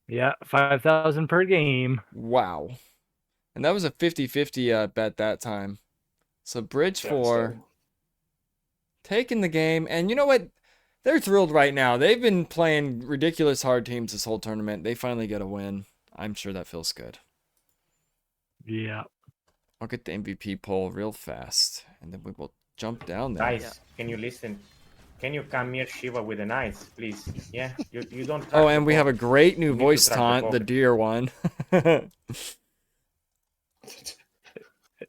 Speaker 3: Yeah, 5,000 per game.
Speaker 1: Wow. And that was a 50-50 bet that time. So Bridge 4 taking the game, and you know what? They're thrilled right now. They've been playing ridiculous hard teams this whole tournament. They finally get a win. I'm sure that feels good.
Speaker 3: Yeah.
Speaker 1: I'll get the MVP poll real fast, and then we will jump down there.
Speaker 8: Guys, can you listen? Can you come here, Shiva, with an ice, please? Yeah, you don't.
Speaker 1: Oh,
Speaker 8: track
Speaker 1: and
Speaker 8: the
Speaker 1: we have a
Speaker 8: pocket.
Speaker 1: great new
Speaker 8: You need to
Speaker 1: voice
Speaker 8: track the
Speaker 1: taunt, the
Speaker 8: pocket.
Speaker 1: deer one.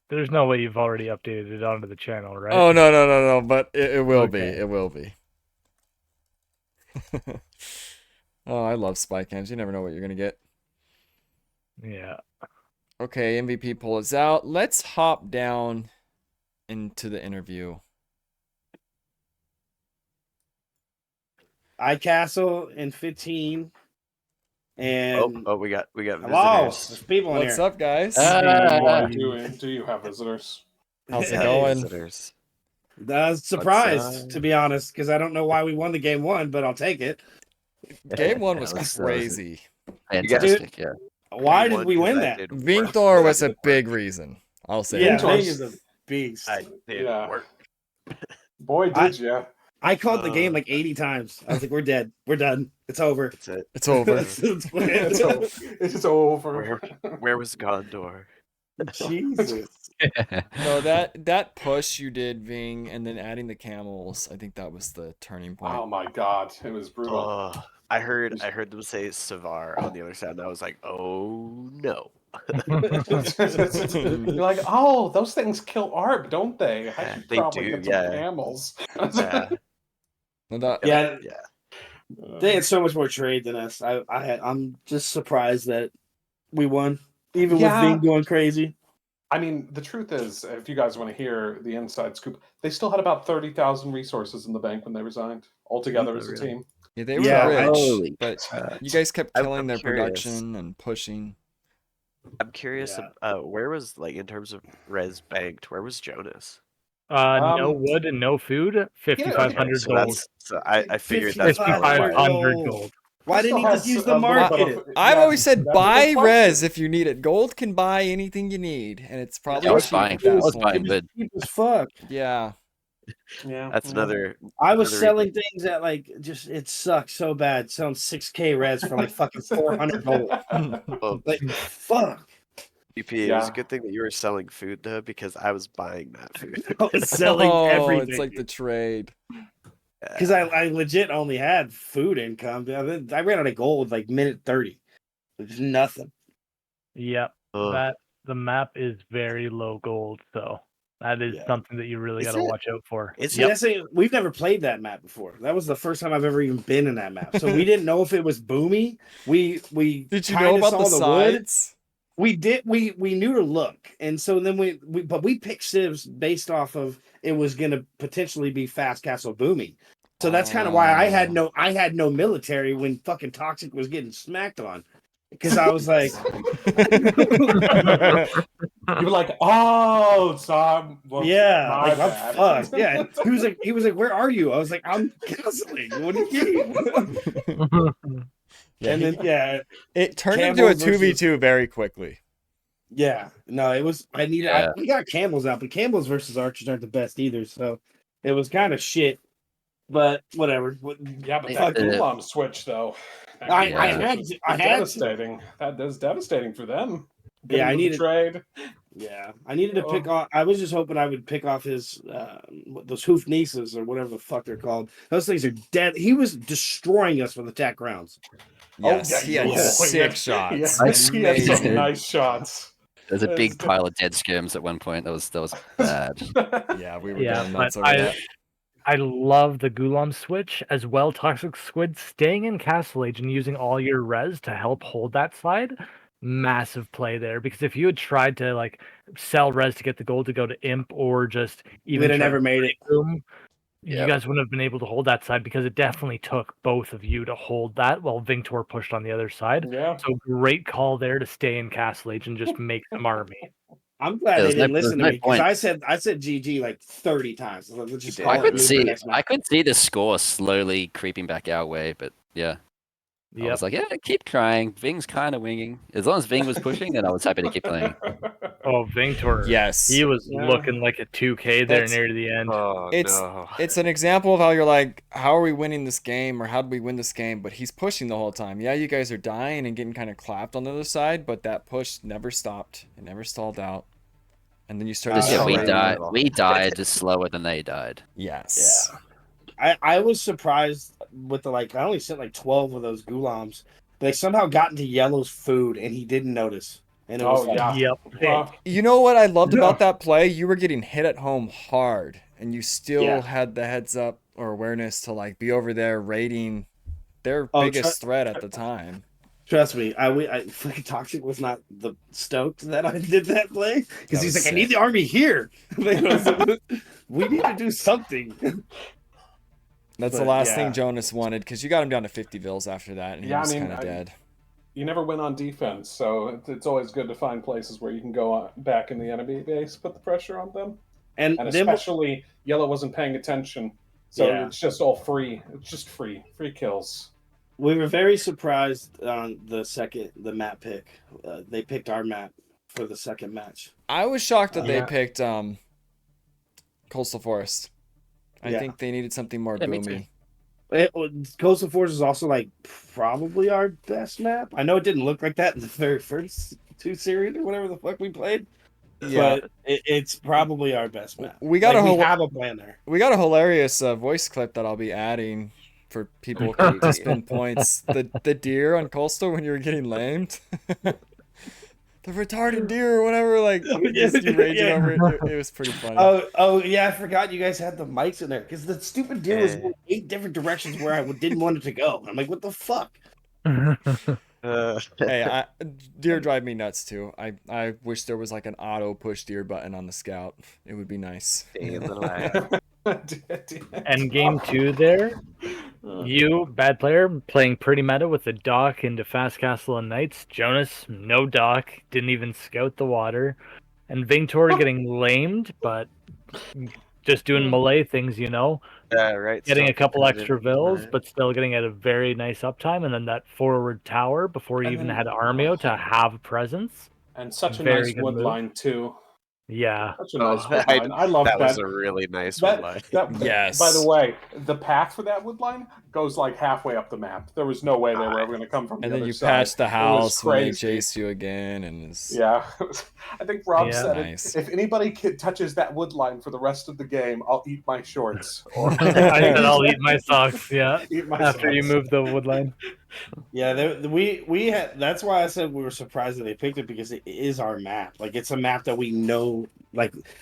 Speaker 3: There's no way you've already updated it onto the channel, right?
Speaker 1: Oh no! But it will be.
Speaker 3: Okay.
Speaker 1: It will be. Oh, I love spy cams. You never know what you're gonna get.
Speaker 3: Yeah.
Speaker 1: Okay, MVP pull is out. Let's hop down into the interview.
Speaker 6: iCastle in 15. And
Speaker 5: Oh, we got
Speaker 6: hello,
Speaker 5: visitors.
Speaker 6: there's people in
Speaker 1: What's
Speaker 6: here.
Speaker 1: up, guys?
Speaker 2: Do you have visitors?
Speaker 1: How's it
Speaker 6: Hey.
Speaker 1: going?
Speaker 5: Visitors.
Speaker 6: I was surprised,
Speaker 5: What's up?
Speaker 6: to be honest, because I don't know why we won the game one, but I'll take it.
Speaker 1: Game one was
Speaker 5: That was,
Speaker 1: crazy.
Speaker 7: Fantastic, yeah.
Speaker 6: Why did
Speaker 5: won
Speaker 6: we
Speaker 5: 'cause
Speaker 6: win
Speaker 5: I
Speaker 6: that?
Speaker 5: did work.
Speaker 1: Vinctor was
Speaker 5: I
Speaker 1: a
Speaker 5: did
Speaker 1: big
Speaker 5: work.
Speaker 1: reason. I'll say
Speaker 6: Yeah,
Speaker 1: that.
Speaker 6: Ving is a beast.
Speaker 5: I did
Speaker 2: Yeah.
Speaker 5: work.
Speaker 2: Boy, did you.
Speaker 6: I called the game like 80 times. I was like, we're dead. We're done. It's over.
Speaker 5: That's it.
Speaker 1: It's over.
Speaker 2: It's over.
Speaker 5: Where was Gondor?
Speaker 6: Jesus.
Speaker 1: No, that push you did, Ving, and then adding the camels, I think that was the turning point.
Speaker 2: Oh my god, it was brutal.
Speaker 5: Oh, I heard them say Savar on the other side, and I was like, oh no.
Speaker 2: You're like, oh, those things kill ARP, don't they? I
Speaker 5: Yeah,
Speaker 2: should
Speaker 5: they
Speaker 2: probably
Speaker 5: do,
Speaker 2: get some
Speaker 5: yeah.
Speaker 2: camels.
Speaker 5: Yeah.
Speaker 1: No, that,
Speaker 6: Yeah,
Speaker 5: Yeah.
Speaker 6: they had so much more trade than us. I'm just surprised that we won, even with
Speaker 2: Yeah.
Speaker 6: Ving going crazy.
Speaker 2: I mean, the truth is, if you guys want to hear the inside scoop, they still had about 30,000 resources in the bank when they resigned altogether as a
Speaker 5: really?
Speaker 2: team.
Speaker 1: yeah, they were
Speaker 6: Yeah,
Speaker 1: rich,
Speaker 7: Holy
Speaker 1: but
Speaker 5: crap.
Speaker 1: you guys kept
Speaker 5: I'm
Speaker 1: killing their
Speaker 5: curious.
Speaker 1: production and pushing.
Speaker 5: I'm curious,
Speaker 6: Yeah.
Speaker 5: where was, like, in terms of res banked, where was Jonas?
Speaker 3: No wood and no food. 5,500
Speaker 5: so
Speaker 3: gold.
Speaker 5: that's so I figured that's probably
Speaker 3: 5,500
Speaker 5: why.
Speaker 3: gold.
Speaker 6: Why
Speaker 2: Still
Speaker 6: didn't he just
Speaker 2: has
Speaker 6: use
Speaker 2: a
Speaker 6: the
Speaker 2: little bit
Speaker 6: market?
Speaker 2: of-
Speaker 1: I've
Speaker 2: yeah,
Speaker 1: always said
Speaker 2: that's a
Speaker 1: buy
Speaker 2: good question.
Speaker 1: res if you need it. Gold can buy anything you need, and it's probably
Speaker 7: I was
Speaker 1: cheap
Speaker 7: buying
Speaker 1: at that
Speaker 7: I was
Speaker 1: point.
Speaker 7: buying wood.
Speaker 6: Cheap as fuck.
Speaker 1: Yeah.
Speaker 2: Yeah,
Speaker 5: That's another.
Speaker 6: I was
Speaker 5: another
Speaker 6: selling things that like just it sucks so bad. Selling 6K res for like fucking 400 gold.
Speaker 5: Well,
Speaker 6: Like fuck.
Speaker 5: BP, it was a
Speaker 2: Yeah.
Speaker 5: good thing that you were selling food though, because I was buying that food.
Speaker 6: I was selling
Speaker 1: Oh,
Speaker 6: everything.
Speaker 1: it's like the trade.
Speaker 6: Because I legit only had food income. I ran out of gold like minute 30. There's nothing.
Speaker 3: Yep.
Speaker 5: Ugh.
Speaker 3: The map is very low gold, so that is
Speaker 6: Yeah.
Speaker 3: something that you really
Speaker 5: Is
Speaker 3: got to
Speaker 5: it?
Speaker 3: watch out for.
Speaker 5: Is
Speaker 6: See, that's it. We've never played that map before. That was the first time I've ever even been in that map. So we didn't know if it was boomy. We
Speaker 1: Did you
Speaker 6: kinda
Speaker 1: know about
Speaker 6: saw
Speaker 1: the
Speaker 6: wood.
Speaker 1: sides?
Speaker 6: We did. We knew to look, and so then we picked civs based off of it was going to potentially be fast castle boomy. So that's kind of why I had no military when fucking Toxic was getting smacked on, because I was like,
Speaker 2: You were like, oh, so
Speaker 6: yeah,
Speaker 2: my
Speaker 6: like I'm
Speaker 2: bad.
Speaker 6: fucked. Yeah, he was like, where are you? I was like, I'm castling. What do you mean?
Speaker 1: Yeah,
Speaker 6: And then
Speaker 1: it turned into a
Speaker 6: Camels versus-
Speaker 1: 2v2 very quickly.
Speaker 6: yeah, no, it was. We got camels out, but camels versus archers aren't the best either. So it was kind of shit. But whatever.
Speaker 2: Yeah, but
Speaker 7: Yeah,
Speaker 2: that Gulam switch though.
Speaker 6: I
Speaker 7: Yeah.
Speaker 6: had to. I had to.
Speaker 2: devastating. That is devastating for them.
Speaker 6: Yeah, I
Speaker 2: Getting
Speaker 6: needed.
Speaker 2: the trade.
Speaker 6: Yeah, I needed to pick off. I was just hoping I would pick off his those hoof nieces or whatever the fuck they're called. Those things are dead. He was destroying us with attack rounds.
Speaker 1: Yes,
Speaker 2: Oh,
Speaker 1: he had
Speaker 2: yeah.
Speaker 1: sick shots.
Speaker 2: He had some
Speaker 1: Amazing.
Speaker 2: nice shots.
Speaker 7: There's a
Speaker 2: That's
Speaker 7: big
Speaker 2: the-
Speaker 7: pile of dead skirms at one point. That was bad.
Speaker 1: Yeah, we were
Speaker 3: Yeah,
Speaker 1: going
Speaker 3: but
Speaker 1: nuts over that.
Speaker 3: I love the Gulam switch as well. Toxic Squid staying in Castle Age and using all your res to help hold that side. Massive play there, because if you had tried to like sell res to get the gold to go to Imp or just even
Speaker 6: We'd have
Speaker 3: try
Speaker 6: never
Speaker 3: to
Speaker 6: made it.
Speaker 3: boom,
Speaker 7: Yep.
Speaker 3: you guys wouldn't have been able to hold that side, because it definitely took both of you to hold that while Vinctor pushed on the other side.
Speaker 2: Yeah.
Speaker 3: So great call there to stay in Castle Age and just make some army.
Speaker 6: I'm glad
Speaker 7: There's
Speaker 6: they didn't
Speaker 7: no-
Speaker 6: listen to
Speaker 7: there's
Speaker 6: me
Speaker 7: no
Speaker 6: because
Speaker 7: point.
Speaker 6: I said GG like 30 times. Let's just
Speaker 5: You
Speaker 6: call
Speaker 5: did.
Speaker 7: I
Speaker 6: it
Speaker 7: could
Speaker 6: move to the
Speaker 7: see
Speaker 6: next map.
Speaker 7: I could see the score slowly creeping back our way, but yeah. I
Speaker 3: Yep.
Speaker 7: was like, yeah, keep trying. Ving's kind of winging. As long as Ving was pushing, then I was happy to keep playing.
Speaker 3: Oh, Vinctor.
Speaker 1: Yes.
Speaker 3: He was
Speaker 2: Yeah.
Speaker 3: looking like a 2K there
Speaker 1: That's-
Speaker 3: near the end.
Speaker 5: Oh
Speaker 1: It's-
Speaker 5: no.
Speaker 1: It's an example of how you're like, how are we winning this game, or how did we win this game? But he's pushing the whole time. Yeah, you guys are dying and getting kind of clapped on the other side, but that push never stopped. It never stalled out. And then you started
Speaker 6: Oh,
Speaker 7: Yeah, we
Speaker 6: right.
Speaker 7: died. We died just slower than they died.
Speaker 1: Yes.
Speaker 6: I was surprised with the I only sent like 12 of those gulams. They somehow got into Yellow's food and he didn't notice. And it was
Speaker 2: Oh yeah.
Speaker 3: Yep.
Speaker 1: You know what I loved
Speaker 6: No.
Speaker 1: about that play? You were getting hit at home hard, and you still
Speaker 6: Yeah.
Speaker 1: had the heads up or awareness to be over there raiding their
Speaker 6: Oh,
Speaker 1: biggest threat at the time.
Speaker 6: Trust me, I fucking Toxic was not the stoked that I did that play because
Speaker 1: That
Speaker 6: he's
Speaker 1: was
Speaker 6: like, I need
Speaker 1: sick.
Speaker 6: the army here. We need to do something.
Speaker 1: That's the
Speaker 6: But,
Speaker 1: last
Speaker 6: yeah.
Speaker 1: thing Jonas wanted, because you got him down to 50 vills after that, and he
Speaker 2: Yeah, I
Speaker 1: was
Speaker 2: mean,
Speaker 1: kind of dead.
Speaker 2: You never win on defense, so it's always good to find places where you can go back in the enemy base, put the pressure on them.
Speaker 6: And
Speaker 2: And
Speaker 6: then
Speaker 2: especially Yellow wasn't paying attention, so
Speaker 6: Yeah.
Speaker 2: it's just all free. It's just free kills.
Speaker 6: we were very surprised on the map pick. They picked our map for the second match.
Speaker 1: I was shocked that they
Speaker 8: Yeah.
Speaker 1: picked Coastal Forest. I
Speaker 6: Yeah.
Speaker 1: think they needed something more
Speaker 7: Yeah, me too.
Speaker 1: boomy.
Speaker 6: Coastal Force is also probably our best map. I know it didn't look like that in the very first 2 series or whatever the fuck we played.
Speaker 1: Yeah.
Speaker 6: But it's probably our best map.
Speaker 1: We got a
Speaker 6: we
Speaker 1: whole-
Speaker 6: have a plan there.
Speaker 1: We got a hilarious voice clip that I'll be adding for people to spin points. The deer on Coastal when you were getting lamed. The retarded deer or whatever, just you raging
Speaker 6: Yeah.
Speaker 1: over it. It was pretty funny.
Speaker 6: Oh yeah, I forgot you guys had the mics in there because the stupid deer was going 8 different directions where I didn't want it to go. I'm like, what the fuck?
Speaker 1: Hey, deer drive me nuts too. I wish there was an auto push deer button on the scout. It would be nice.
Speaker 3: And game 2 there, you, bad player, playing pretty meta with the dock into Fast Castle and Knights. Jonas, no dock, didn't even scout the water. And Vingtor getting lamed, but just doing melee things,
Speaker 5: Yeah, right.
Speaker 3: getting a
Speaker 5: stuff
Speaker 3: couple
Speaker 5: comes in.
Speaker 3: extra vills,
Speaker 5: Right.
Speaker 3: but still getting at a very nice uptime. And then that forward tower before you
Speaker 2: And
Speaker 3: even
Speaker 2: then-
Speaker 3: had Armio to have a presence.
Speaker 2: And such a
Speaker 3: Very
Speaker 2: nice
Speaker 3: good
Speaker 2: wood
Speaker 3: move.
Speaker 2: line too.
Speaker 3: Yeah.
Speaker 2: Such a nice
Speaker 5: Oh,
Speaker 2: wood line. I love
Speaker 5: that
Speaker 2: that.
Speaker 5: was a really nice one.
Speaker 1: Yes.
Speaker 2: By the way, the path for that wood line goes halfway up the map. There was no way they were ever going to come from the
Speaker 1: And then
Speaker 2: other
Speaker 1: you
Speaker 2: side.
Speaker 1: patch the
Speaker 2: It was
Speaker 1: house when they
Speaker 2: crazy.
Speaker 1: chase you again, and it's
Speaker 2: Yeah, I think Rob
Speaker 3: Yeah.
Speaker 2: said
Speaker 1: Nice.
Speaker 2: it. If anybody touches that wood line for the rest of the game, I'll eat my shorts. Or
Speaker 3: I said I'll eat my socks, yeah.
Speaker 2: Eat my
Speaker 3: After you
Speaker 2: socks.
Speaker 3: move the wood line.
Speaker 6: Yeah, we had. That's why I said we were surprised that they picked it because it is our map. It's a map that we know.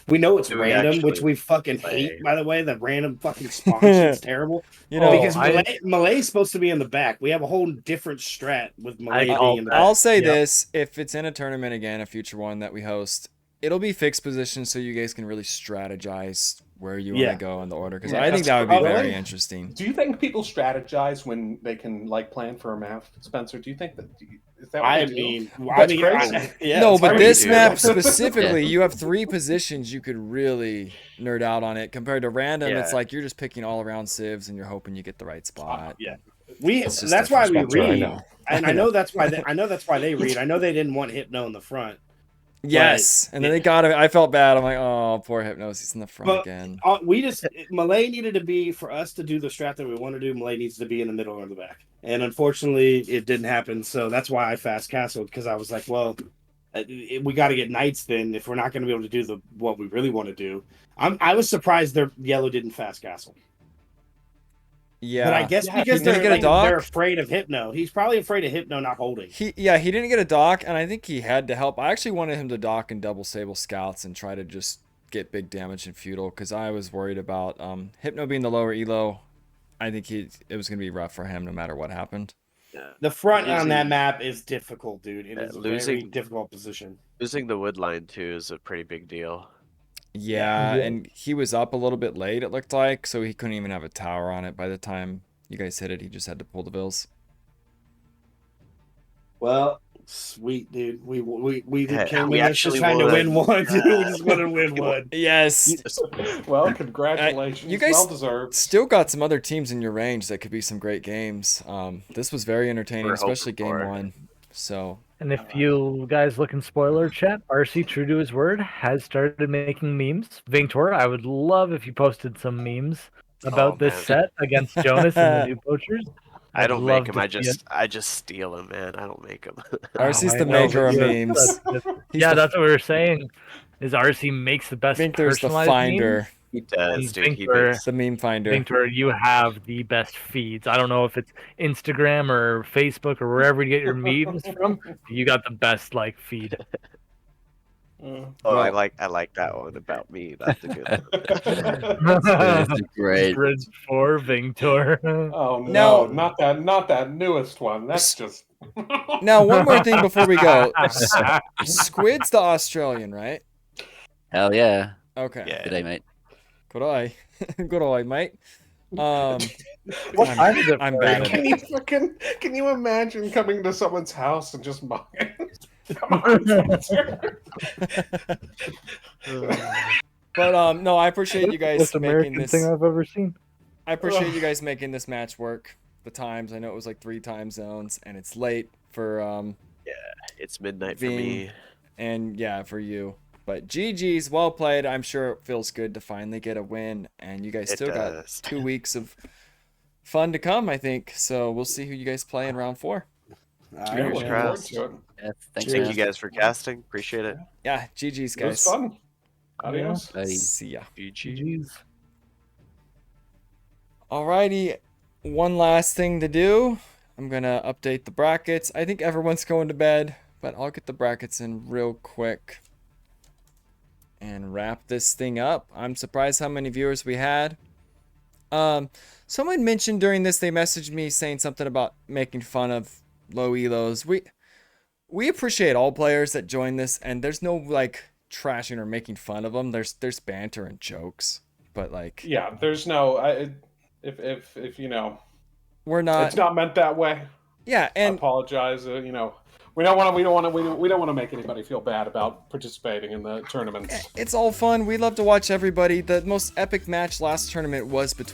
Speaker 6: We know it's
Speaker 5: Do we
Speaker 6: random, which
Speaker 5: actually
Speaker 6: we fucking
Speaker 5: play?
Speaker 6: hate. By the way, the random fucking spawn shit's terrible. Because Malay's supposed to be in the back. We have a whole different strat with Malay being in the back.
Speaker 1: I'll say
Speaker 3: Yep.
Speaker 1: this: if it's in a tournament again, a future one that we host, it'll be fixed position so you guys can really strategize where you want
Speaker 6: Yeah.
Speaker 1: to go in the order. Because
Speaker 2: Yeah,
Speaker 1: I think
Speaker 2: that's
Speaker 1: that would be
Speaker 2: probably-
Speaker 1: very interesting.
Speaker 2: Do you think people strategize when they can plan for a map, Spencer? Do you think that? Is that what
Speaker 6: I
Speaker 2: they do?
Speaker 6: mean,
Speaker 2: That's crazy.
Speaker 6: yeah,
Speaker 1: No,
Speaker 6: it's
Speaker 1: but
Speaker 6: crazy.
Speaker 1: this
Speaker 5: dude.
Speaker 1: map specifically, you have 3 positions you could really nerd out on it. Compared to random, it's
Speaker 5: Yeah.
Speaker 1: you're just picking all around civs and you're hoping you get the right spot.
Speaker 6: Yeah.
Speaker 1: It's just
Speaker 6: That's
Speaker 1: a
Speaker 6: why we
Speaker 1: perspective.
Speaker 6: read,
Speaker 1: I know.
Speaker 6: and I know that's why they read. I know they didn't want Hypno in the front.
Speaker 1: Yes, and then they got him. I felt bad. I'm like, oh, poor Hypnos. He's in the front
Speaker 6: But
Speaker 1: again.
Speaker 6: Malay needed to be, for us to do the strat that we want to do, Malay needs to be in the middle or the back. And unfortunately, it didn't happen. So that's why I fast castled, because I was like, well, we got to get Knights then if we're not going to be able to do what we really want to do. I was surprised their Yellow didn't fast castle.
Speaker 1: Yeah,
Speaker 6: But I guess
Speaker 2: Yeah,
Speaker 6: because
Speaker 1: he didn't get a
Speaker 6: they're
Speaker 1: dock?
Speaker 6: afraid of Hypno. He's probably afraid of Hypno not holding.
Speaker 1: he didn't get a dock, and I think he had to help. I actually wanted him to dock and double sable scouts and try to just get big damage in feudal because I was worried about Hypno being the lower elo. I think it was gonna be rough for him no matter what happened.
Speaker 6: The front on
Speaker 5: Losing-
Speaker 6: that map is difficult, dude. It is a very
Speaker 5: losing-
Speaker 6: difficult position.
Speaker 5: Losing the wood line too is a pretty big deal.
Speaker 1: Yeah, and he was up a little bit late. It looked like, so he couldn't even have a tower on it by the time you guys hit it. He just had to pull the bills.
Speaker 6: Well, sweet, dude. We
Speaker 5: Yeah,
Speaker 6: came
Speaker 5: we
Speaker 6: in just
Speaker 5: actually
Speaker 6: trying to
Speaker 5: won.
Speaker 6: win one, dude. We just want to win one.
Speaker 1: Yes.
Speaker 2: Well, congratulations.
Speaker 1: you guys
Speaker 2: well deserved.
Speaker 1: Still got some other teams in your range that could be some great games. This was very entertaining,
Speaker 5: We're
Speaker 1: especially
Speaker 5: hoping
Speaker 1: game
Speaker 5: for it.
Speaker 1: 1. So
Speaker 3: And if you guys look in spoiler chat, RC, true to his word, has started making memes. Vingtor, I would love if you posted some memes about
Speaker 5: Oh,
Speaker 3: this
Speaker 5: man.
Speaker 3: set against Jonas and the new poachers.
Speaker 5: I
Speaker 3: I'd
Speaker 5: don't
Speaker 3: love
Speaker 5: make them.
Speaker 3: to see it.
Speaker 5: I just steal them, man. I don't make them.
Speaker 1: RC's
Speaker 3: I
Speaker 1: the
Speaker 3: know,
Speaker 1: maker
Speaker 3: but
Speaker 1: of
Speaker 3: yeah,
Speaker 1: memes.
Speaker 3: that's
Speaker 1: He's
Speaker 3: yeah,
Speaker 1: the-
Speaker 3: that's what we were saying. Is RC makes the best
Speaker 1: Vingtor's the
Speaker 3: personalized
Speaker 1: finder.
Speaker 3: memes.
Speaker 5: He does, dude. He
Speaker 3: Victor,
Speaker 5: makes
Speaker 1: The meme finder.
Speaker 3: Victor, you have the best feeds. I don't know if it's Instagram or Facebook or wherever you get your memes from. You got the best like feed.
Speaker 2: Mm.
Speaker 5: Oh, I
Speaker 1: Well-
Speaker 5: like that one about me. That's a good one.
Speaker 7: It's great.
Speaker 3: Grid 4 Victor.
Speaker 2: Oh
Speaker 1: Now-
Speaker 2: no, not that newest one. That's just.
Speaker 1: Now, one more thing before we go. Squid's the Australian, right?
Speaker 7: Hell yeah.
Speaker 1: Okay.
Speaker 5: Yeah.
Speaker 7: Good day, mate.
Speaker 1: Good eye. Good eye, mate.
Speaker 6: What
Speaker 1: I'm-
Speaker 6: time is it?
Speaker 1: I'm
Speaker 6: for
Speaker 1: bad
Speaker 6: you?
Speaker 1: at
Speaker 2: Can you imagine coming to someone's house and just mocking? Come on, Spencer.
Speaker 1: But no, I appreciate you guys
Speaker 3: Most
Speaker 1: making
Speaker 3: American
Speaker 1: this.
Speaker 3: thing I've ever seen.
Speaker 1: I appreciate you guys making this match work. The times, I know it was like 3 time zones, and it's late for
Speaker 5: It's midnight for
Speaker 1: Ving.
Speaker 5: me.
Speaker 1: and yeah, for you. But GG's, well played. I'm sure it feels good to finally get a win, and you guys
Speaker 5: It
Speaker 1: still got
Speaker 5: does.
Speaker 1: 2 weeks of fun to come, I think. So we'll see who you guys play in round 4.
Speaker 6: All
Speaker 2: Yeah,
Speaker 6: right,
Speaker 2: looking
Speaker 5: crossed.
Speaker 2: forward to it.
Speaker 7: Yeah, thanks,
Speaker 5: Thank
Speaker 7: man.
Speaker 5: you guys for casting. Appreciate it.
Speaker 1: Yeah, GG's,
Speaker 2: It was
Speaker 1: guys.
Speaker 2: fun. Adios.
Speaker 7: Buddy.
Speaker 1: See ya.
Speaker 5: GG.
Speaker 3: Jeez.
Speaker 1: Alrighty, one last thing to do. I'm gonna update the brackets. I think everyone's going to bed, but I'll get the brackets in real quick and wrap this thing up. I'm surprised how many viewers we had. Someone mentioned during this, they messaged me saying something about making fun of low elos. We appreciate all players that join this, and there's no like trashing or making fun of them. There's banter and jokes, but like
Speaker 2: Yeah, there's no. If you know,
Speaker 1: we're not.
Speaker 2: it's not meant that way.
Speaker 1: Yeah,
Speaker 2: I
Speaker 1: and
Speaker 2: apologize. You know, we don't want to make anybody feel bad about participating in the tournaments.
Speaker 1: it's all fun. We love to watch everybody. The most epic match last tournament was between